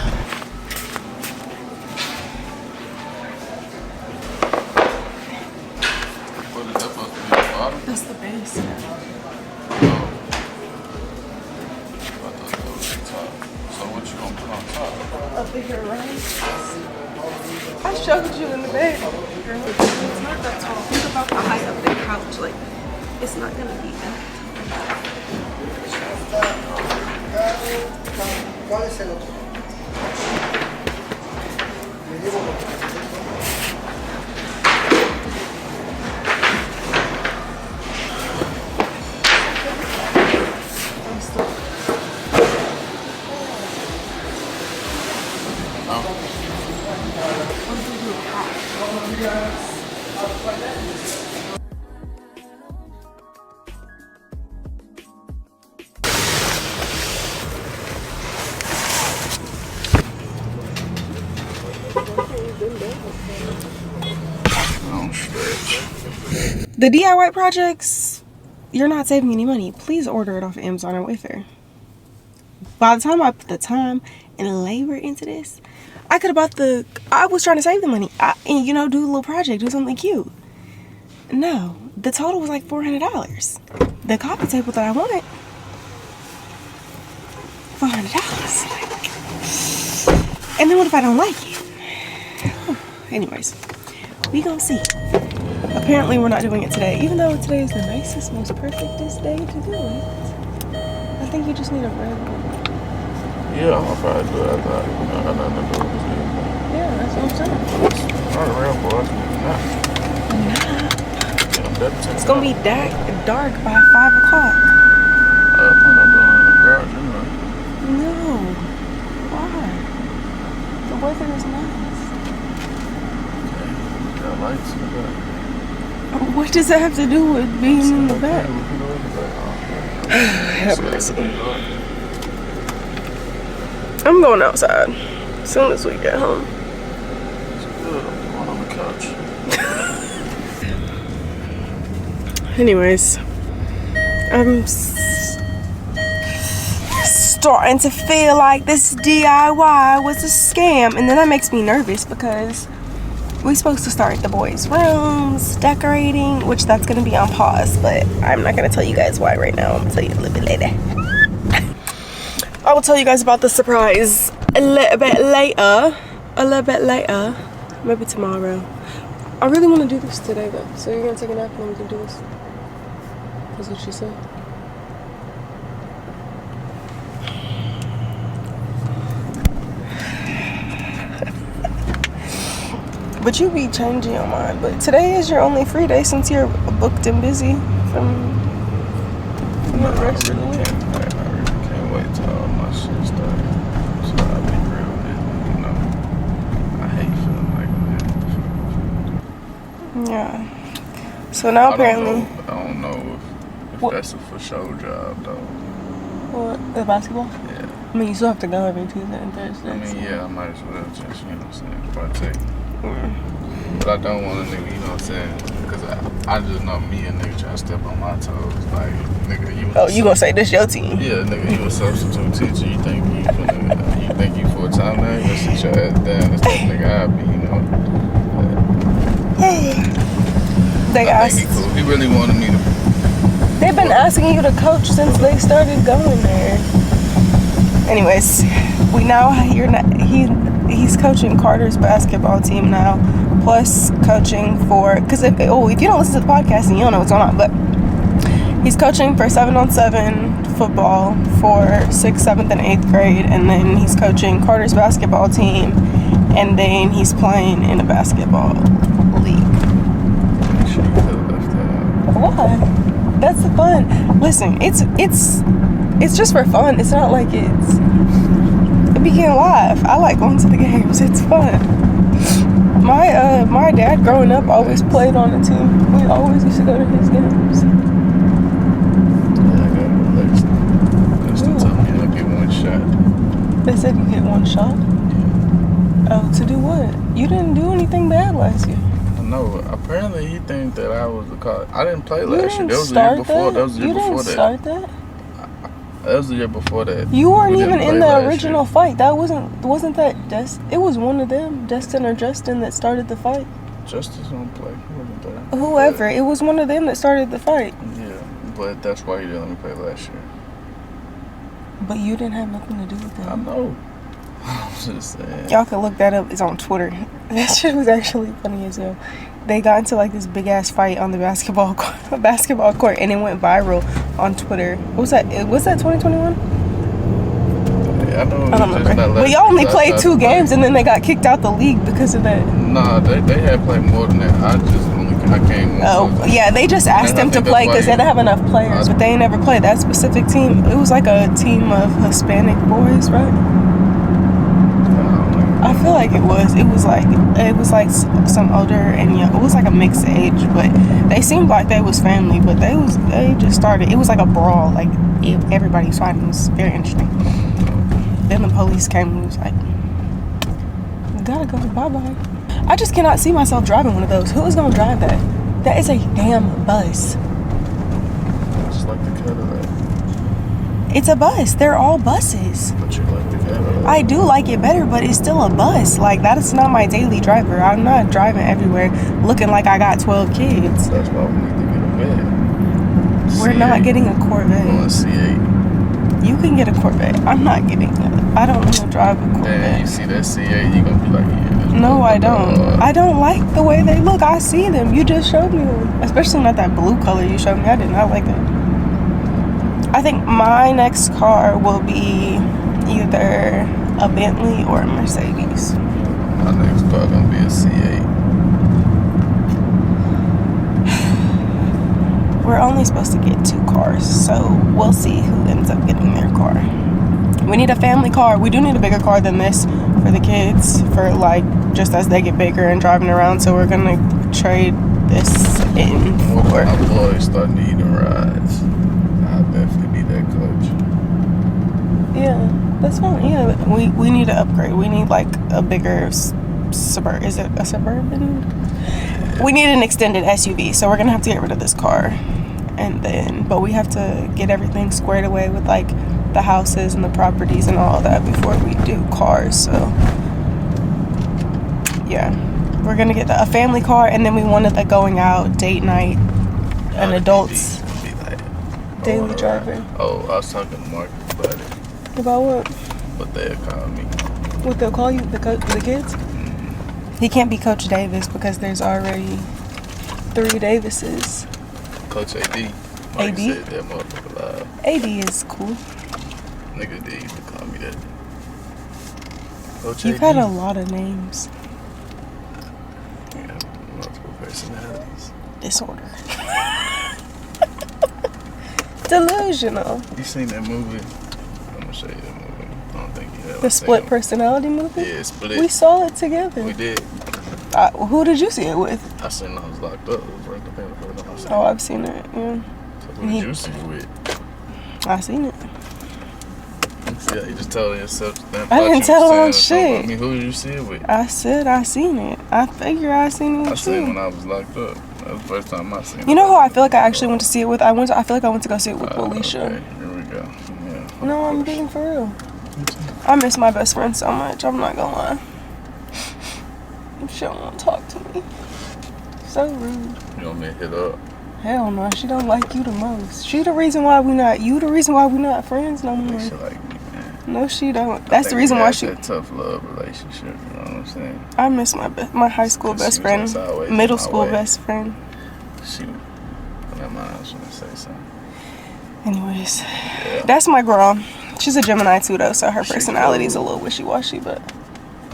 What is that supposed to be, the bottom? That's the base. So what you gonna put on top? A bigger rice. I showed you in the bed. Girl, it's not that tall. Think about the height of the couch. Like, it's not gonna be that ¿Cuál es el otro? The DIY projects, you're not saving any money. Please order it off of Amazon or Wayfair. By the time I put the time and labor into this, I could have bought I was trying to save the money and, you know, do a little project, do something cute. No, the total was like $400. The coffee table that I wanted, $400. And then what if I don't like it? Anyways, we gonna see. Apparently we're not doing it today, even though today is the nicest, most perfectest day to do it. I think you just need a red one. Yeah, I'll probably do that. I got nothing to do with this game. Yeah, that's what I'm saying. Not a real boy. Nah. It's gonna be dark by 5 o'clock. I plan on doing it in the garage anyway. No. Why? The weather is nice. Got lights in the back. What does that have to do with being in the back? Have mercy. I'm going outside as soon as we get home. It's good. I'm going on the couch. Anyways, I'm starting to feel like this DIY was a scam, and then that makes me nervous because we're supposed to start the boys' rooms, decorating, which that's gonna be on pause, but I'm not gonna tell you guys why right now. I'm gonna tell you a little bit later. I will tell you guys about the surprise a little bit later, maybe tomorrow. I really want to do this today though, so you're gonna take a nap and we can do this. That's what she said. But you be changing your mind. But today is your only free day since you're booked and busy from the rest of the week. I really can't wait till all my shit starts. So I'll be real busy, you know. I hate feeling like that. Yeah. So now apparently. I don't know if that's a for sure job though. What? The basketball? Yeah. I mean, you still have to go every Tuesday and Thursday. I mean, yeah, I might as well just, you know what I'm saying, partake. Mm. But I don't want a nigga, you know what I'm saying? Because I just know me, a nigga trying to step on my toes. Like, nigga, you was You gonna say this your team? Yeah, nigga, you a substitute teacher. You think you full time now? You gonna sit your ass down. That's that nigga I be, you know? They asked. He cool. He really wanted me to. They've been asking you to coach since they started going there. Anyways, he's coaching Carter's basketball team now, plus coaching for, because if you don't listen to the podcast and you don't know what's going on, but He's coaching for 7-on-7 football for 6th, 7th, and 8th grade, and then he's coaching Carter's basketball team, and then he's playing in a basketball league. Why? That's the fun. Listen, it's just for fun. It's not like we can't laugh. I like going to the games. It's fun. My dad growing up always played on the team. We always used to go to his games. They said you get one shot? Oh, to do what? You didn't do anything bad last year. No, apparently he thinks that I was the cause. I didn't play last year. That was the year before. That was the year before that. You didn't start that? That was the year before that. You weren't even in the original fight. That wasn't that it was one of them, Destin or Justin, that started the fight. Justice don't play. He wasn't there. Whoever. It was one of them that started the fight. Yeah, but that's why he didn't let me play last year. But you didn't have nothing to do with that. I know. I'm just saying. Y'all can look that up. It's on Twitter. That shit was actually funny as hell. They got into like this big ass fight on the basketball court, and it went viral on Twitter. What was that? Was that 2021? Yeah, I don't remember. But y'all only played 2 games, and then they got kicked out the league because of that. Nah, they had played more than that. I came. Oh, yeah, they just asked them to play because they didn't have enough players, but they ain't never played that specific team. It was like a team of Hispanic boys, right? I feel like it was like some older and young. It was like a mixed age, but they seemed like they was family. But they just started. It was like a brawl. Like everybody was fighting. It was very interesting. Then the police came and was like, "You gotta go. Bye bye." I just cannot see myself driving one of those. Who is gonna drive that? That is a damn bus. Just like the Cadillac. It's a bus. They're all buses. But you like the Cadillac. I do like it better, but it's still a bus. Like, that is not my daily driver. I'm not driving everywhere looking like I got 12 kids. That's why we need to get a van. We're not getting a Corvette. On a C8. You can get a Corvette. I'm not getting that. I don't want to drive a Corvette. Man, you see that C8, you're going to be like, yeah. No, I don't. I don't like the way they look. I see them. You just showed me one. Especially not that blue color you showed me. I did not like that. I think my next car will be either a Bentley or a Mercedes. My next car gonna be a C8. We're only supposed to get 2 cars, so we'll see who ends up getting their car. We need a family car. We do need a bigger car than this for the kids, for like just as they get bigger and driving around. So we're gonna trade this in for. My boys starting to eat in rides. I'll definitely be that coach. Yeah, that's fine. Yeah, we need to upgrade. We need like a bigger Suburban. Is it a Suburban? We need an extended SUV, so we're gonna have to get rid of this car, but we have to get everything squared away with like the houses and the properties and all of that before we do cars. So yeah, we're gonna get a family car, and then we wanted the going out date night, an adults daily driver. Oh, I was talking to Mark about it. About what? What they'll call me. What they'll call you? The kids? He can't be Coach Davis because there's already 3 Davises. Coach AD. AD? Said that motherfucker live. AD is cool. Nigga, they used to call me that. Coach You've AD. had a lot of names. Yeah, multiple personalities. Disorder. Delusional. You seen that movie? I'm gonna show you that movie. I don't think you have. The Split Personality movie? Yeah, Split. We saw it together. We did. Who did you see it with? I seen I was locked up. It was right the first time I seen Oh, it. I've seen it, yeah. So who did you see it with? I seen it. Yeah, you just telling yourself. I didn't tell on shit. I mean, who did you see it with? I said I seen it. I figure I seen it with I seen it you. when I was locked up. That was the first time I seen it. You know who I feel like I actually went to see it with? I feel like I went to go see it with Alicia. Okay, here we go. Yeah. No, I'm being for real. I miss my best friend so much. I'm not gonna lie. She don't want to talk to me. So rude. You want me to hit up? Hell no, she don't like you the most. She the reason why we not. You the reason why we not friends no more. She like me, man. No, she don't. That's the reason why she. That tough love relationship. You know what I'm saying? I miss my high school best friend, middle school best friend. Shoot. Never mind. I was gonna say something. Anyways, that's my girl. She's a Gemini too though, so her personality is a little wishy-washy, but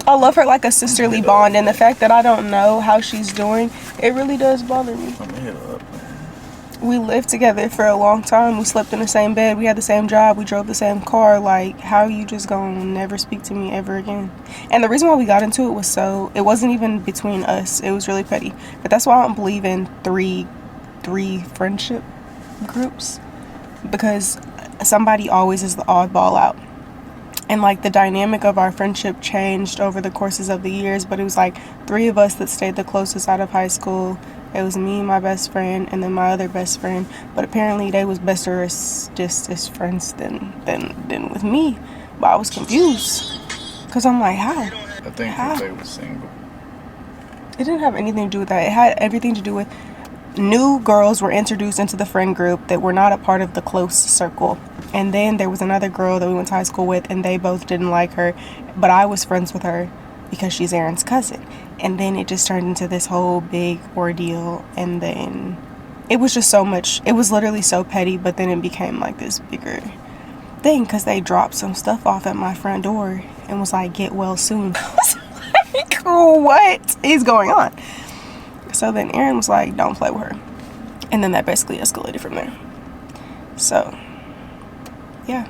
I love her like a sisterly bond, and the fact that I don't know how she's doing, it really does bother me. We lived together for a long time. We slept in the same bed. We had the same job. We drove the same car. Like, how you just gonna never speak to me ever again? And the reason why we got into it was it wasn't even between us. It was really petty. But that's why I don't believe in three friendship groups, because somebody always is the oddball out. And like the dynamic of our friendship changed over the courses of the years, but it was like 3 of us that stayed the closest out of high school. It was me, my best friend, and then my other best friend. But apparently they was better just as friends than with me. But I was confused, because I'm like, how? I think because they were single. It didn't have anything to do with that. It had everything to do with new girls were introduced into the friend group that were not a part of the close circle. And then there was another girl that we went to high school with, and they both didn't like her. But I was friends with her because she's Aaron's cousin. And then it just turned into this whole big ordeal, and then it was just so much. It was literally so petty, but then it became like this bigger thing because they dropped some stuff off at my front door and was like, get well soon. I was like, what is going on? So then Aaron was like, don't play with her. And then that basically escalated from there. So yeah,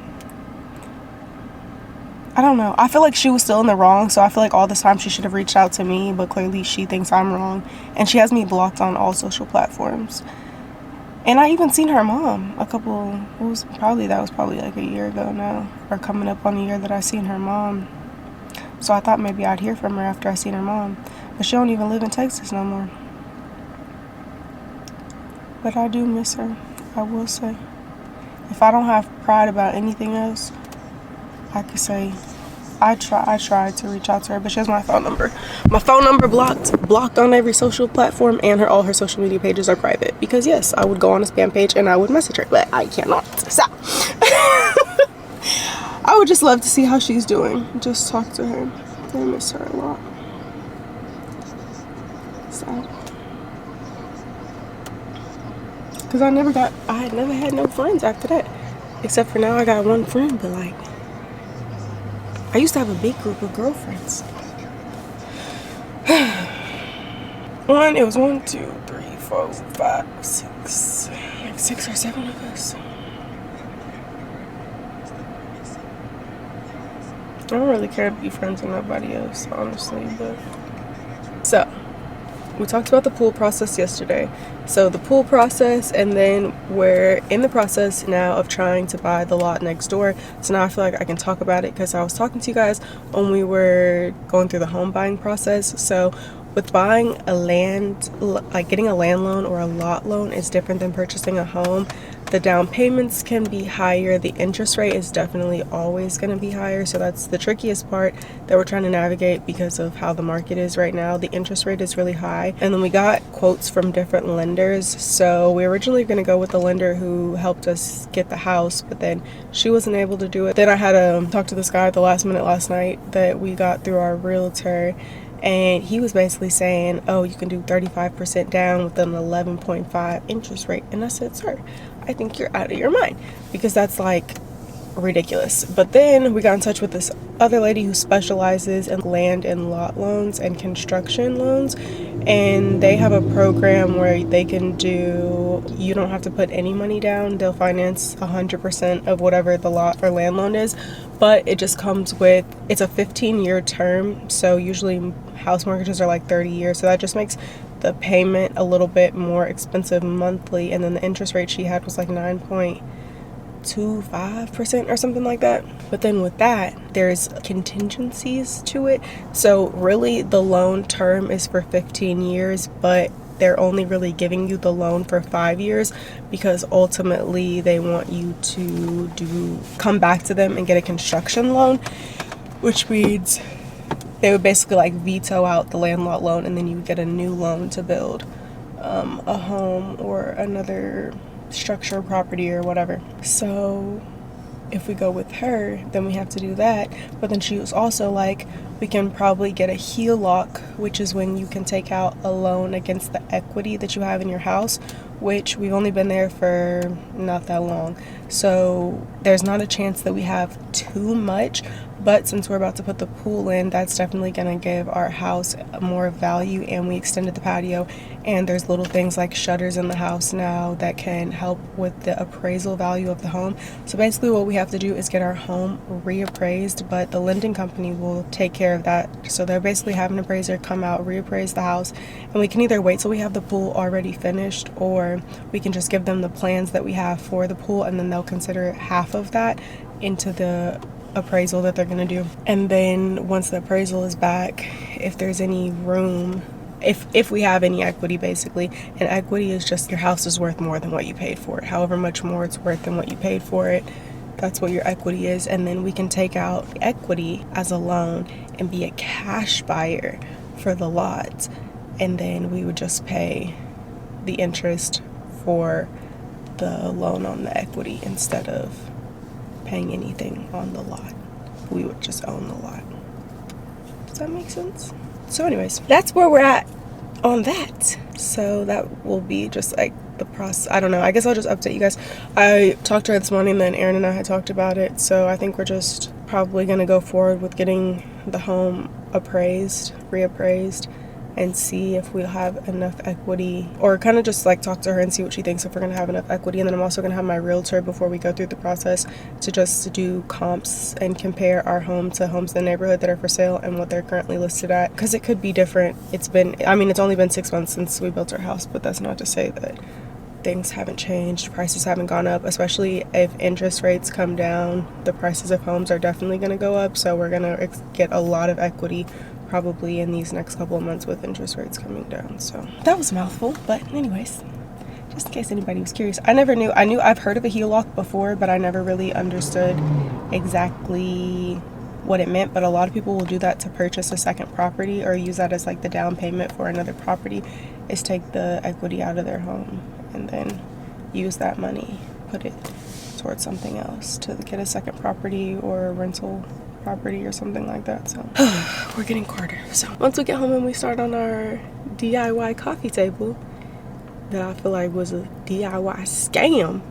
I don't know. I feel like she was still in the wrong, so I feel like all this time she should have reached out to me, but clearly she thinks I'm wrong, and she has me blocked on all social platforms. And I even seen her mom that was probably like a year ago now, or coming up on a year that I seen her mom. So I thought maybe I'd hear from her after I seen her mom, but she don't even live in Texas no more. But I do miss her, I will say. If I don't have pride about anything else, I could say I tried to reach out to her, but she has my phone number. My phone number blocked on every social platform, and all her social media pages are private. Because yes, I would go on a spam page and I would message her, but I cannot. So I would just love to see how she's doing. Just talk to her. I miss her a lot. Sad. Because I had never had no friends after that. Except for now I got one friend, but like, I used to have a big group of girlfriends. It was 1, 2, 3, 4, 5, 6, like 6 or 7 of us. I don't really care to be friends with nobody else, honestly, but. So, we talked about the pool process yesterday. So the pool process, and then we're in the process now of trying to buy the lot next door. So now I feel like I can talk about it because I was talking to you guys when we were going through the home buying process. So with buying a land, like getting a land loan or a lot loan is different than purchasing a home. The down payments can be higher. The interest rate is definitely always going to be higher. So that's the trickiest part that we're trying to navigate because of how the market is right now. The interest rate is really high. And then we got quotes from different lenders. So we were originally going to go with the lender who helped us get the house, but then she wasn't able to do it. Then I had to talk to this guy at the last minute last night that we got through our realtor. And he was basically saying, oh, you can do 35% down with an 11.5 interest rate. And I said, sir, I think you're out of your mind, because that's like ridiculous. But then we got in touch with this other lady who specializes in land and lot loans and construction loans. And they have a program where they can do, you don't have to put any money down. They'll finance 100% of whatever the lot or land loan is. But it just comes with, it's a 15-year term. So usually house mortgages are like 30 years. So that just makes the payment a little bit more expensive monthly. And then the interest rate she had was like 9.25% or something like that. But then with that, there's contingencies to it. So really the loan term is for 15 years, but they're only really giving you the loan for 5 years because ultimately they want you to come back to them and get a construction loan, which means they would basically like veto out the land lot loan, and then you would get a new loan to build a home or another structure, property or whatever. So if we go with her, then we have to do that. But then she was also like, we can probably get a HELOC, which is when you can take out a loan against the equity that you have in your house, which we've only been there for not that long. So there's not a chance that we have too much, but since we're about to put the pool in, that's definitely going to give our house more value. And we extended the patio, and there's little things like shutters in the house now that can help with the appraisal value of the home. So basically what we have to do is get our home reappraised, but the lending company will take care of that. So they're basically having an appraiser come out, reappraise the house, and we can either wait till we have the pool already finished, or we can just give them the plans that we have for the pool, and then they'll consider half of that into the appraisal that they're going to do. And then once the appraisal is back, if there's any room, if we have any equity, basically, and equity is just your house is worth more than what you paid for it, however much more it's worth than what you paid for it, that's what your equity is. And then we can take out equity as a loan and be a cash buyer for the lot, and then we would just pay the interest for the loan on the equity instead of paying anything on the lot. We would just own the lot. Does that make sense? So anyways, that's where we're at on that. So that will be just like the process. I don't know, I guess I'll just update you guys. I talked to her this morning, then Aaron and I had talked about it, so I think we're just probably gonna go forward with getting the home reappraised, and see if we'll have enough equity, or kind of just like talk to her and see what she thinks if we're gonna have enough equity. And then I'm also gonna have my realtor, before we go through the process, to just do comps and compare our home to homes in the neighborhood that are for sale and what they're currently listed at, because it could be different. It's only been 6 months since we built our house, but that's not to say that things haven't changed, prices haven't gone up, especially if interest rates come down. The prices of homes are definitely going to go up, so we're going to get a lot of equity probably in these next couple of months with interest rates coming down. So that was a mouthful, but anyways, just in case anybody was curious, I knew I've heard of a HELOC before, but I never really understood exactly what it meant. But a lot of people will do that to purchase a second property, or use that as like the down payment for another property, is take the equity out of their home and then use that money, put it towards something else to get a second property or a rental property or something like that. So we're getting quarter. So once we get home and we start on our DIY coffee table, that I feel like was a DIY scam,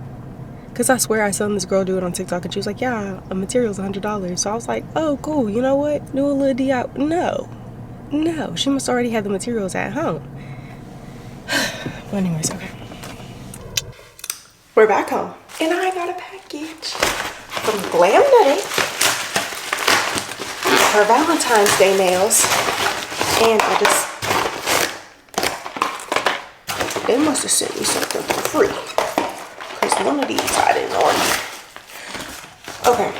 because I swear I saw this girl do it on TikTok, and she was like, yeah, a material's $100. So I was like, oh cool, you know what, do a little DIY. No, she must already have the materials at home. But anyways, okay, we're back home, and I got a package from Glam Nutty, her Valentine's Day nails. And they must have sent me something for free, because one of these I didn't order. Okay,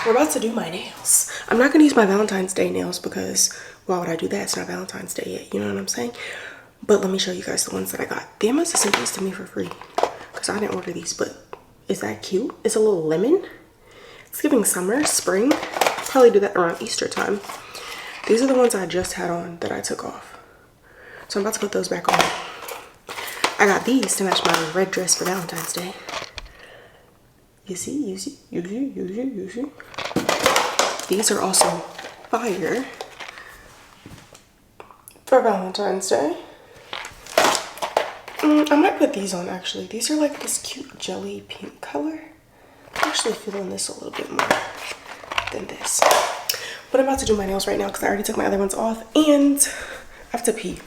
we're about to do my nails. I'm not gonna use my Valentine's Day nails, because why would I do that? It's not Valentine's Day yet, you know what I'm saying? But let me show you guys the ones that I got. They must have sent these to me for free, because I didn't order these. But is that cute? It's a little lemon. It's giving summer, spring. Probably do that around Easter time. These are the ones I just had on that I took off, so I'm about to put those back on. I got these to match my red dress for Valentine's Day. You see. These are also fire for Valentine's Day. I might put these on, actually. These are like this cute jelly pink color. I'm actually feeling this a little bit more than this. But I'm about to do my nails right now, because I already took my other ones off and I have to pee.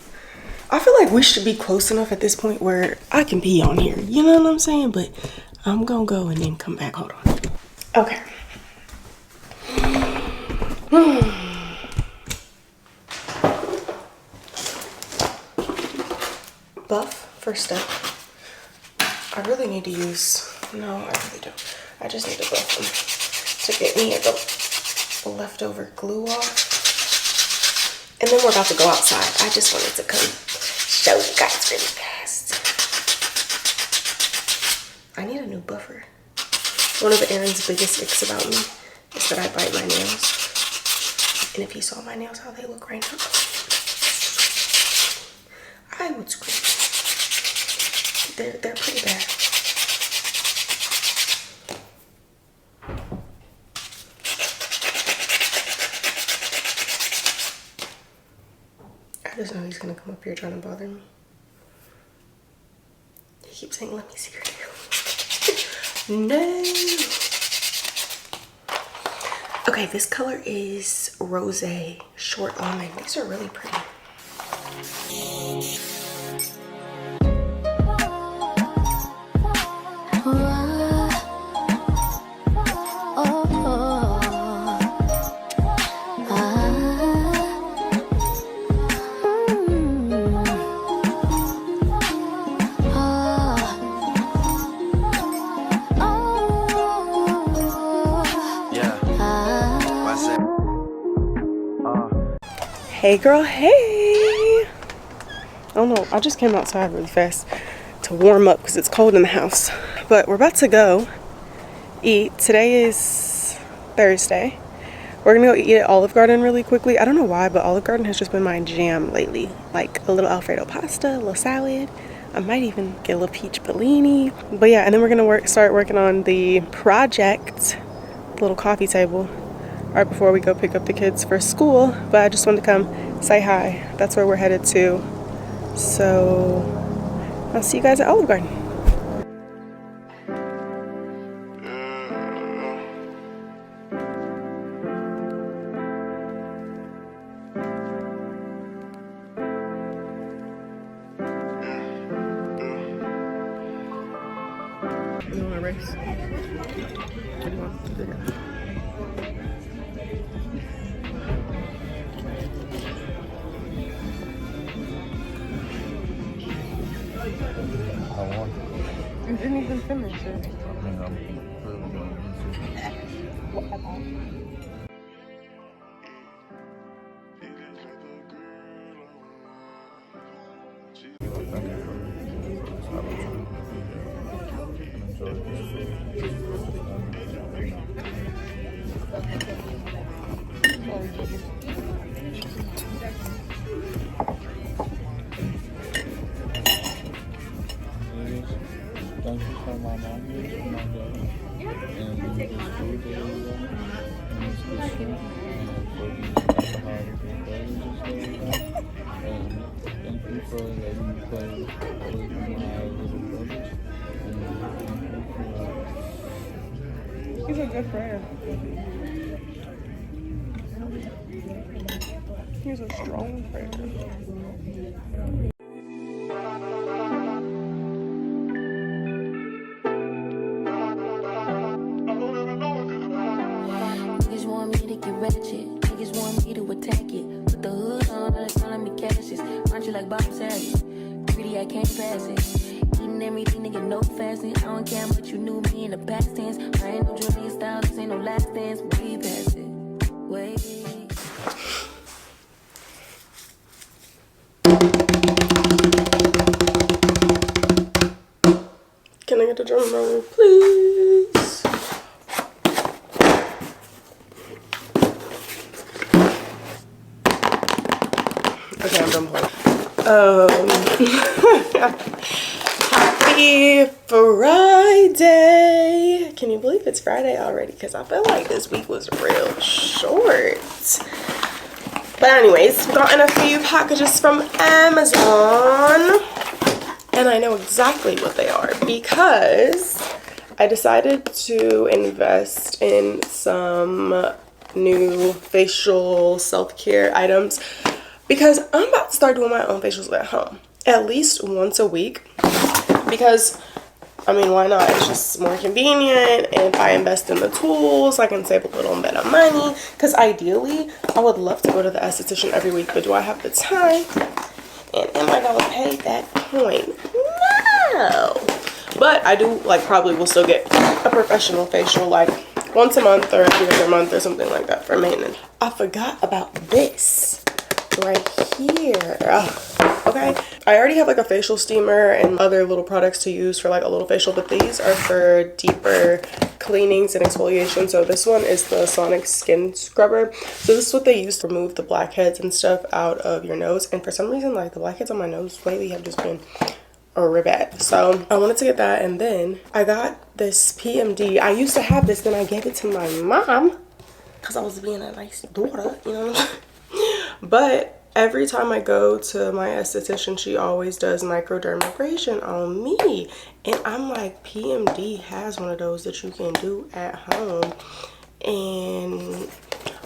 I feel like we should be close enough at this point where I can pee on here, you know what I'm saying? But I'm gonna go and then come back. Hold on. Okay. Buff, first step. I really need to use, no, I really don't. I just need to buff them to get me the leftover glue off. And then we're about to go outside. I just wanted to come show you guys really fast. I need a new buffer. One of Aaron's biggest icks about me is that I bite my nails. And if you saw my nails, how they look right now, I would scream. They're pretty bad. just know he's gonna come up here trying to bother me. He keeps saying, let me see your nail. No. Okay, this color is Rosé Short Almond. These are really pretty. Hey girl, hey! I don't know, I just came outside really fast to warm up because it's cold in the house. But we're about to go eat. Today is Thursday. We're gonna go eat at Olive Garden really quickly. I don't know why, but Olive Garden has just been my jam lately. Like a little Alfredo pasta, a little salad. I might even get a little peach bellini. But yeah, and then we're gonna start working on the project, little coffee table, right before we go pick up the kids for school. But I just wanted to come say hi. That's where we're headed to. So I'll see you guys at Olive Garden. You want to race? What do you want to do? You didn't even finish it. Thank you for my mom, my dad, and the food that we got, and it's good shit, and for the alcoholic and beverages that we got, and thank you for letting me play with my little brothers, and thank you for He's a good friend. He's a strong friend. Niggas want me to get ratchet. Niggas want me to attack it. Put the hood on, all they calling me Cassius. Aren't you like Bob Saget? Pretty, I can't pass it. Eating everything, nigga, no fasting. I don't care much you knew me in the past tense. I ain't no Julia Styles, this ain't no last dance. Way past it. Way. Can I get the drum roll, please? Okay, I'm done playing. Happy Friday! Can you believe it's Friday already? Because I feel like this week was real short. But anyways, gotten a few packages from Amazon. And I know exactly what they are because I decided to invest in some new facial self-care items because I'm about to start doing my own facials at home at least once a week because, I mean, why not? It's just more convenient, and if I invest in the tools, I can save a little bit of money because ideally, I would love to go to the esthetician every week, but do I have the time? And am I gonna pay that point? No. But I do, like, probably will still get a professional facial, like, once a month or every other month or something like that for maintenance. I forgot about this right here. Okay, I already have like a facial steamer and other little products to use for like a little facial, but these are for deeper cleanings and exfoliation. So this one is the Sonic Skin Scrubber. So this is what they use to remove the blackheads and stuff out of your nose. And for some reason, like, the blackheads on my nose lately have just been really bad. So I wanted to get that, and then I got this PMD. I used to have this, then I gave it to my mom because I was being a nice daughter, you know. But every time I go to my esthetician, she always does microdermabrasion on me. And I'm like, PMD has one of those that you can do at home. And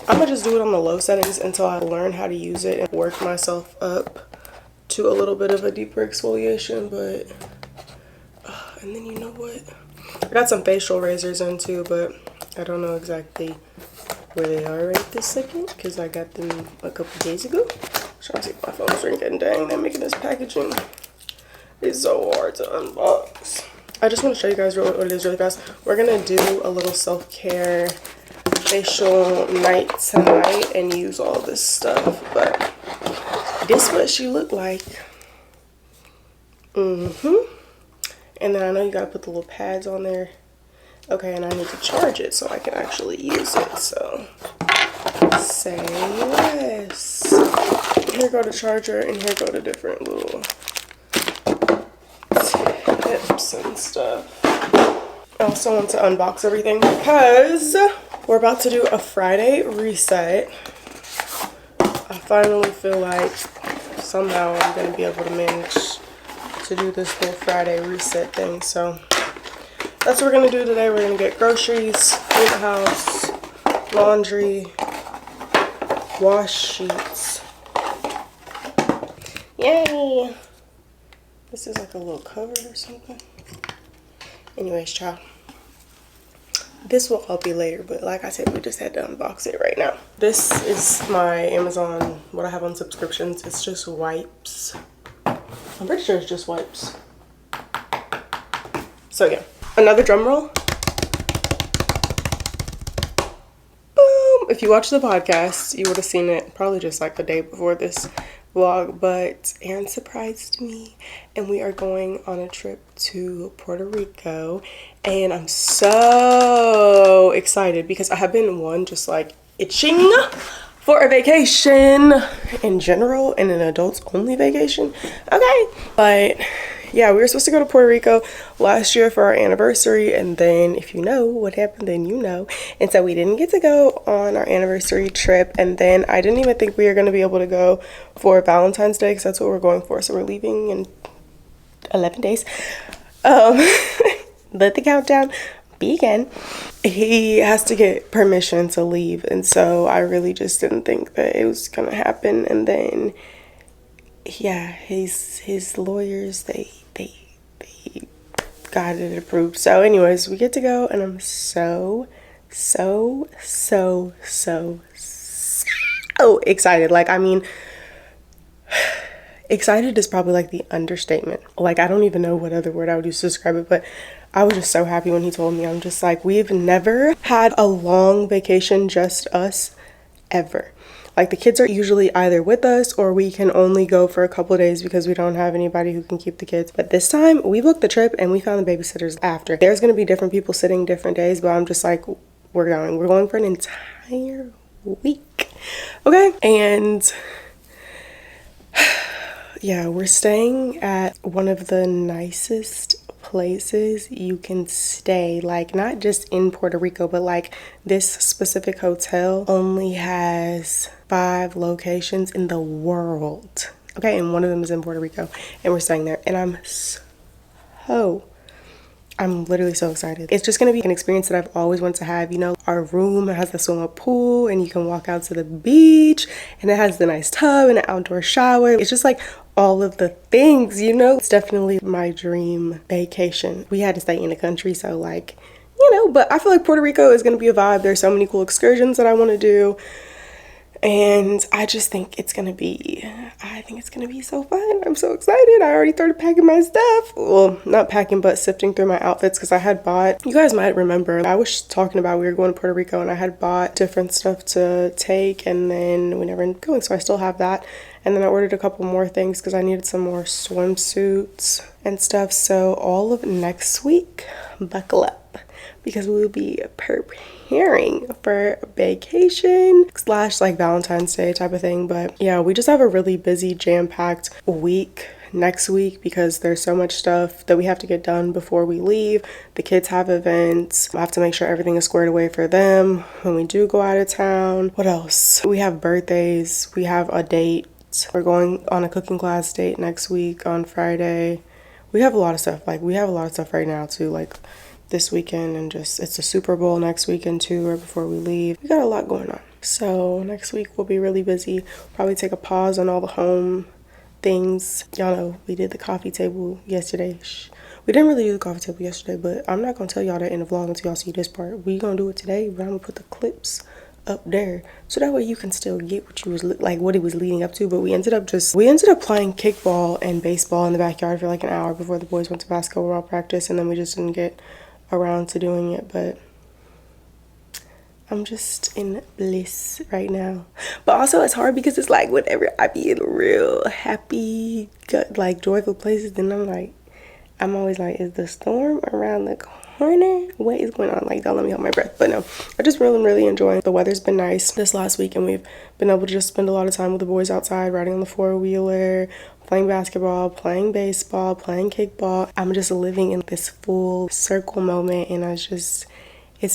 I'm gonna just do it on the low settings until I learn how to use it and work myself up to a little bit of a deeper exfoliation. But and then you know what, I got some facial razors in too, but I don't know exactly where they are right this second because I got them a couple days ago. Trying to see if my phone's ringing. Dang, they're making this packaging is so hard to unbox. I just want to show you guys what it is really fast. We're gonna do a little self-care facial night tonight and use all this stuff, but this is what she looked like. And then I know you gotta put the little pads on there. Okay, and I need to charge it so I can actually use it, so say less. Here go the charger, and here go the different little tips and stuff. I also want to unbox everything because we're about to do a Friday reset. I finally feel like somehow I'm gonna be able to manage to do this whole Friday reset thing, so that's what we're gonna do today. We're gonna get groceries, clean the house, laundry, wash sheets. Yay! This is like a little cover or something. Anyways, child. This will all be later, but like I said, we just had to unbox it right now. This is my Amazon, what I have on subscriptions. It's just wipes. I'm pretty sure it's just wipes. So yeah, another drum roll. Boom! If you watch the podcast, you would have seen it probably just like the day before this vlog, but Aaron surprised me and we are going on a trip to Puerto Rico, and I'm so excited because I have been just like itching for a vacation in general and an adults only vacation. Okay, but yeah, we were supposed to go to Puerto Rico last year for our anniversary, and then if you know what happened, then you know. And so we didn't get to go on our anniversary trip, and then I didn't even think we were going to be able to go for Valentine's Day because that's what we're going for. So we're leaving in 11 days. Let the countdown begin. He has to get permission to leave, and so I really just didn't think that it was going to happen. And then yeah, his lawyers, they got it approved. So anyways, we get to go, and I'm so excited. Like, I mean, excited is probably like the understatement. Like, I don't even know what other word I would use to describe it, but I was just so happy when he told me. I'm just like, we've never had a long vacation, just us, ever. Like, the kids are usually either with us or we can only go for a couple of days because we don't have anybody who can keep the kids. But this time we booked the trip and we found the babysitters after. There's going to be different people sitting different days, but I'm just like, we're going for an entire week. Okay. And yeah, we're staying at one of the nicest places you can stay, like not just in Puerto Rico, but like this specific hotel only has 5 locations in the world. Okay, and one of them is in Puerto Rico, and we're staying there, and I'm literally so excited. It's just gonna be an experience that I've always wanted to have. You know, our room has a swimming pool and you can walk out to the beach, and it has the nice tub and an outdoor shower. It's just like all of the things, you know. It's definitely my dream vacation. We had to stay in the country, so like, you know, but I feel like Puerto Rico is gonna be a vibe. There's so many cool excursions that I want to do, and I just think it's gonna be so fun. I'm so excited. I already started packing my stuff. Well, not packing, but sifting through my outfits, because I had bought, you guys might remember, I was talking about we were going to Puerto Rico and I had bought different stuff to take, and then we never ended up going, so I still have that. And then I ordered a couple more things because I needed some more swimsuits and stuff. So all of next week, buckle up, because we will be preparing for vacation / like Valentine's Day type of thing. But yeah, we just have a really busy, jam-packed week next week because there's so much stuff that we have to get done before we leave. The kids have events. I have to make sure everything is squared away for them when we do go out of town. What else? We have birthdays. We have a date We're going on a cooking class date next week on Friday. We have a lot of stuff. Like, we have a lot of stuff right now too, like this weekend, and just it's the Super Bowl next weekend too, right before we leave. We got a lot going on. So next week we'll be really busy. Probably take a pause on all the home things. Y'all know we did the coffee table yesterday. We didn't really do the coffee table yesterday, but I'm not gonna tell y'all that in the vlog until y'all see this part. We gonna do it today, but I'm gonna put the clips up there so that way you can still get what you was like, what it was leading up to. But we ended up playing kickball and baseball in the backyard for like an hour before the boys went to basketball practice, and then we just didn't get around to doing it. But I'm just in bliss right now. But also it's hard because it's like whenever I be in real happy, like joyful places, then I'm always like, is the storm around the corner? What is going on? Like, don't let me hold my breath. But no, I just really enjoying. The weather's been nice this last week, and we've been able to just spend a lot of time with the boys outside, riding on the four-wheeler, playing basketball, playing baseball, playing kickball. I'm just living in this full circle moment, and it's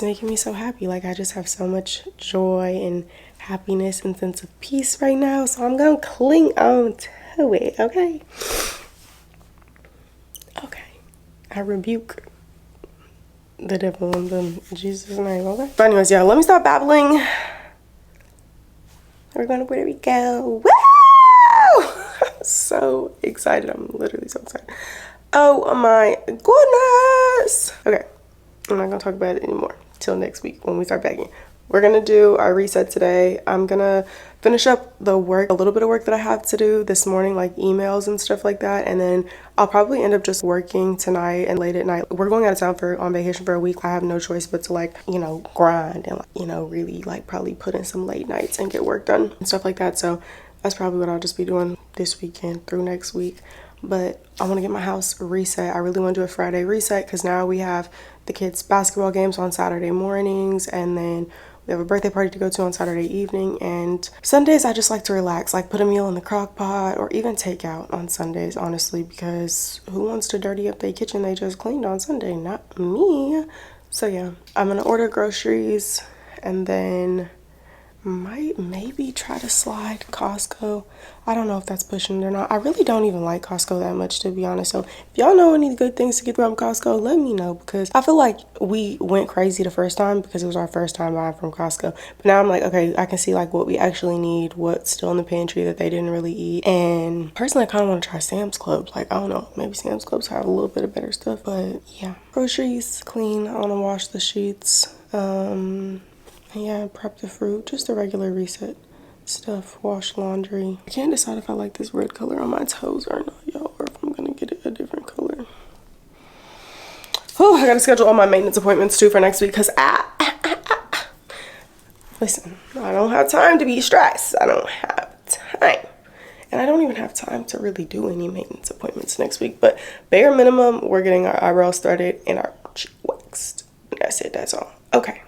making me so happy. Like, I just have so much joy and happiness and sense of peace right now. So I'm gonna cling on to it, okay? Okay. I rebuke the devil in Jesus' name, okay? But anyways, yeah, let me stop babbling. We're going to Puerto Rico. Woo! I'm so excited. I'm literally so excited. Oh my goodness. Okay. I'm not gonna talk about it anymore till next week when we start packing. We're gonna do our reset today. I'm gonna finish up the work, a little bit of work that I have to do this morning, like emails and stuff like that, and then I'll probably end up just working tonight and late at night. We're going out of town on vacation for a week. I have no choice but to, like, you know, grind and, like, you know, really like probably put in some late nights and get work done and stuff like that. So that's probably what I'll just be doing this weekend through next week. But I want to get my house reset. I really want to do a Friday reset because now we have the kids' basketball games on Saturday mornings, and then we have a birthday party to go to on Saturday evening. And Sundays I just like to relax, like put a meal in the crock pot or even take out on Sundays, honestly, because who wants to dirty up their kitchen they just cleaned on Sunday? Not me. So yeah, I'm gonna order groceries and then might maybe try to slide Costco. I don't know if that's pushing it or not. I really don't even like Costco that much, to be honest. So if y'all know any good things to get from Costco, let me know, because I feel like we went crazy the first time because it was our first time buying from Costco. But now I'm like, okay, I can see like what we actually need, what's still in the pantry that they didn't really eat. And personally, I kind of want to try Sam's Club. Like, I don't know, maybe Sam's Clubs have a little bit of better stuff. But yeah, groceries, clean. I want to wash the sheets. Yeah, prep the fruit, just a regular reset stuff, wash laundry. I can't decide if I like this red color on my toes or not, y'all, or if I'm gonna get it a different color. Oh, I gotta schedule all my maintenance appointments too for next week because listen, I don't have time to be stressed. I don't have time. And I don't even have time to really do any maintenance appointments next week. But bare minimum, we're getting our eyebrows threaded and our cheek waxed. That's it, that's all. Okay.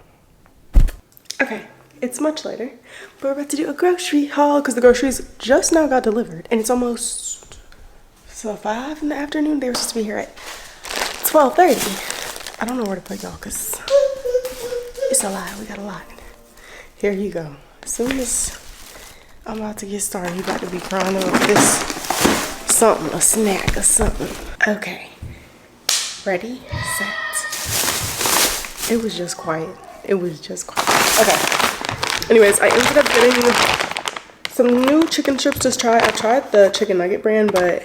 Okay, it's much later, but we're about to do a grocery haul because the groceries just now got delivered and it's almost 5 in the afternoon. They were supposed to be here at 12:30. I don't know where to put y'all because it's a lot. We got a lot. Here you go. As soon as I'm about to get started, you about to be crying about this something, a snack or something. Okay, ready, set. It was just quiet. It was just quiet. Okay. Anyways, I ended up getting some new chicken strips to try. I tried the chicken nugget brand, but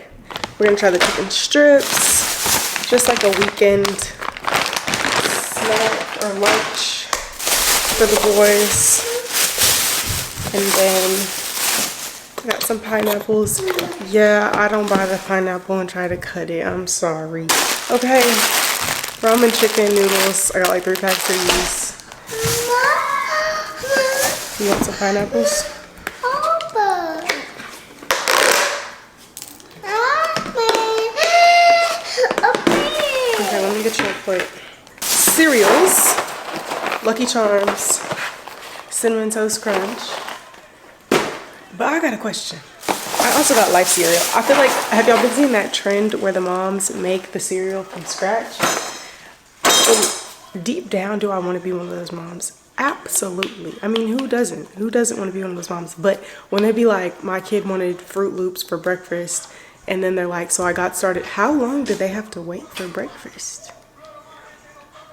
we're gonna try the chicken strips. Just like a weekend snack or lunch for the boys. And then I got some pineapples. Yeah, I don't buy the pineapple and try to cut it. I'm sorry. Okay. Ramen chicken noodles. I got like 3 packs of these. You want some pineapples? Okay, let me get you a plate. Cereals. Lucky Charms. Cinnamon Toast Crunch. But I got a question. I also got Life cereal. I feel like, have y'all been seeing that trend where the moms make the cereal from scratch? And deep down, do I want to be one of those moms? Absolutely. I mean, who doesn't? Who doesn't want to be one of those moms? But when they be like, my kid wanted Fruit Loops for breakfast, and then they're like, so I got started. How long did they have to wait for breakfast?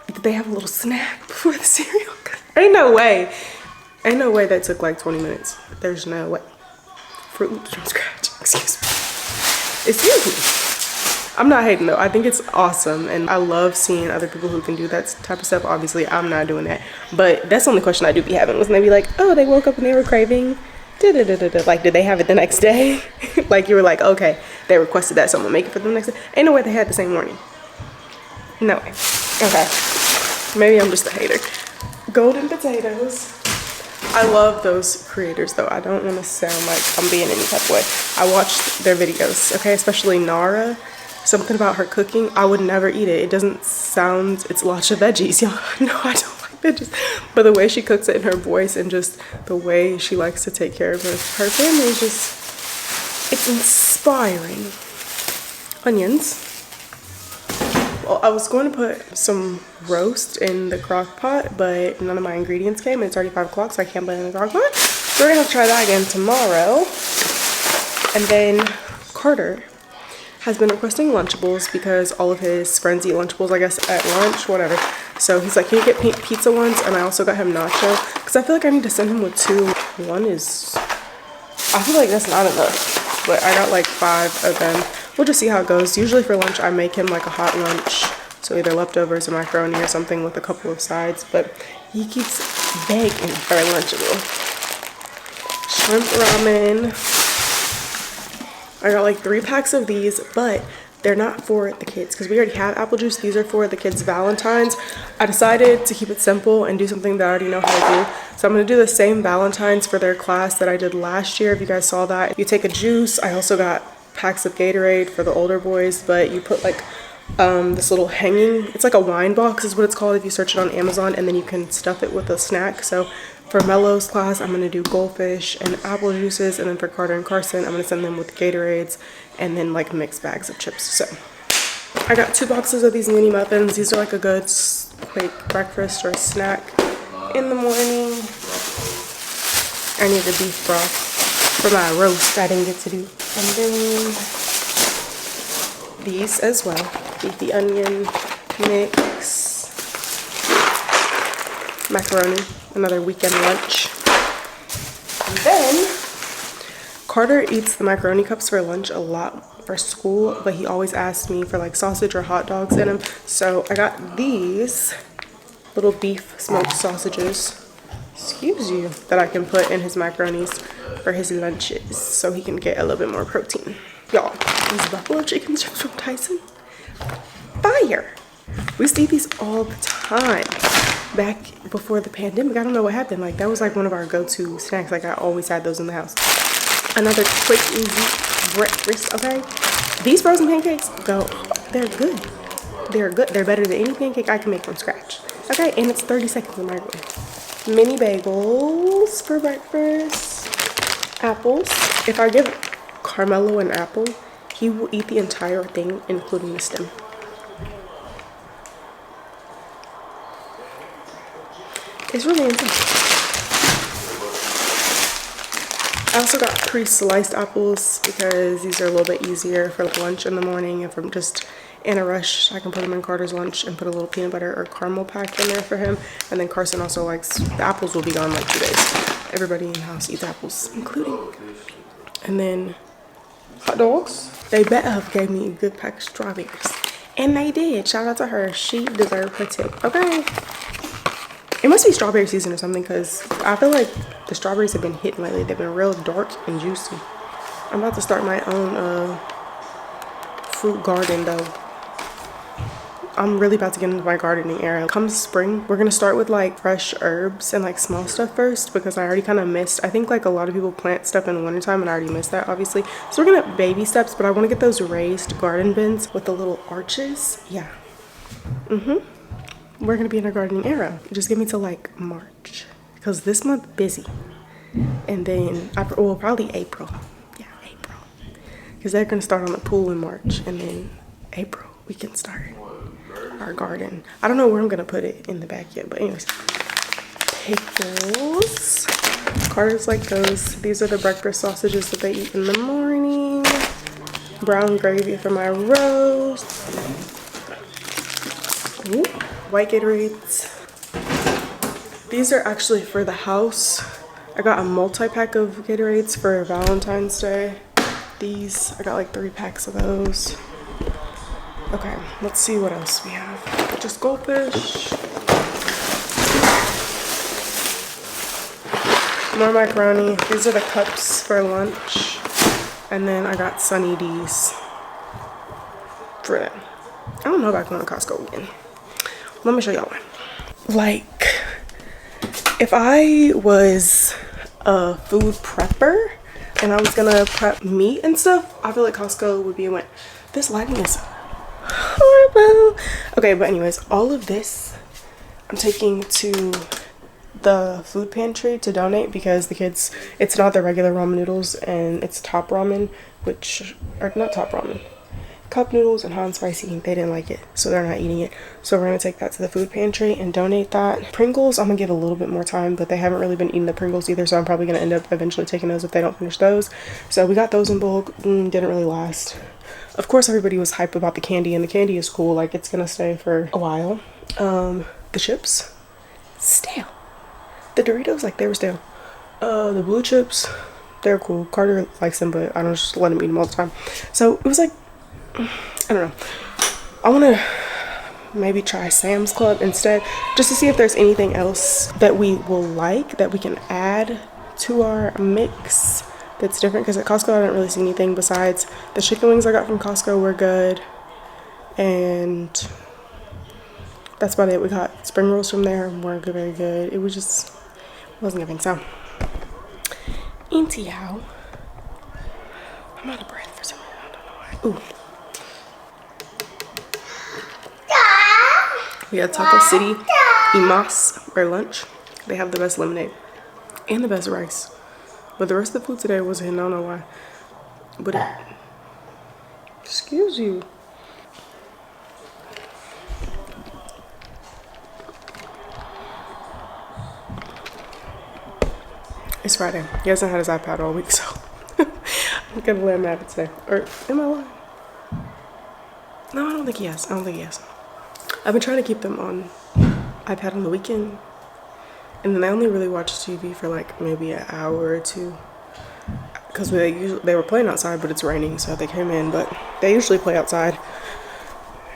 Did they have a little snack before the cereal? Ain't no way. Ain't no way that took like 20 minutes. There's no way. Fruit Loops from scratch. Excuse me. Excuse me. I'm not hating though. I think it's awesome, and I love seeing other people who can do that type of stuff. Obviously, I'm not doing that, but that's the only question I do be having. Was they be like, oh, they woke up and they were craving da-da-da-da-da. Like, did they have it the next day? Like, you were like, okay, they requested that someone make it for them the next day. Ain't no way they had the same morning. No way. Okay. Maybe I'm just a hater. Golden potatoes. I love those creators though. I don't want to sound like I'm being any type of way. I watched their videos, okay, especially Nara. Something about her cooking, I would never eat it. It doesn't sound, it's lots of veggies, y'all. No, I don't like veggies. But the way she cooks it in her voice and just the way she likes to take care of her family is just, it's inspiring. Onions. Well, I was going to put some roast in the crock pot, but none of my ingredients came. It's already 5 o'clock, so I can't put it in the crock pot. So we're gonna have to try that again tomorrow. And then Carter has been requesting Lunchables because all of his friends eat Lunchables, I guess, at lunch, whatever. So he's like, can you get pizza ones? And I also got him nacho because I feel like I need to send him with 2. One is, I feel like that's not enough, but I got like 5 of them. We'll just see how it goes. Usually for lunch, I make him like a hot lunch. So either leftovers or macaroni or something with a couple of sides, but he keeps begging for a Lunchable. Shrimp ramen. I got like 3 packs of these, but they're not for the kids because we already have apple juice. These are for the kids' Valentine's. I decided to keep it simple and do something that I already know how to do. So I'm gonna do the same Valentine's for their class that I did last year. If you guys saw that, you take a juice. I also got packs of Gatorade for the older boys, but you put like this little hanging, it's like a wine box is what it's called if you search it on Amazon, and then you can stuff it with a snack. So for Mello's class, I'm gonna do goldfish and apple juices, and then for Carter and Carson, I'm gonna send them with Gatorades and then like mixed bags of chips. So I got 2 boxes of these mini muffins. These are like a good quick breakfast or a snack in the morning. I need the beef broth for my roast I didn't get to do. And then these as well. Beefy onion mix. Macaroni, another weekend lunch. And then Carter eats the macaroni cups for lunch a lot for school, but he always asks me for like sausage or hot dogs in them. So I got these little beef smoked sausages, excuse you, that I can put in his macaronis for his lunches so he can get a little bit more protein. Y'all, these buffalo chicken strips from Tyson, fire. We used to eat these all the time back before the pandemic. I don't know what happened. Like, that was like one of our go-to snacks. Like, I always had those in the house. Another quick, easy breakfast, okay? These frozen pancakes go, they're good. They're good. They're better than any pancake I can make from scratch. Okay, and it's 30 seconds in the microwave. Mini bagels for breakfast. Apples. If I give Carmelo an apple, he will eat the entire thing, including the stem. It's really insane. I also got pre-sliced apples because these are a little bit easier for lunch in the morning. If I'm just in a rush, I can put them in Carter's lunch and put a little peanut butter or caramel pack in there for him. And then Carson also likes, the apples will be gone like 2 days. Everybody in the house eats apples, including. And then hot dogs. They better have gave me a good pack of strawberries. And they did. Shout out to her. She deserved her tip, okay? It must be strawberry season or something because I feel like the strawberries have been hitting lately. They've been real dark and juicy. I'm about to start my own fruit garden though. I'm really about to get into my gardening era. Come spring, we're gonna start with like fresh herbs and like small stuff first because I already kind of missed. I think like a lot of people plant stuff in the wintertime and I already missed that obviously. So we're gonna baby steps, but I want to get those raised garden bins with the little arches. Yeah. We're gonna be in our gardening era. Just give me till like March because this month busy, and then well, probably April. Yeah, April, because they're gonna start on the pool in March, and then April we can start our garden. I don't know where I'm gonna put it in the back yet, but anyways, pickles. Carter's like those. These are the breakfast sausages that they eat in the morning. Brown gravy for my roast. Ooh, white Gatorades. These are actually for the house. I got a multi-pack of Gatorades for Valentine's Day. These, I got like 3 packs of those. Okay, let's see what else we have. Just goldfish. More macaroni. These are the cups for lunch. And then I got Sunny D's for that. I don't know about going to Costco again. Let me show y'all one. Like, if I was a food prepper and I was gonna prep meat and stuff, I feel like Costco would be a win. This lighting is horrible. Okay, but anyways, all of this I'm taking to the food pantry to donate because the kids, it's not the regular ramen noodles and it's top ramen, which are not top ramen, cup noodles and hot and spicy. They didn't like it, so they're not eating it. So we're gonna take that to the food pantry and donate that. Pringles, I'm gonna give a little bit more time, but they haven't really been eating the Pringles either, so I'm probably gonna end up eventually taking those if they don't finish those. So we got those in bulk. Didn't really last. Of course, everybody was hype about the candy, and the candy is cool. Like, it's gonna stay for a while. The chips, stale. The Doritos, like, they were stale. The blue chips, they're cool. Carter likes them, but I don't just let him eat them all the time. So it was like, I don't know. I want to maybe try Sam's Club instead, just to see if there's anything else that we will like that we can add to our mix that's different. Because at Costco, I didn't really see anything besides the chicken wings I got from Costco were good. And that's about it. We got spring rolls from there, weren't good, very good. It was just, wasn't giving. So, anyhow, I'm out of breath for some reason. I don't know why. Ooh. We had Taco City Imas for lunch. They have the best lemonade and the best rice. But the rest of the food today wasn't hitting. I don't know why. But excuse you. It's Friday. He hasn't had his iPad all week, so I'm gonna let him have it today. Or am I lying? No, I don't think he has. I don't think he has. I've been trying to keep them on iPad on the weekend, and then they only really watch TV for like maybe an hour or two, because they were playing outside, but it's raining, so they came in. But they usually play outside,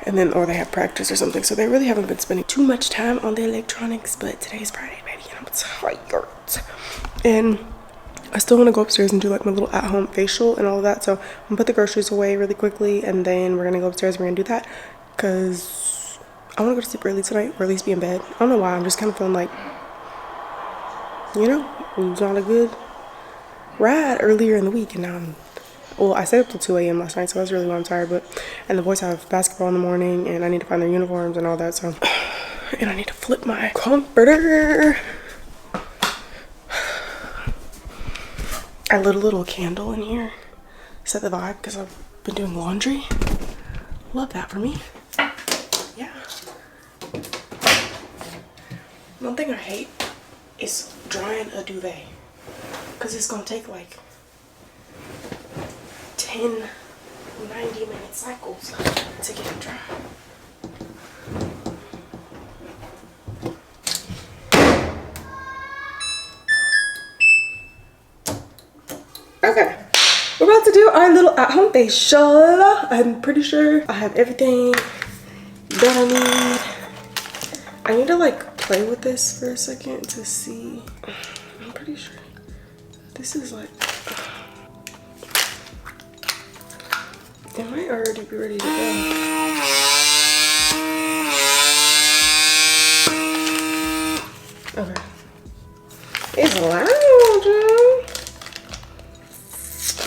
and then or they have practice or something, so they really haven't been spending too much time on the electronics. But today's Friday, baby, and I'm tired, and I still want to go upstairs and do like my little at-home facial and all of that. So I'm gonna put the groceries away really quickly, and then we're gonna go upstairs. We're gonna do that because I want to go to sleep early tonight, or at least be in bed. I don't know why. I'm just kind of feeling like, you know, it was not a good ride earlier in the week, and now well, I stayed up till 2 a.m. last night, so that's really why I'm tired. But and the boys have basketball in the morning, and I need to find their uniforms and all that. So, and I need to flip my comforter. I lit a little candle in here, set the vibe because I've been doing laundry. Love that for me. Yeah. One thing I hate is drying a duvet, because it's gonna take like 10, 90-minute cycles to get it dry. Okay, we're about to do our little at-home facial. I'm pretty sure I have everything that I need. I need to like play with this for a second to see. I'm pretty sure this is like, it might already be ready to go. Okay. It's loud, Joe.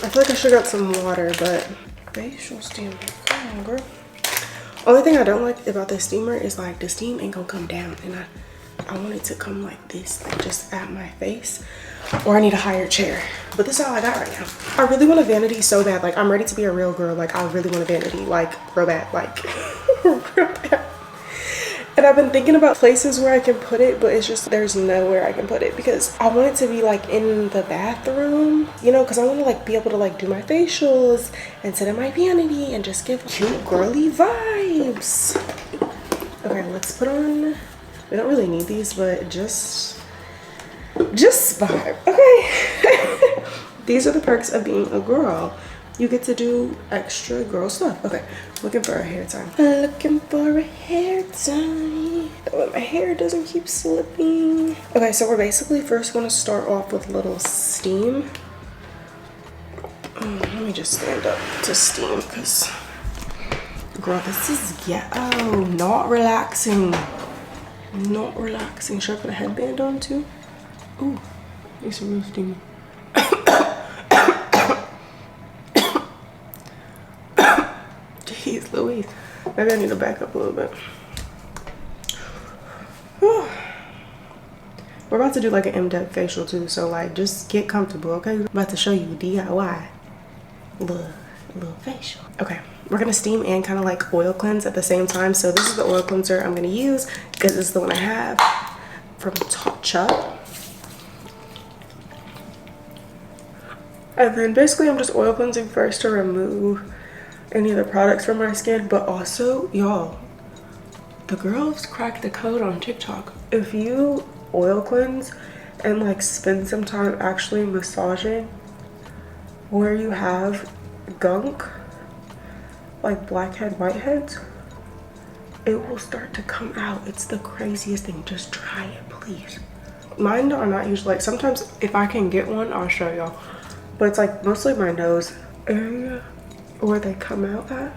I feel like I should have got some water, but facial steamer, come on, girl. Only thing I don't like about this steamer is like the steam ain't gonna come down, and I want it to come like this, like just at my face, or I need a higher chair. But this is all I got right now. I really want a vanity so bad. Like, I'm ready to be a real girl. Like, I really want a vanity, like real bad, like real bad. And I've been thinking about places where I can put it, but it's just there's nowhere I can put it because I want it to be like in the bathroom, you know, because I want to like be able to like do my facials and sit in my vanity and just give cute girly vibes. Okay, let's put on, we don't really need these, but just vibe. Okay. These are the perks of being a girl. You get to do extra girl stuff. Okay, looking for a hair time. Looking for a hair time. Oh, my hair doesn't keep slipping. Okay, so we're basically first going to start off with a little steam. Let me just stand up to steam because, girl, this is ghetto. Not relaxing. Not relaxing. Should I put a headband on too? Ooh, it's real steamy. Jeez Louise. Maybe I need to back up a little bit. We're about to do like an in-depth facial too, so like just get comfortable, okay? I'm about to show you DIY little facial. Okay, we're gonna steam and kind of like oil cleanse at the same time. So this is the oil cleanser I'm gonna use because this is the one I have from Tatcha. And then basically I'm just oil cleansing first to remove any of the products from my skin, but also, y'all, the girls cracked the code on TikTok. If you oil cleanse and like spend some time actually massaging where you have gunk, like blackhead, whiteheads, it will start to come out. It's the craziest thing. Just try it, please. Mine are not usually, like sometimes if I can get one, I'll show y'all. But it's like mostly my nose area where they come out at.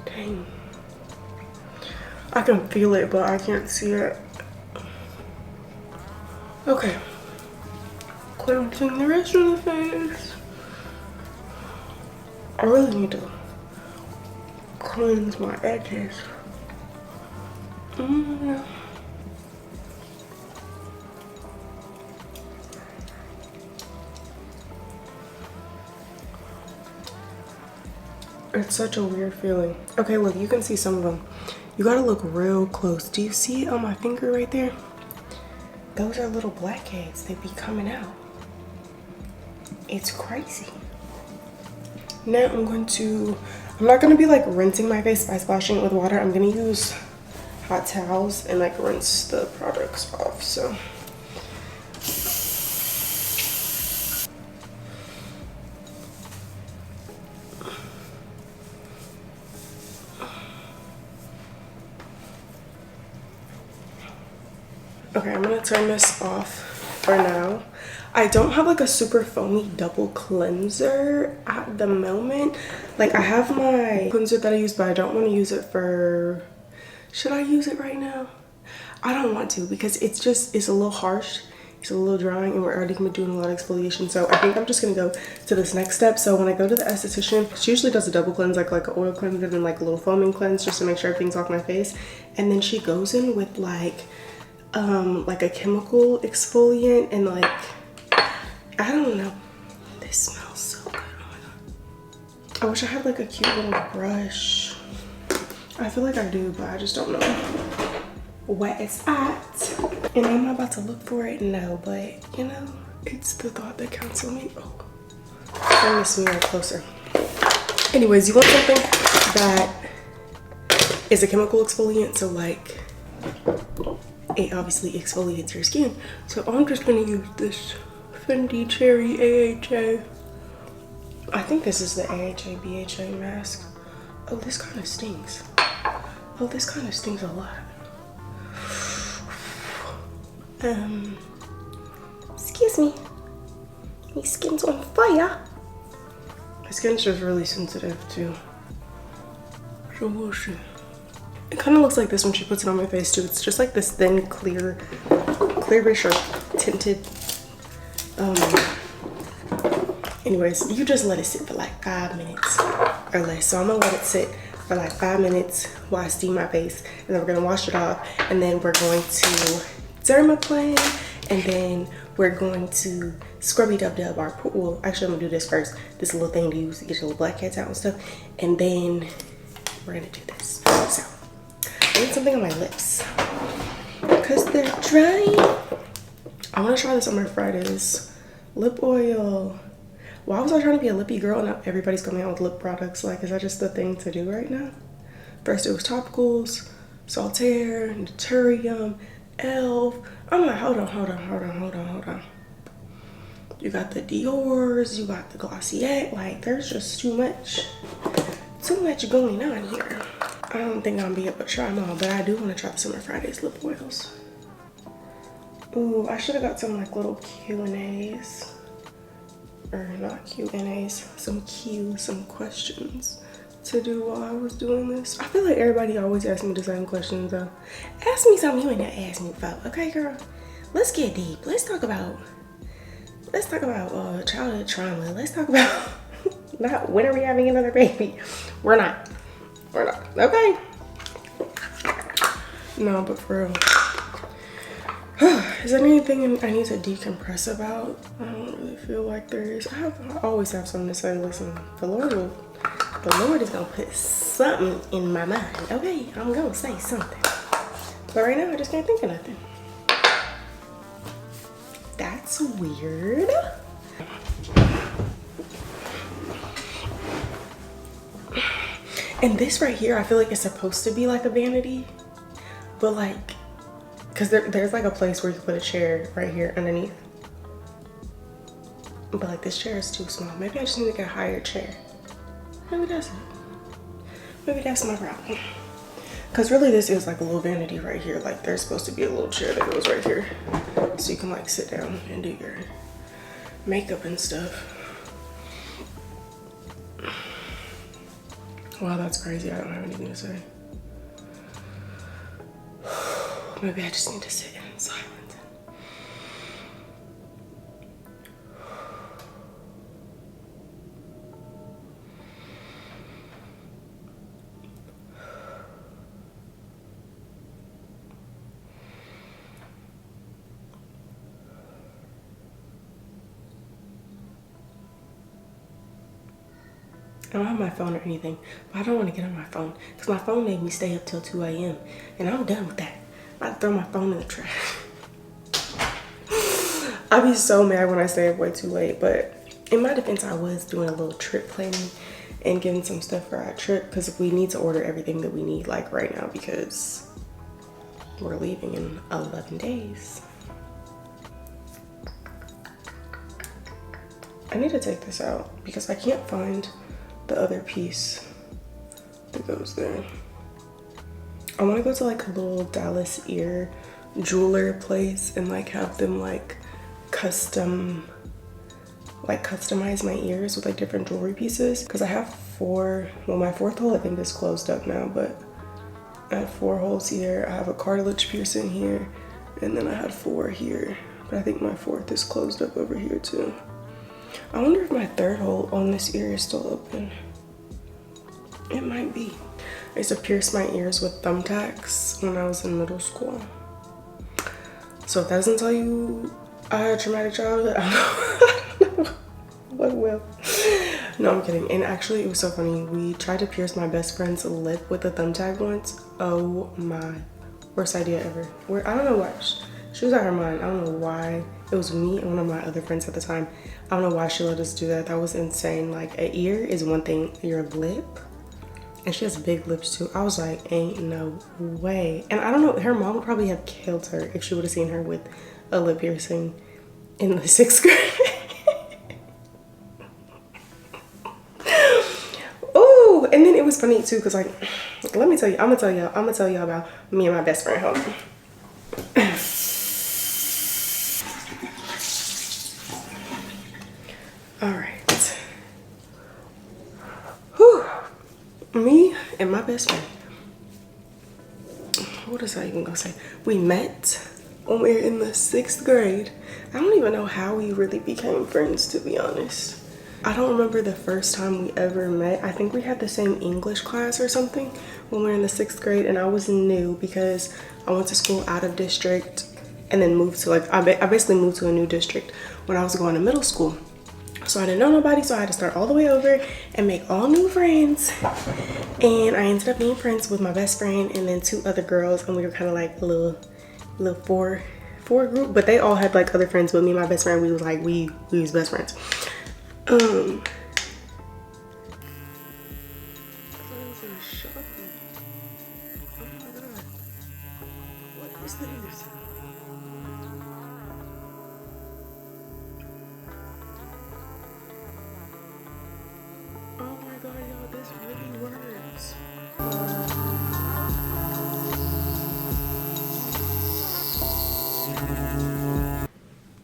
Dang. I can feel it, but I can't see it. Okay. Cleansing the rest of the face. I really need to cleanse my edges. It's such a weird feeling. Okay, look, you can see some of them. You gotta look real close. Do you see it on my finger right there? Those are little blackheads. They be coming out. It's crazy. Now I'm not gonna be like rinsing my face by splashing it with water. I'm gonna use hot towels and like rinse the products off, so. Okay, I'm gonna turn this off for now. I don't have like a super foamy double cleanser at the moment. Like I have my cleanser that I use, but I don't want to use it for, should I use it right now? I don't want to because it's a little harsh. It's a little drying and we're already gonna be doing a lot of exfoliation. So I think I'm just gonna go to this next step. So when I go to the esthetician, she usually does a double cleanse, like an oil cleanse and then like a little foaming cleanse just to make sure everything's off my face. And then she goes in with like a chemical exfoliant and like, I don't know. This smells so good. Oh my god. I wish I had like a cute little brush. I feel like I do, but I just don't know where it's at. And am I about to look for it? No, but you know, it's the thought that counts for me. Oh, bring this mirror closer. Anyways, you want something that is a chemical exfoliant, so like it obviously exfoliates your skin. So I'm just gonna use this Fendi Cherry AHA. I think this is the AHA BHA mask. Oh, this kind of stings. Oh, this kind of stings a lot. Excuse me. My skin's on fire. My skin's just really sensitive too. So we'll see. It kind of looks like this when she puts it on my face too. It's just like this thin, clearish or tinted. Anyways, you just let it sit for like 5 minutes or less. So I'm gonna let it sit for like 5 minutes while I steam my face, and then we're gonna wash it off, and then we're going to dermaplane, and then we're going to scrubby dub our pool. Well, actually I'm gonna do this first. This little thing to use to get your little blackheads out and stuff, and then we're gonna do this. So I need something on my lips because they're dry. I want to try this on my Fridays. Lip oil. Why was I trying to be a lippy girl? Now everybody's coming out with lip products. Like, is that just the thing to do right now? First it was topicals, Saltaire, Naturium, Elf. I'm like, hold on. You got the Dior's, you got the Glossier. Like, there's just too much going on here. I don't think I'll be able to try them all, but I do want to try the Summer Fridays lip oils. Ooh, I should have got some like little Q&As. Or not Q&As, some questions to do while I was doing this. I feel like everybody always asks me the same questions though. Ask me something you ain't never asked me about, okay girl? Let's get deep. Let's talk about childhood trauma. Let's talk about not when are we having another baby. We're not, okay? No, but for real. Is there anything I need to decompress about? I don't really feel like there is. I always have something to say. Listen, the Lord is gonna put something in my mind. Okay, I'm gonna say something. But right now I just can't think of nothing. That's weird. And this right here, I feel like it's supposed to be like a vanity, but like, because there's like a place where you can put a chair right here underneath. But like this chair is too small. Maybe I just need to get a higher chair. Maybe that's it. Maybe that's my problem. Because really this is like a little vanity right here. Like there's supposed to be a little chair that goes right here. So you can like sit down and do your makeup and stuff. Wow, that's crazy. I don't have anything to say. Maybe I just need to sit in silence. I don't have my phone or anything, but I don't want to get on my phone because my phone made me stay up till 2 a.m. and I'm done with that. I'm about to throw my phone in the trash. I'd be so mad when I stay up way too late, but in my defense, I was doing a little trip planning and getting some stuff for our trip because we need to order everything that we need like right now because we're leaving in 11 days. I need to take this out because I can't find the other piece that goes there. I want to go to like a little Dallas ear jeweler place and like have them like customize my ears with like different jewelry pieces because I have 4, well my 4th hole I think is closed up now, but I have 4 holes here. I have a cartilage piercing here and then I had 4 here, but I think my 4th is closed up over here too. I wonder if my 3rd hole on this ear is still open. It might be. I used to pierce my ears with thumbtacks when I was in middle school. So if that doesn't tell you I had a traumatic childhood, I don't know what will. No, I'm kidding. And actually it was so funny. We tried to pierce my best friend's lip with a thumbtack once. Oh my, worst idea ever. I don't know why. She was out of her mind. I don't know why. It was me and one of my other friends at the time. I don't know why she let us do that. That was insane. Like an ear is one thing, your lip. And she has big lips too. I was like, ain't no way. And I don't know, her mom would probably have killed her if she would have seen her with a lip piercing in the 6th grade. Ooh, and then it was funny too, cause like, let me tell you, I'm gonna tell y'all about me and my best friend. Hold on. All right. Whew. Me and my best friend. What is I even gonna say? We met when we were in the 6th grade. I don't even know how we really became friends, to be honest. I don't remember the first time we ever met. I think we had the same English class or something when we were in the 6th grade, and I was new because I went to school out of district and then moved to like, I basically moved to a new district when I was going to middle school. So I didn't know nobody, so I had to start all the way over and make all new friends. And I ended up being friends with my best friend and then 2 other girls, and we were kind of like a little four group, but they all had like other friends. But me and my best friend, we was like we was best friends.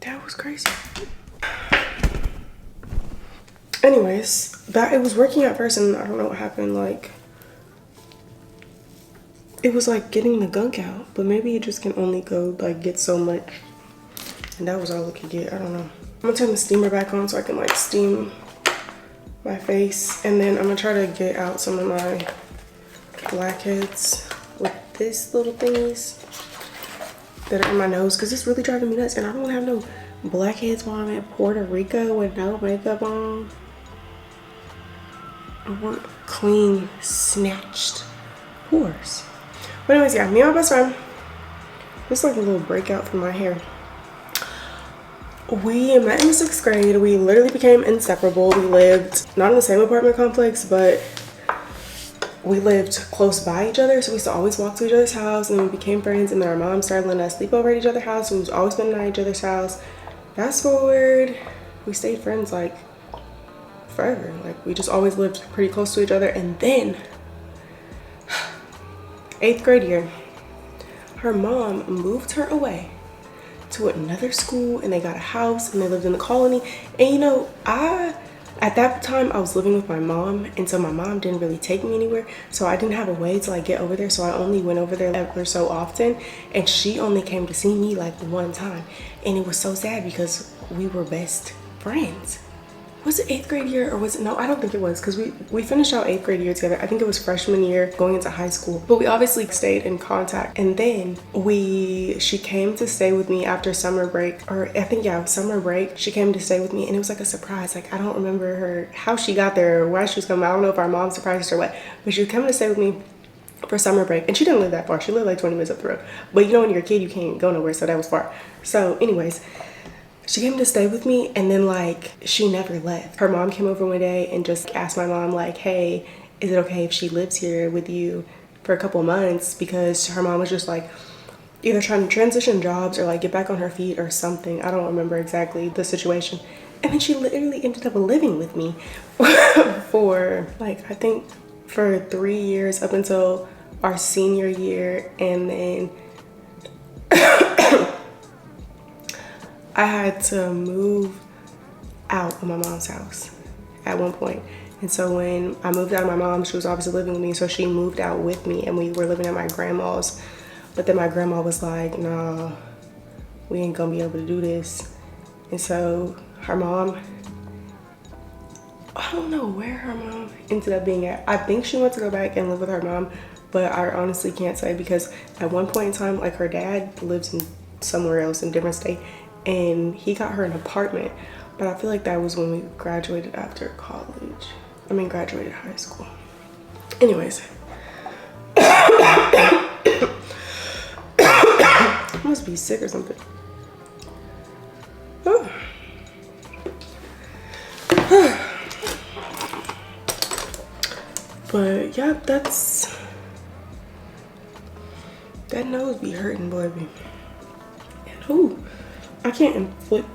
That was crazy. Anyways, it was working at first, and I don't know what happened. Like, it was like getting the gunk out, but maybe it just can only go like get so much, and that was all it could get. I don't know. I'm gonna turn the steamer back on so I can like steam my face, and then I'm gonna try to get out some of my blackheads with this little thingies that are in my nose, because it's really driving me nuts, and I don't want to have no blackheads while I'm at Puerto Rico with no makeup on. I want clean, snatched pores. But anyways, yeah, me and my best friend, just like a little breakout from my hair. We met in the 6th grade. We literally became inseparable. We lived not in the same apartment complex, but we lived close by each other, so we used to always walk to each other's house, and then we became friends, and then our mom started letting us sleep over at each other's house, so we was always spending at each other's house. Fast forward, we stayed friends like forever. Like, we just always lived pretty close to each other. And then 8th grade year, her mom moved her away to another school, and they got a house, and they lived in the colony. And you know, at that time I was living with my mom, and so my mom didn't really take me anywhere, so I didn't have a way to like get over there, so I only went over there ever so often, and she only came to see me like one time. And it was so sad because we were best friends. Was it 8th grade year, or was it? No, I don't think it was, because we finished out 8th grade year together. I think it was freshman year going into high school, but we obviously stayed in contact. And then she came to stay with me after summer break, or I think, yeah, summer break. She came to stay with me, and it was like a surprise. Like, I don't remember how she got there or why she was coming. I don't know if our mom surprised her or what, but she was coming to stay with me for summer break. And she didn't live that far. She lived like 20 minutes up the road, but you know, when you're a kid, you can't go nowhere, so that was far. So anyways, she came to stay with me, and then like she never left. Her mom came over one day and just asked my mom like, hey, is it okay if she lives here with you for a couple of months? Because her mom was just like either trying to transition jobs or like get back on her feet or something. I don't remember exactly the situation. And then she literally ended up living with me for like, I think for 3 years up until our senior year. And then I had to move out of my mom's house at one point. And so when I moved out of my mom, she was obviously living with me, so she moved out with me, and we were living at my grandma's. But then my grandma was like, nah, we ain't gonna be able to do this. And so her mom, I don't know where her mom ended up being at. I think she went to go back and live with her mom, but I honestly can't say, because at one point in time, like, her dad lives in somewhere else in a different state, and he got her an apartment. But I feel like that was when we graduated after college. I mean, graduated high school. Anyways. I must be sick or something. Oh. But yeah, that nose be hurting, boy. And ooh, I can't inflict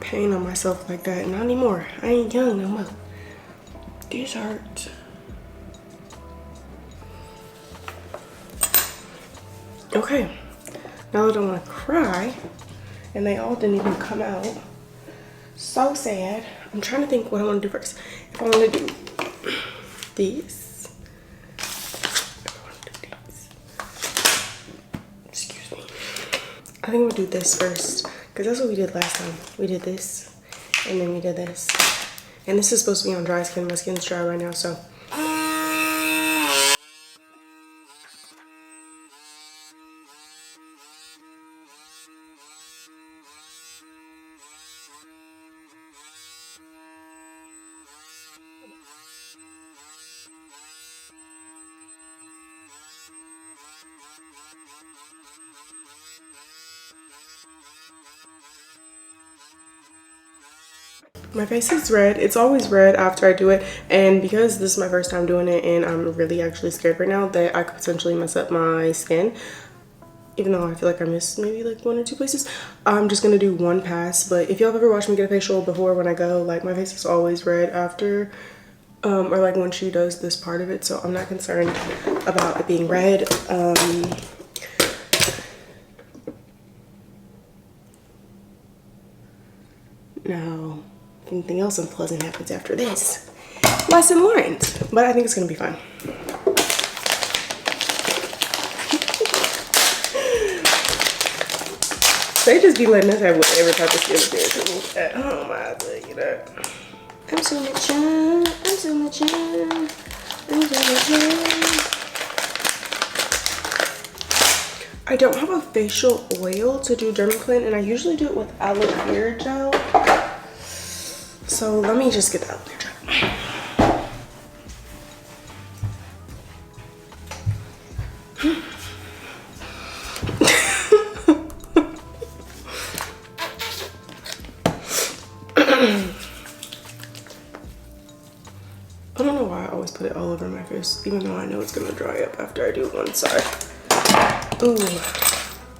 pain on myself like that. Not anymore. I ain't young no more. These hurt. Okay, now I don't want to cry, and they all didn't even come out. So sad. I'm trying to think what I want to do first. If I want to do these. Excuse me. I think we'll do this first, because that's what we did last time. We did this, and then we did this. And this is supposed to be on dry skin. My skin's dry right now, so. My face is red. It's always red after I do it, and because this is my first time doing it and I'm really actually scared right now that I could potentially mess up my skin, even though I feel like I missed maybe like 1 or 2 places, I'm just gonna do one pass. But if y'all have ever watched me get a facial before, when I go, like my face is always red after or like when she does this part of it, so I'm not concerned about it being red. Now, if anything else unpleasant happens after this, lesson learned. But I think it's gonna be fun. They just be letting us have whatever type of skincare at home, I tell you that. I'm so mature, I'm so mature, I'm so mature. I don't have a facial oil to do dermaplane, and I usually do it with aloe vera gel. So let me just get the aloe vera gel. I don't know why I always put it all over my face, even though I know it's gonna dry up after I do one side. Ooh,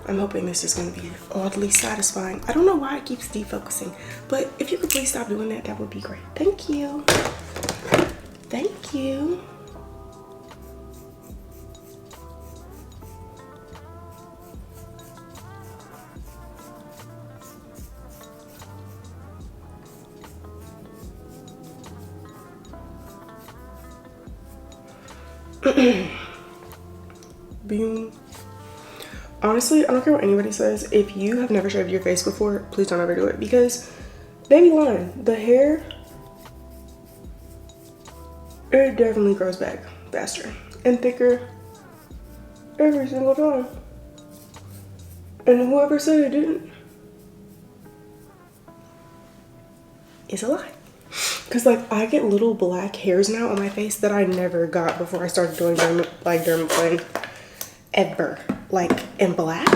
I'm hoping this is gonna be oddly satisfying. I don't know why it keeps defocusing, but if you could please stop doing that, that would be great. Thank you. Thank you. Boom. Honestly, I don't care what anybody says. If you have never shaved your face before, please don't ever do it, because they be lying. The hair, it definitely grows back faster and thicker every single time. And whoever said it didn't is a lie. Cause like I get little black hairs now on my face that I never got before I started doing dermaplane ever. Like in black.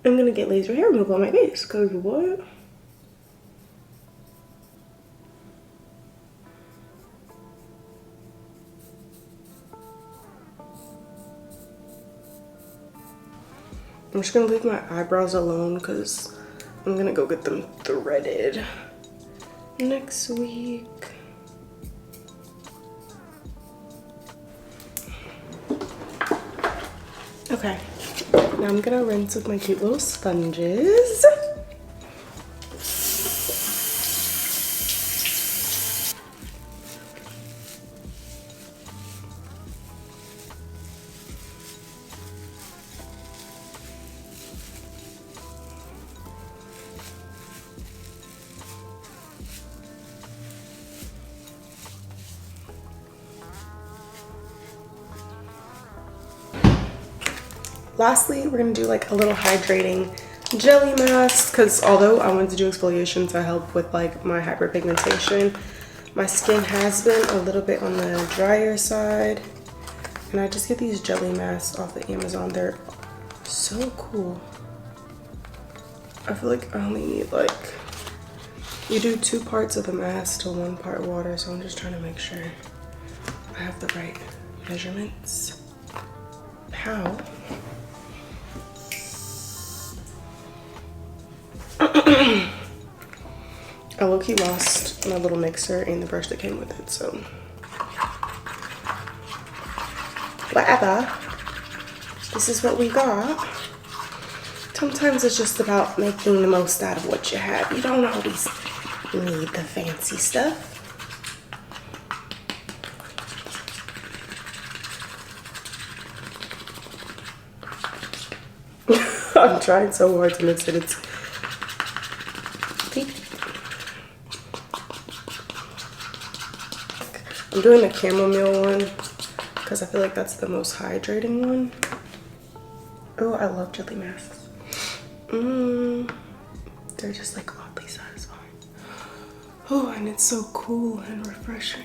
I'm gonna get laser hair removal on my face, cause what? I'm just gonna leave my eyebrows alone because I'm gonna go get them threaded next week. Okay, now I'm gonna rinse with my cute little sponges. Lastly, we're gonna do like a little hydrating jelly mask, because although I wanted to do exfoliation to help with like my hyperpigmentation, my skin has been a little bit on the drier side, and I just get these jelly masks off of Amazon. They're so cool. I feel like I only need like, you do 2 parts of the mask to 1 part water, so I'm just trying to make sure I have the right measurements. Pow. I low-key lost my little mixer and the brush that came with it, so whatever. This is what we got. Sometimes it's just about making the most out of what you have. You don't always need the fancy stuff. I'm trying so hard to mix it. It's I'm doing the chamomile one because I feel like that's the most hydrating one. Oh, I love jelly masks. They're just like oddly satisfying. Oh, and it's so cool and refreshing.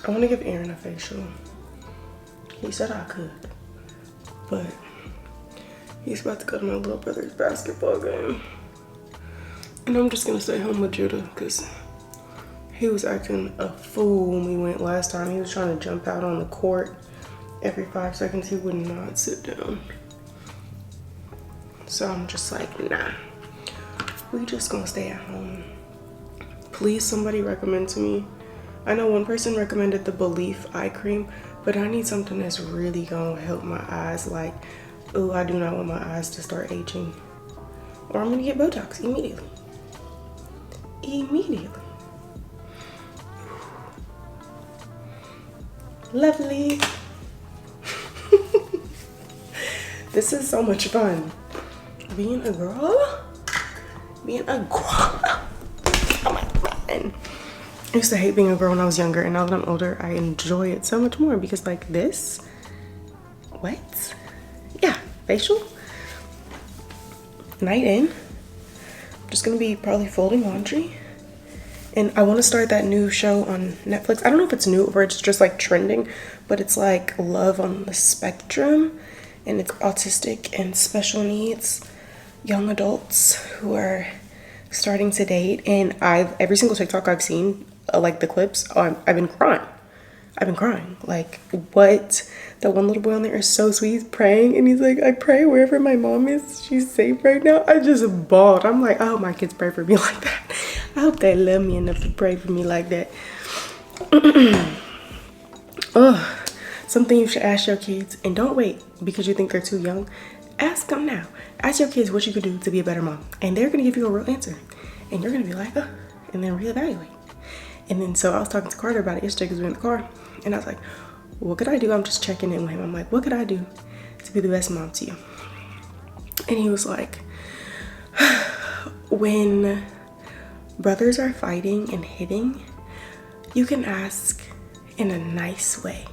I want to give Aaron a facial. He said I could, but he's about to go to my little brother's basketball game. And I'm just gonna stay home with Judah because he was acting a fool when we went last time. He was trying to jump out on the court every 5 seconds. He would not sit down. So I'm just like, nah, we just gonna stay at home. Please, somebody recommend to me. I know one person recommended the Belief eye cream, but I need something that's really gonna help my eyes. Like, ooh, I do not want my eyes to start aging. Or I'm gonna get Botox immediately. Immediately. Lovely. This is so much fun. Being a girl. Being a girl. Oh my God. I used to hate being a girl when I was younger, and now that I'm older, I enjoy it so much more because like this. What? Yeah, facial. Night in. I'm just gonna be probably folding laundry. And I want to start that new show on Netflix. I don't know if it's new or it's just like trending, but it's like Love on the Spectrum, and it's autistic and special needs young adults who are starting to date. And every single TikTok I've seen, like the clips, I've been crying. Like, what? That one little boy on there is so sweet. He's praying and he's like, I pray wherever my mom is, she's safe right now. I just bawled. I'm like, I hope my kids pray for me like that. I hope they love me enough to pray for me like that. Oh, something you should ask your kids, and don't wait because you think they're too young. Ask them now. Ask your kids what you could do to be a better mom, and they're gonna give you a real answer, and you're gonna be like, and then reevaluate. And then so I was talking to Carter about it yesterday because we were in the car, and I was like, what could I do? I'm just checking in with him. I'm like, what could I do to be the best mom to you? And he was like, when brothers are fighting and hitting, you can ask in a nice way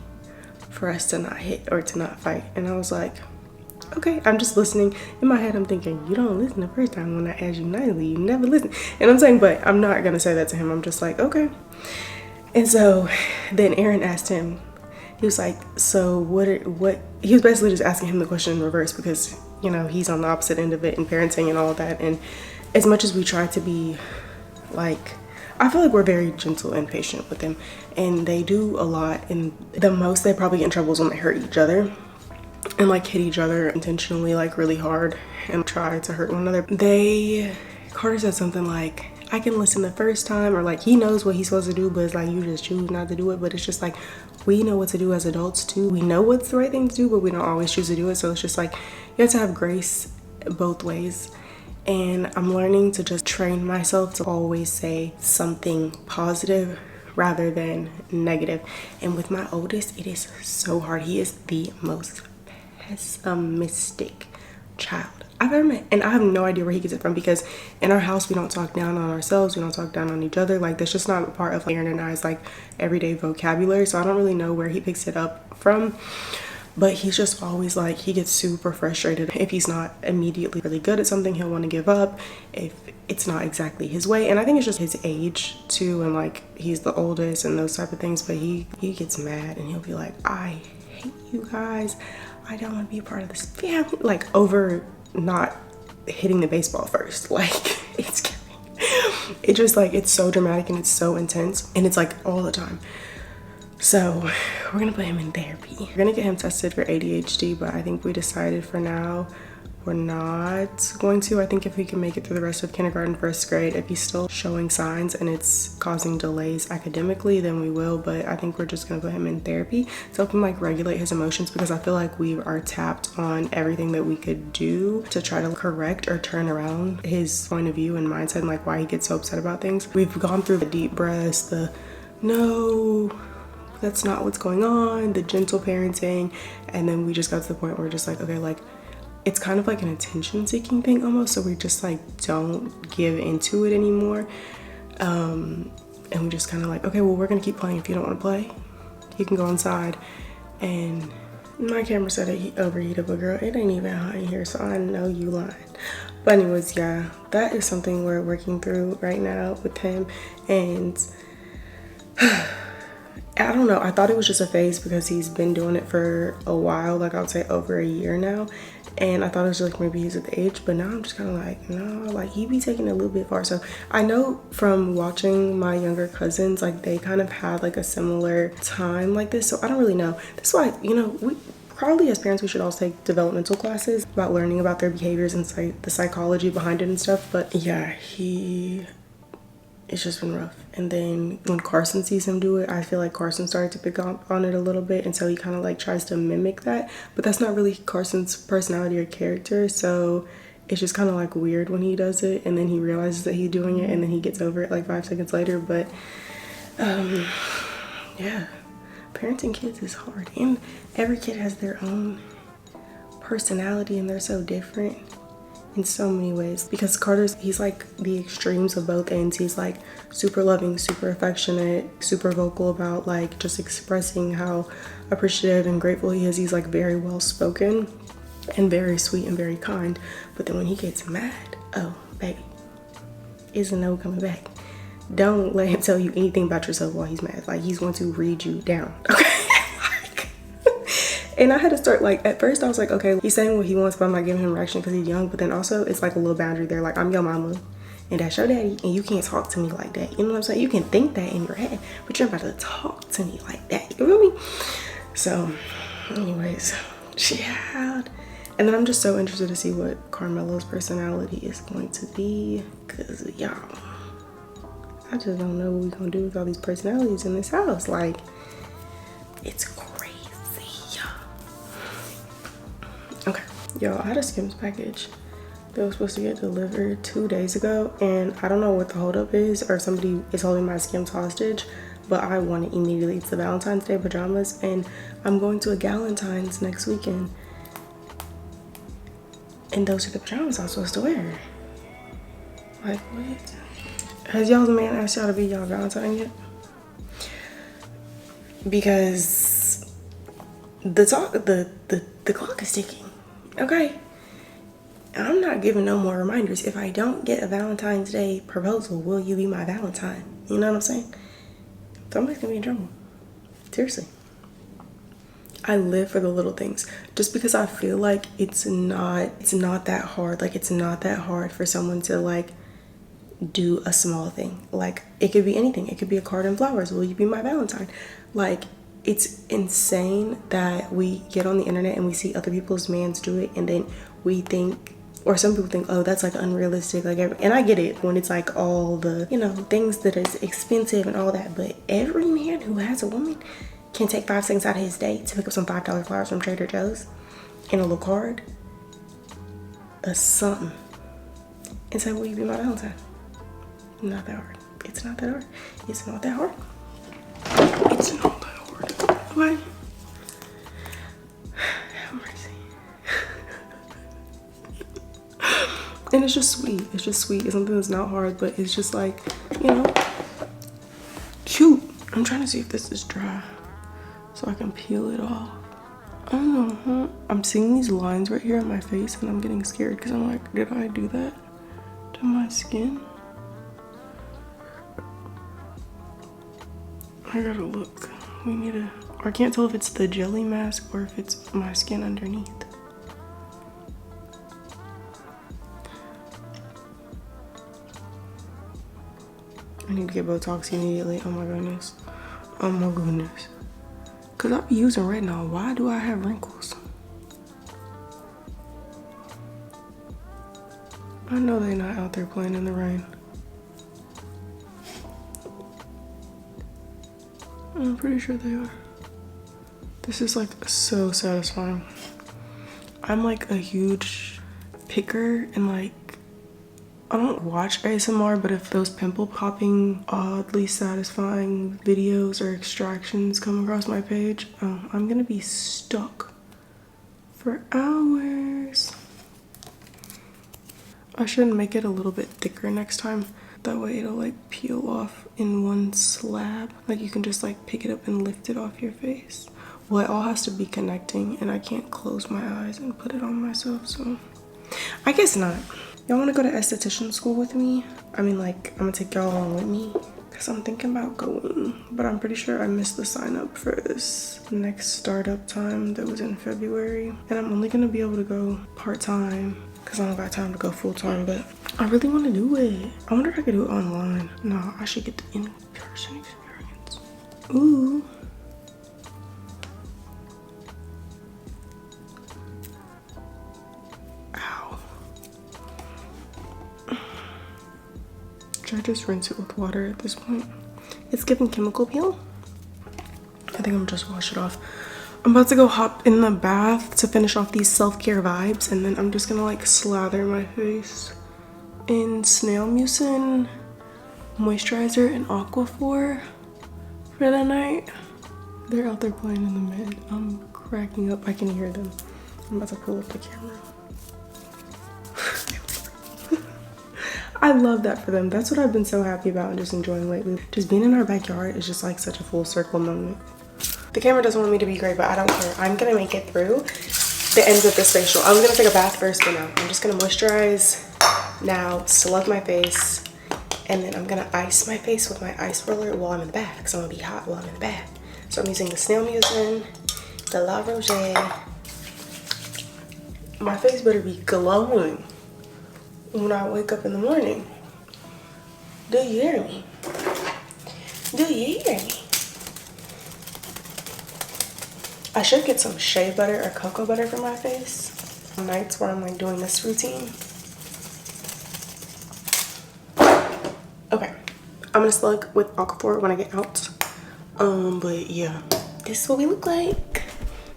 for us to not hit or to not fight. And I was like, okay, I'm just listening. In my head, I'm thinking, you don't listen the first time when I ask you nicely, you never listen. And I'm saying, but I'm not gonna say that to him. I'm just like, okay. And so then Aaron asked him, he was like, so what he was basically just asking him the question in reverse because, you know, he's on the opposite end of it and parenting and all of that. And as much as we try to be like, I feel like we're very gentle and patient with them, and they do a lot, and the most they probably get in trouble is when they hurt each other and like hit each other intentionally, like really hard, and try to hurt one another. Carter said something like, I can listen the first time, or like he knows what he's supposed to do, but it's like you just choose not to do it. But it's just like, we know what to do as adults too. We know what's the right thing to do, but we don't always choose to do it. So it's just like, you have to have grace both ways. And I'm learning to just train myself to always say something positive rather than negative. And with my oldest, it is so hard. He is the most pessimistic child I've ever met, and I have no idea where he gets it from, because in our house we don't talk down on ourselves, we don't talk down on each other. Like, that's just not a part of Aaron and I's like everyday vocabulary. So I don't really know where he picks it up from, but he's just always like, he gets super frustrated if he's not immediately really good at something. He'll want to give up if it's not exactly his way. And I think it's just his age too, and like he's the oldest and those type of things. But he gets mad and he'll be like, I hate you guys, I don't want to be a part of this family, like over not hitting the baseball first. Like, it's it's just like, it's so dramatic and it's so intense, and it's like all the time. So we're gonna put him in therapy. We're gonna get him tested for ADHD, but I think we decided for now we're not going to. I think if we can make it through the rest of kindergarten, first grade, if he's still showing signs and it's causing delays academically, then we will. But I think we're just gonna put him in therapy to help him like regulate his emotions, because I feel like we are tapped on everything that we could do to try to correct or turn around his point of view and mindset, and like why he gets so upset about things. We've gone through the deep breaths, the no, that's not what's going on, the gentle parenting, and then we just got to the point where we're just like, okay, like it's kind of like an attention seeking thing almost, so we just like don't give into it anymore, and we just kind of like, okay, well, we're gonna keep playing. If you don't want to play, you can go inside. And my camera said it overheated, but girl, it ain't even hot in here, so I know you lying. But anyways, yeah, that is something we're working through right now with him. And I don't know, I thought it was just a phase because he's been doing it for a while, like I would say over a year now, and I thought it was just like maybe he's at the age, but now I'm just kind of like, no, like he be taking it a little bit far. So I know from watching my younger cousins, like they kind of had like a similar time like this, so I don't really know. That's why, you know, we probably as parents we should also take developmental classes about learning about their behaviors and the psychology behind it and stuff. But yeah, it's just been rough. And then when Carson sees him do it, I feel like Carson started to pick up on it a little bit, and so he kind of like tries to mimic that, but that's not really Carson's personality or character. So it's just kind of like weird when he does it, and then he realizes that he's doing it, and then he gets over it like 5 seconds later. But yeah, parenting kids is hard, and every kid has their own personality, and they're so different in so many ways. Because he's like the extremes of both ends. He's like super loving, super affectionate, super vocal about like just expressing how appreciative and grateful he is. He's like very well spoken and very sweet and very kind. But then when he gets mad, oh baby, is a no coming back. Don't let him tell you anything about yourself while he's mad. Like he's going to read you down, okay? And I had to start, like, at first I was like, okay, he's saying what he wants, but I'm not giving him reaction because he's young. But then also it's like a little boundary there. Like, I'm your mama and that's your daddy, and you can't talk to me like that. You know what I'm saying? You can think that in your head, but you're about to talk to me like that. You feel me? So anyways, yeah. And then I'm just so interested to see what Carmelo's personality is going to be, because y'all, I just don't know what we're gonna do with all these personalities in this house. Like, it's crazy. Okay, y'all, I had a Skims package that was supposed to get delivered 2 days ago, and I don't know what the holdup is, or somebody is holding my Skims hostage, but I want it immediately. It's the Valentine's Day pajamas, and I'm going to a Galentine's next weekend, and those are the pajamas I'm supposed to wear. Like, what? Has y'all's man asked y'all to be y'all Valentine yet? Because the clock is ticking. Okay, I'm not giving no more reminders. If I don't get a Valentine's Day proposal, will you be my Valentine? You know what I'm saying? Somebody's gonna be in trouble. Seriously. I live for the little things, just because I feel like it's not that hard. Like, it's not that hard for someone to like do a small thing. Like, it could be anything. It could be a card and flowers. Will you be my Valentine? Like, it's insane that we get on the internet and we see other people's mans do it, and then we think, or some people think, oh, that's like unrealistic. Like, and I get it when it's like all the, you know, things that is expensive and all that, but every man who has a woman can take 5 seconds out of his day to pick up some $5 flowers from Trader Joe's and a little card, a something, and say, will you be my Valentine? Not that hard. It's not that hard. It's not that hard. It's not that hard. What? Have mercy. And it's just sweet. It's just sweet. It's something that's not hard, but it's just like, you know, cute. I'm trying to see if this is dry so I can peel it off. I don't know, I'm seeing these lines right here on my face, and I'm getting scared because I'm like, did I do that to my skin? I gotta look. We need to, I can't tell if it's the jelly mask or if it's my skin underneath. I need to get Botox immediately. Oh my goodness. Oh my goodness. Cause I be using retinol. Why do I have wrinkles? I know they're not out there playing in the rain. I'm pretty sure they are. This is like so satisfying. I'm like a huge picker, and like, I don't watch ASMR, but if those pimple popping, oddly satisfying videos or extractions come across my page, I'm gonna be stuck for hours. I should make it a little bit thicker next time. That way it'll like peel off in one slab. Like, you can just like pick it up and lift it off your face. Well, it all has to be connecting, and I can't close my eyes and put it on myself, so I guess not. Y'all want to go to esthetician school with me? I mean, like, I'm gonna take y'all along with me, because I'm thinking about going, but I'm pretty sure I missed the sign up for this next startup time that was in February, and I'm only gonna be able to go part-time because I don't got time to go full-time, but I really want to do it. I wonder if I could do it online. No, I should get the in-person experience. Ooh. Ow. Should I just rinse it with water at this point? It's giving chemical peel. I think I'm gonna just wash it off. I'm about to go hop in the bath to finish off these self-care vibes, and then I'm just gonna like slather my face in snail mucin, moisturizer, and aquaphor for the night. They're out there playing in the mid. I'm cracking up. I can hear them. I'm about to pull up the camera. I love that for them. That's what I've been so happy about and just enjoying lately. Just being in our backyard is just like such a full circle moment. The camera doesn't want me to be great, but I don't care. I'm gonna make it through the ends of this facial. I was gonna take a bath first, but no. I'm just gonna moisturize now, slug my face, and then I'm gonna ice my face with my ice roller while I'm in the bath, because I'm gonna be hot while I'm in the bath. So I'm using the Snail Mucin, the La Roche. My face better be glowing when I wake up in the morning. Do you hear me? Do you hear me? I should get some shea butter or cocoa butter for my face. Nights where I'm like doing this routine. Okay, I'm gonna slug with aquaphor when I get out. But yeah, this is what we look like.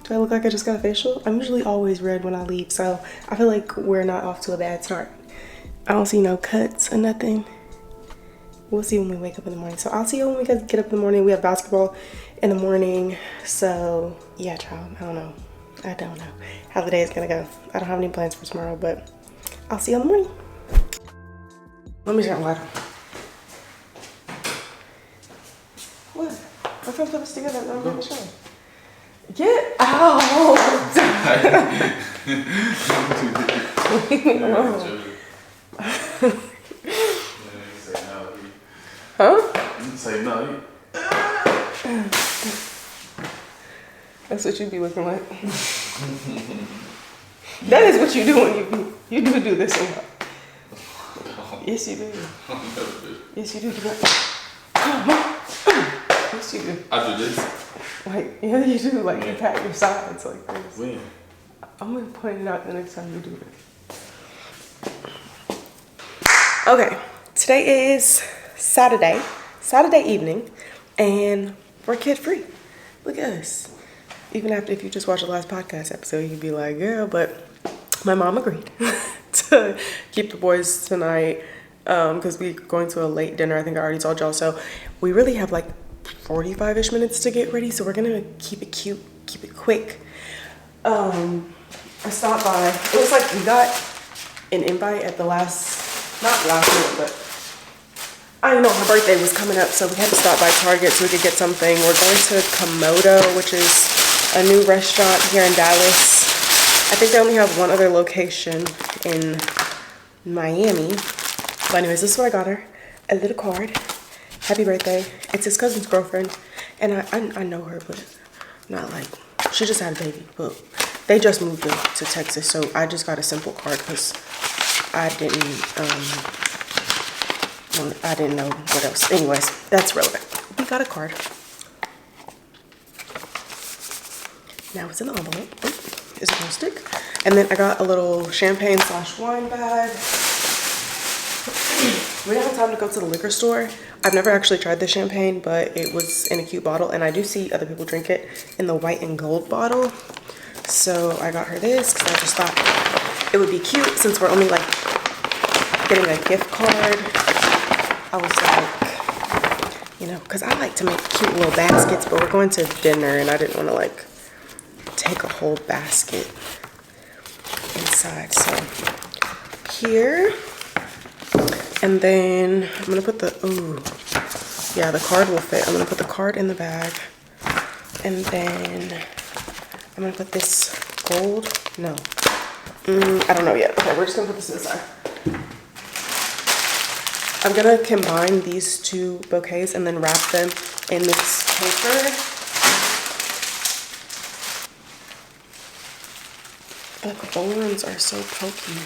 Do I look like I just got a facial? I'm usually always red when I leave, so I feel like we're not off to a bad start. I don't see no cuts or nothing. We'll see when we wake up in the morning. So I'll see you when we get up in the morning. We have basketball in the morning. So yeah, child, I don't know how the day is gonna go. I don't have any plans for tomorrow, but I'll see you in the morning. Let me turn the light on. What? I'm trying to put this together and I'm gonna show you. Get out! Leave me alone. Huh? You say no. That's what you be looking like. That is what you do when you do this a lot. Yes, you do. Yes, you do. Yes, you do. I do this. Like, yeah, you do. Like, you pat your sides like this. When? I'm gonna point it out the next time you do this. Okay, today is Saturday evening, and we're kid free. Look at us. Even after, if you just watched the last podcast episode, you'd be like, girl, but my mom agreed to keep the boys tonight because we're going to a late dinner. I think I already told y'all. So we really have like 45-ish minutes to get ready. So we're gonna keep it cute, keep it quick. I stopped by. It was like we got an invite at the not last minute, but I know her birthday was coming up, so we had to stop by Target so we could get something. We're going to KOMODO, which is a new restaurant here in Dallas. I think they only have one other location in Miami. But anyways, this is what I got her. A little card. Happy birthday. It's his cousin's girlfriend. And I know her, but not like, she just had a baby. But they just moved to Texas, so I just got a simple card because I didn't know what else. Anyways, that's relevant. We got a card. Now it's in the envelope. Oh, is it gonna stick? And then I got a little champagne/wine bag. We didn't have time to go to the liquor store. I've never actually tried the champagne, but it was in a cute bottle, and I do see other people drink it in the white and gold bottle. So I got her this because I just thought it would be cute since we're only like getting a gift card. I was like, you know, because I like to make cute little baskets, but we're going to dinner and I didn't want to like take a whole basket inside. So here, and then I'm going to put the, yeah, the card will fit. I'm going to put the card in the bag, and then I'm going to put this gold, no, I don't know yet. Okay, we're just going to put this inside. I'm gonna combine these two bouquets and then wrap them in this paper. The thorns are so pokey.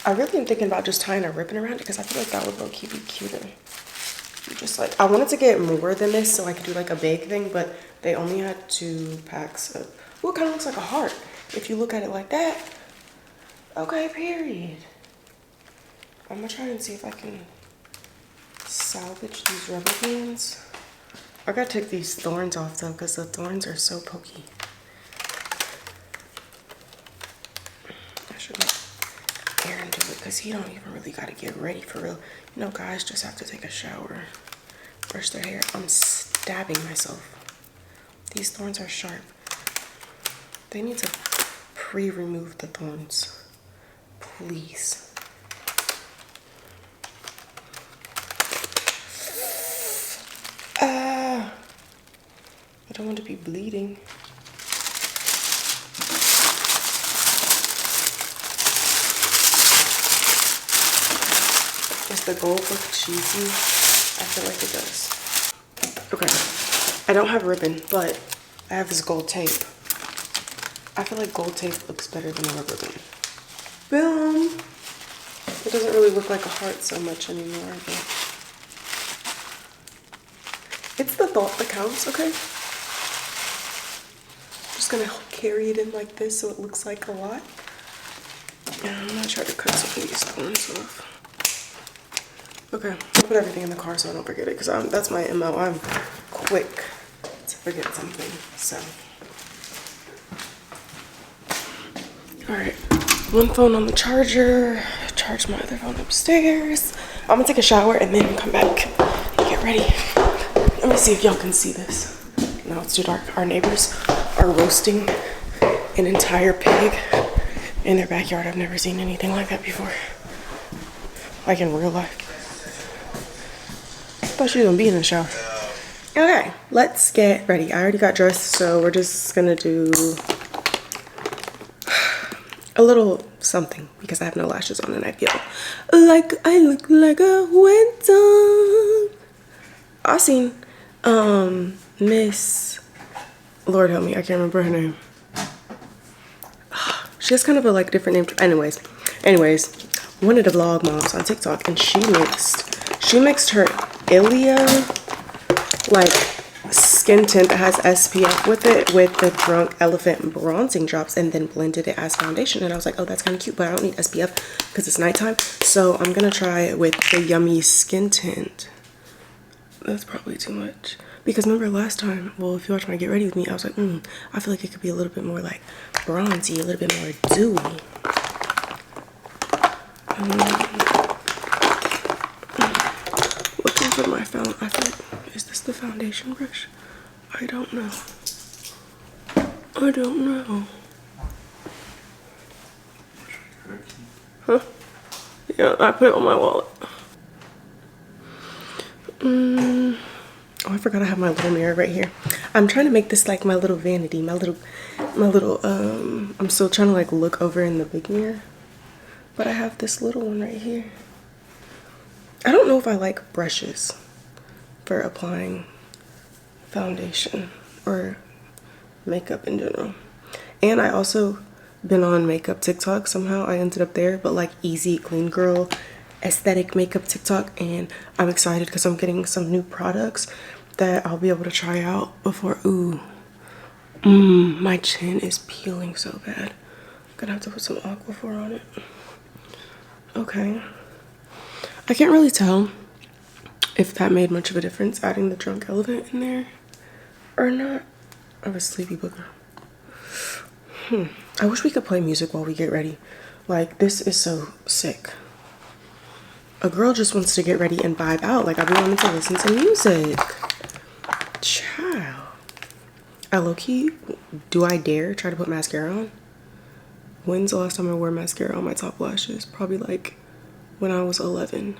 I really am thinking about just tying a ribbon around it because I feel like that would low-key be cuter. Just like, I wanted to get more than this so I could do like a big thing, but they only had 2 packs of, ooh, it kind of looks like a heart if you look at it like that. Okay, period. I'm gonna try and see if I can salvage these rubber bands. I gotta take these thorns off though because the thorns are so pokey. I should let Aaron do it because he don't even really gotta get ready for real. You know, guys just have to take a shower, brush their hair. I'm stabbing myself. These thorns are sharp. They need to pre-remove the thorns, please. I don't want to be bleeding. Does the gold look cheesy? I feel like it does. Okay, I don't have ribbon, but I have this gold tape. I feel like gold tape looks better than a rubber band. Boom! It doesn't really look like a heart so much anymore, but it's the thought that counts, okay? Just gonna carry it in like this so it looks like a lot. And I'm gonna try to cut some of these thorns off. Okay, I'll put everything in the car so I don't forget it, because that's my MO. I'm quick to forget something, so. All right, one phone on the charger, charge my other phone upstairs. I'm gonna take a shower and then come back and get ready. Let me see if y'all can see this. No, it's too dark. Our neighbors are roasting an entire pig in their backyard. I've never seen anything like that before. Like in real life. I thought she was gonna be in the shower. Okay, let's get ready. I already got dressed, so we're just gonna do a little something because I have no lashes on and I feel like I look like a wet dog. I seen Miss, Lord help me, I can't remember her name. She has kind of a like different name. Anyways, one of the vlog moms on TikTok, and she mixed her Ilia like skin tint that has SPF with it with the Drunk Elephant bronzing drops and then blended it as foundation. And I was like, oh, that's kind of cute, but I don't need SPF because it's nighttime. So I'm gonna try it with the Yummy skin tint. That's probably too much. Because remember last time, well, if you watch my Get Ready With Me, I was like, I feel like it could be a little bit more like bronzy, a little bit more dewy. Looking for my foundation. I feel like, is this the foundation brush? I don't know. I don't know. Huh? Yeah, I put it on my wallet. Oh, I forgot I have my little mirror right here. I'm trying to make this like my little vanity, my little, I'm still trying to like look over in the big mirror, but I have this little one right here. I don't know if I like brushes for applying foundation or makeup in general. And I also been on makeup TikTok somehow. I ended up there, but like easy clean girl aesthetic makeup TikTok, and I'm excited because I'm getting some new products that I'll be able to try out before. My chin is peeling so bad. I'm gonna have to put some Aquaphor on it. Okay, I can't really tell if that made much of a difference adding the Drunk Elephant in there or not. I have a sleepy booger. I wish we could play music while we get ready. Like, this is so sick. A girl just wants to get ready and vibe out. Like, I've been wanting to listen to music. Child. I low-key, do I dare try to put mascara on? When's the last time I wore mascara on my top lashes? Probably like when I was 11.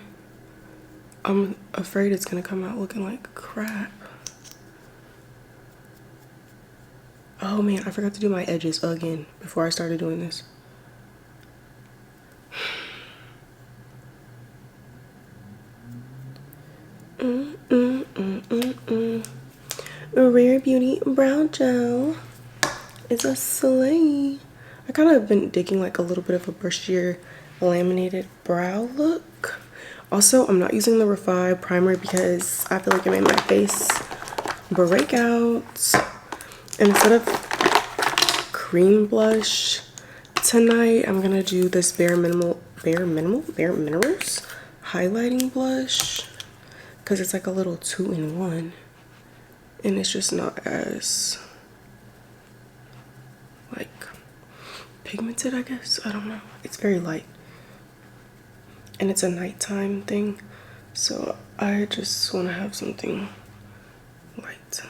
I'm afraid it's gonna come out looking like crap. Oh man, I forgot to do my edges again before I started doing this. Rare Beauty Brow Gel. It's a slay. I kind of been digging like a little bit of a brushier laminated brow look. Also, I'm not using the Refi primer because I feel like it made my face break out. And instead of cream blush tonight, I'm gonna do this Bare Minerals highlighting blush because it's like a little 2-in-1, and it's just not as like pigmented, I guess. I don't know. It's very light, and it's a nighttime thing, so I just want to have something light.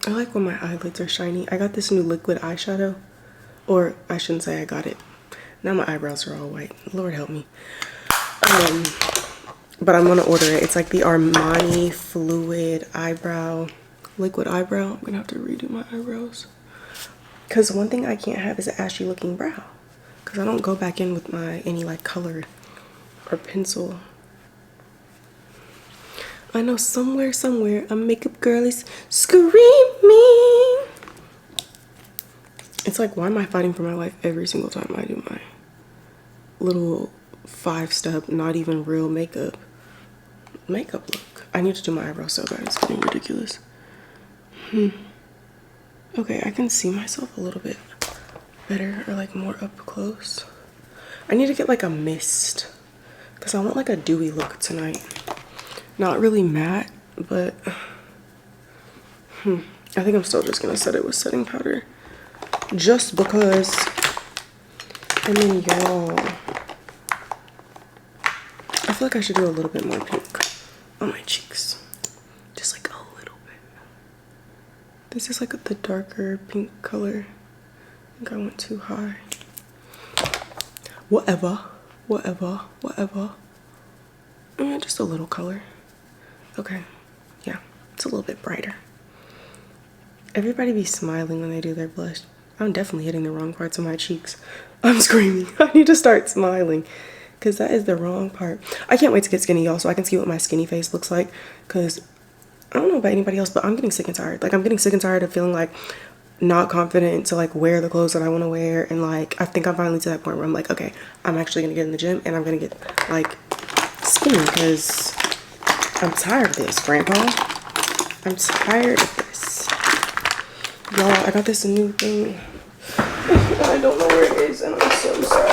I like when my eyelids are shiny. I got this new liquid eyeshadow, or I shouldn't say I got it. Now my eyebrows are all white. Lord help me. But I'm gonna order it. It's like the Armani Fluid Eyebrow, liquid eyebrow. I'm gonna have to redo my eyebrows. Because one thing I can't have is an ashy looking brow. Because I don't go back in with my any like color or pencil. I know somewhere a makeup girl is screaming. It's like, why am I fighting for my life every single time I do my little 5-step, not even real makeup look? I need to do my eyebrows so bad, it's getting ridiculous. Okay, I can see myself a little bit better, or like more up close. I need to get like a mist because I want like a dewy look tonight. Not really matte, but I think I'm still just gonna set it with setting powder just because. And then y'all, I feel like I should do a little bit more pink on my cheeks, just like a little bit. This is like the darker pink color. I think I went too high. Whatever. Yeah, just a little color. Okay, yeah, it's a little bit brighter. Everybody be smiling when they do their blush. I'm definitely hitting the wrong parts of my cheeks. I'm screaming. I need to start smiling because that is the wrong part. I can't wait to get skinny, y'all, so I can see what my skinny face looks like, because I don't know about anybody else, but I'm getting sick and tired. Like, I'm getting sick and tired of feeling like not confident to like wear the clothes that I want to wear. And like, I think I'm finally to that point where I'm like, okay, I'm actually gonna get in the gym and I'm gonna get like skinny because I'm tired of this, Grandpa. I'm tired of this. Y'all, I got this new thing. I don't know where it is and I'm so sorry.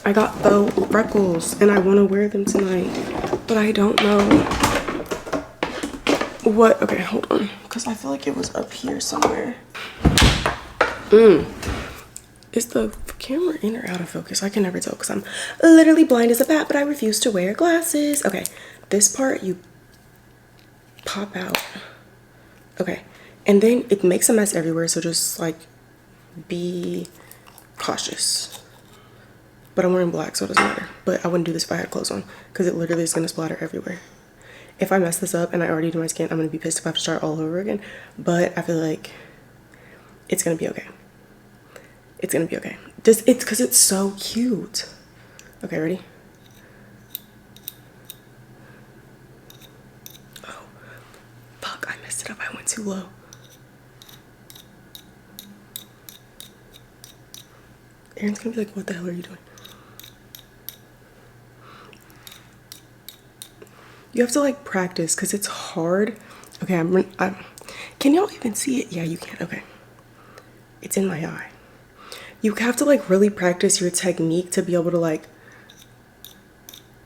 I got faux freckles and I want to wear them tonight, but I don't know what. Okay, hold on, because I feel like it was up here somewhere. Is the camera in or out of focus? I can never tell because I'm literally blind as a bat, but I refuse to wear glasses. Okay, this part you pop out. Okay, and then it makes a mess everywhere, so just like be cautious. But I'm wearing black, so it doesn't matter. But I wouldn't do this if I had clothes on because it literally is gonna splatter everywhere. If I mess this up and I already do my skin, I'm gonna be pissed if I have to start all over again. But I feel like it's gonna be okay. It's gonna be okay. It's because it's so cute. Okay, ready? Oh, fuck, I messed it up. I went too low. Aaron's gonna be like, what the hell are you doing? You have to like practice because it's hard. Okay, can y'all even see it? Yeah, you can. Okay. It's in my eye. You have to like really practice your technique to be able to like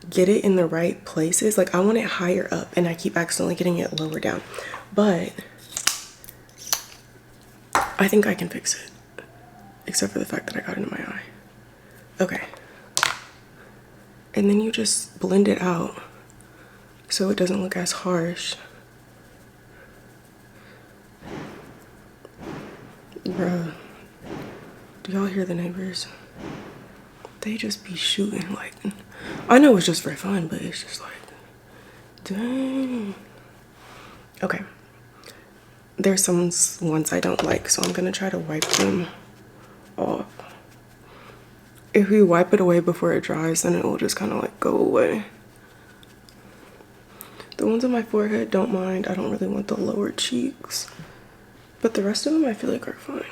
get it in the right places. Like, I want it higher up and I keep accidentally getting it lower down. But I think I can fix it. Except for the fact that I got it in my eye. Okay. And then you just blend it out so it doesn't look as harsh. Bruh. Do y'all hear the neighbors? They just be shooting like, I know it's just for fun, but it's just like, dang. Okay. There's some ones I don't like, so I'm gonna try to wipe them off. if we wipe it away before it dries, then it will just kind of like go away. The ones on my forehead, don't mind. I don't really want the lower cheeks. But the rest of them I feel like are fine.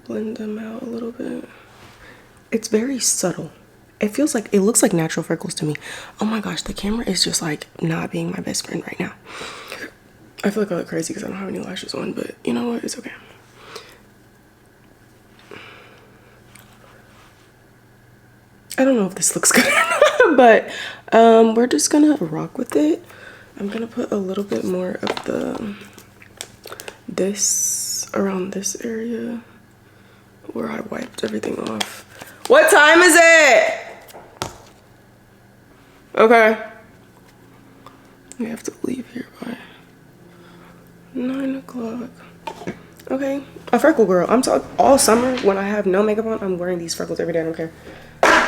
Blend them out a little bit. It's very subtle. It feels like, it looks like natural freckles to me. Oh my gosh, the camera is just like not being my best friend right now. I feel like I look crazy because I don't have any lashes on, but you know what? It's okay. I don't know if this looks good or not, but we're just gonna rock with it. I'm gonna put a little bit more of this around this area where I wiped everything off. What time is it? Okay. We have to leave here by 9 o'clock. Okay, a freckle girl. I'm talking all summer when I have no makeup on, I'm wearing these freckles every day. I don't care.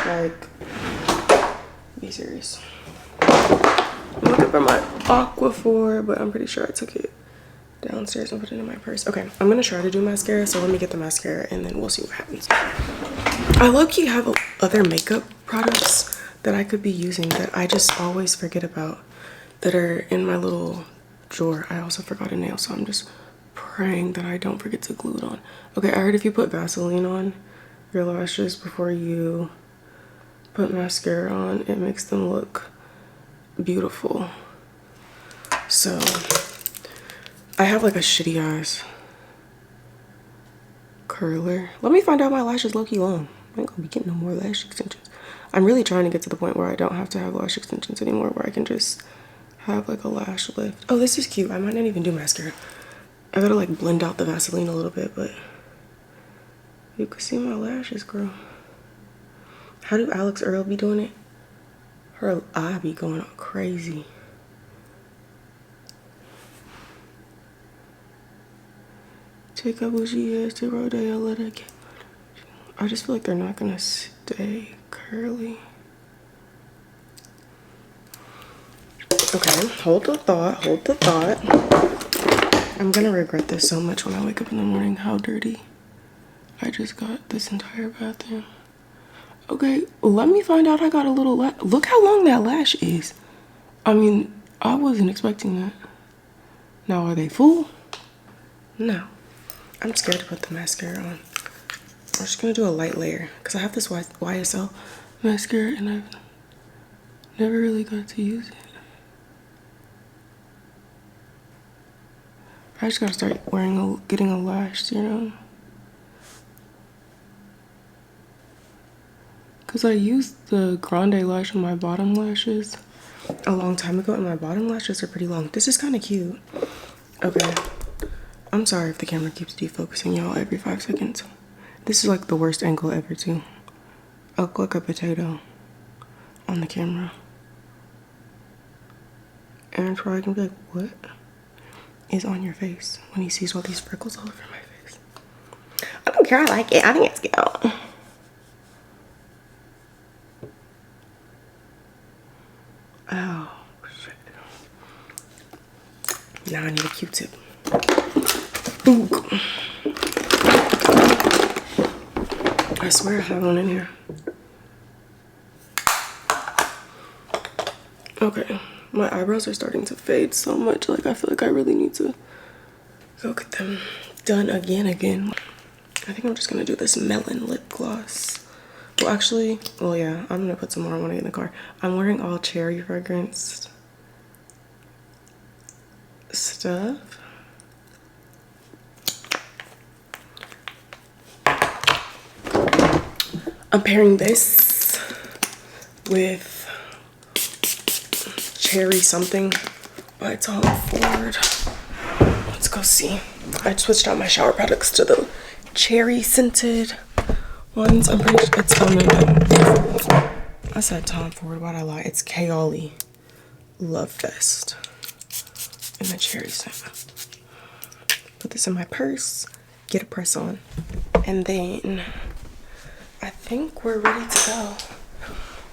Like, be serious. I'm looking for my Aquaphor, but I'm pretty sure I took it downstairs and put it in my purse. Okay, I'm gonna try to do mascara, so let me get the mascara and then we'll see what happens. I low-key have other makeup products that I could be using that I just always forget about that are in my little drawer. I also forgot a nail, so I'm just praying that I don't forget to glue it on. Okay, I heard if you put Vaseline on your lashes before you put mascara on, it makes them look beautiful. So I have like a shitty ass curler. Let me find out my lashes low-key long. I ain't gonna be getting no more lash extensions. I'm really trying to get to the point where I don't have to have lash extensions anymore, where I can just have like a lash lift. Oh, this is cute. I might not even do mascara. I gotta like blend out the Vaseline a little bit, but you can see my lashes, girl. How do Alex Earl be doing it? Her eye be going all crazy. Take a bougie ass to Rodeo, let it get. I just feel like they're not gonna stay curly. Okay, hold the thought, hold the thought. I'm gonna regret this so much when I wake up in the morning, how dirty I just got this entire bathroom. Okay, let me find out I got a little lash. Look how long that lash is. I mean, I wasn't expecting that. Now, are they full? No. I'm scared to put the mascara on. I'm just gonna do a light layer because I have this YSL mascara and I've never really got to use it. I just gotta start getting a lash serum. Because I used the Grande lash on my bottom lashes a long time ago and my bottom lashes are pretty long. This is kind of cute. Okay. I'm sorry if the camera keeps defocusing y'all every 5 seconds. This is like the worst angle ever too. I look like a potato on the camera. Aaron's probably gonna be like, what is on your face when he sees all these freckles all over my face? I don't care, I like it. I think it's cute. Oh, shit. Now I need a Q-tip. Ooh. I swear I have one in here. Okay, my eyebrows are starting to fade so much. Like, I feel like I really need to go get them done again. I think I'm just gonna do this melon lip gloss. Well, actually, well, yeah, I'm gonna put some more on when I get in the car. I'm wearing all cherry fragrance stuff. I'm pairing this with Cherry Something by Tom Ford. Let's go see. I switched out my shower products to the cherry scented ones. I'm pretty sure it's I said Tom Ford, why'd I lie? It's Kaoli Love Fest in the cherry scent. Put this in my purse, get a press on, and then I think we're ready to go.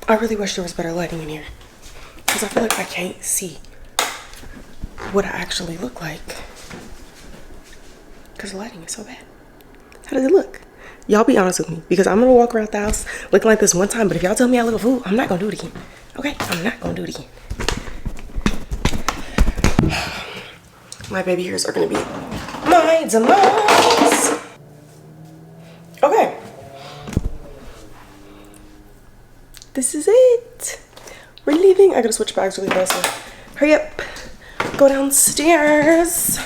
I really wish there was better lighting in here because I feel like I can't see what I actually look like because the lighting is so bad. How does it look? Y'all be honest with me, because I'm gonna walk around the house looking like this one time, but if y'all tell me I look a fool, I'm not gonna do it again. Okay? I'm not gonna do it again. My baby hairs are gonna be my demise. Okay. This is it. We're leaving. I gotta switch bags really fast. So hurry up. Go downstairs.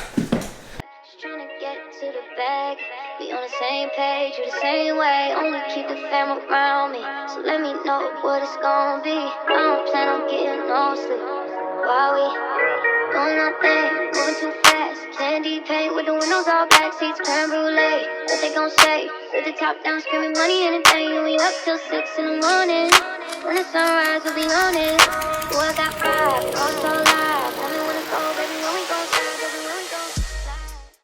Trying to get to the bag. We on the same page, you the same way. Only keep the fam around me. So let me know what it's gonna be. I don't plan on getting no sleep while we doing our thing, moving too fast. Candy paint with the windows all black, seats creme brulee. What they gon' say? With the top down, screaming money and a thing. And we up till 6 in the morning. When the sunrise, we'll be on it. Boy, I got pride, all so loud.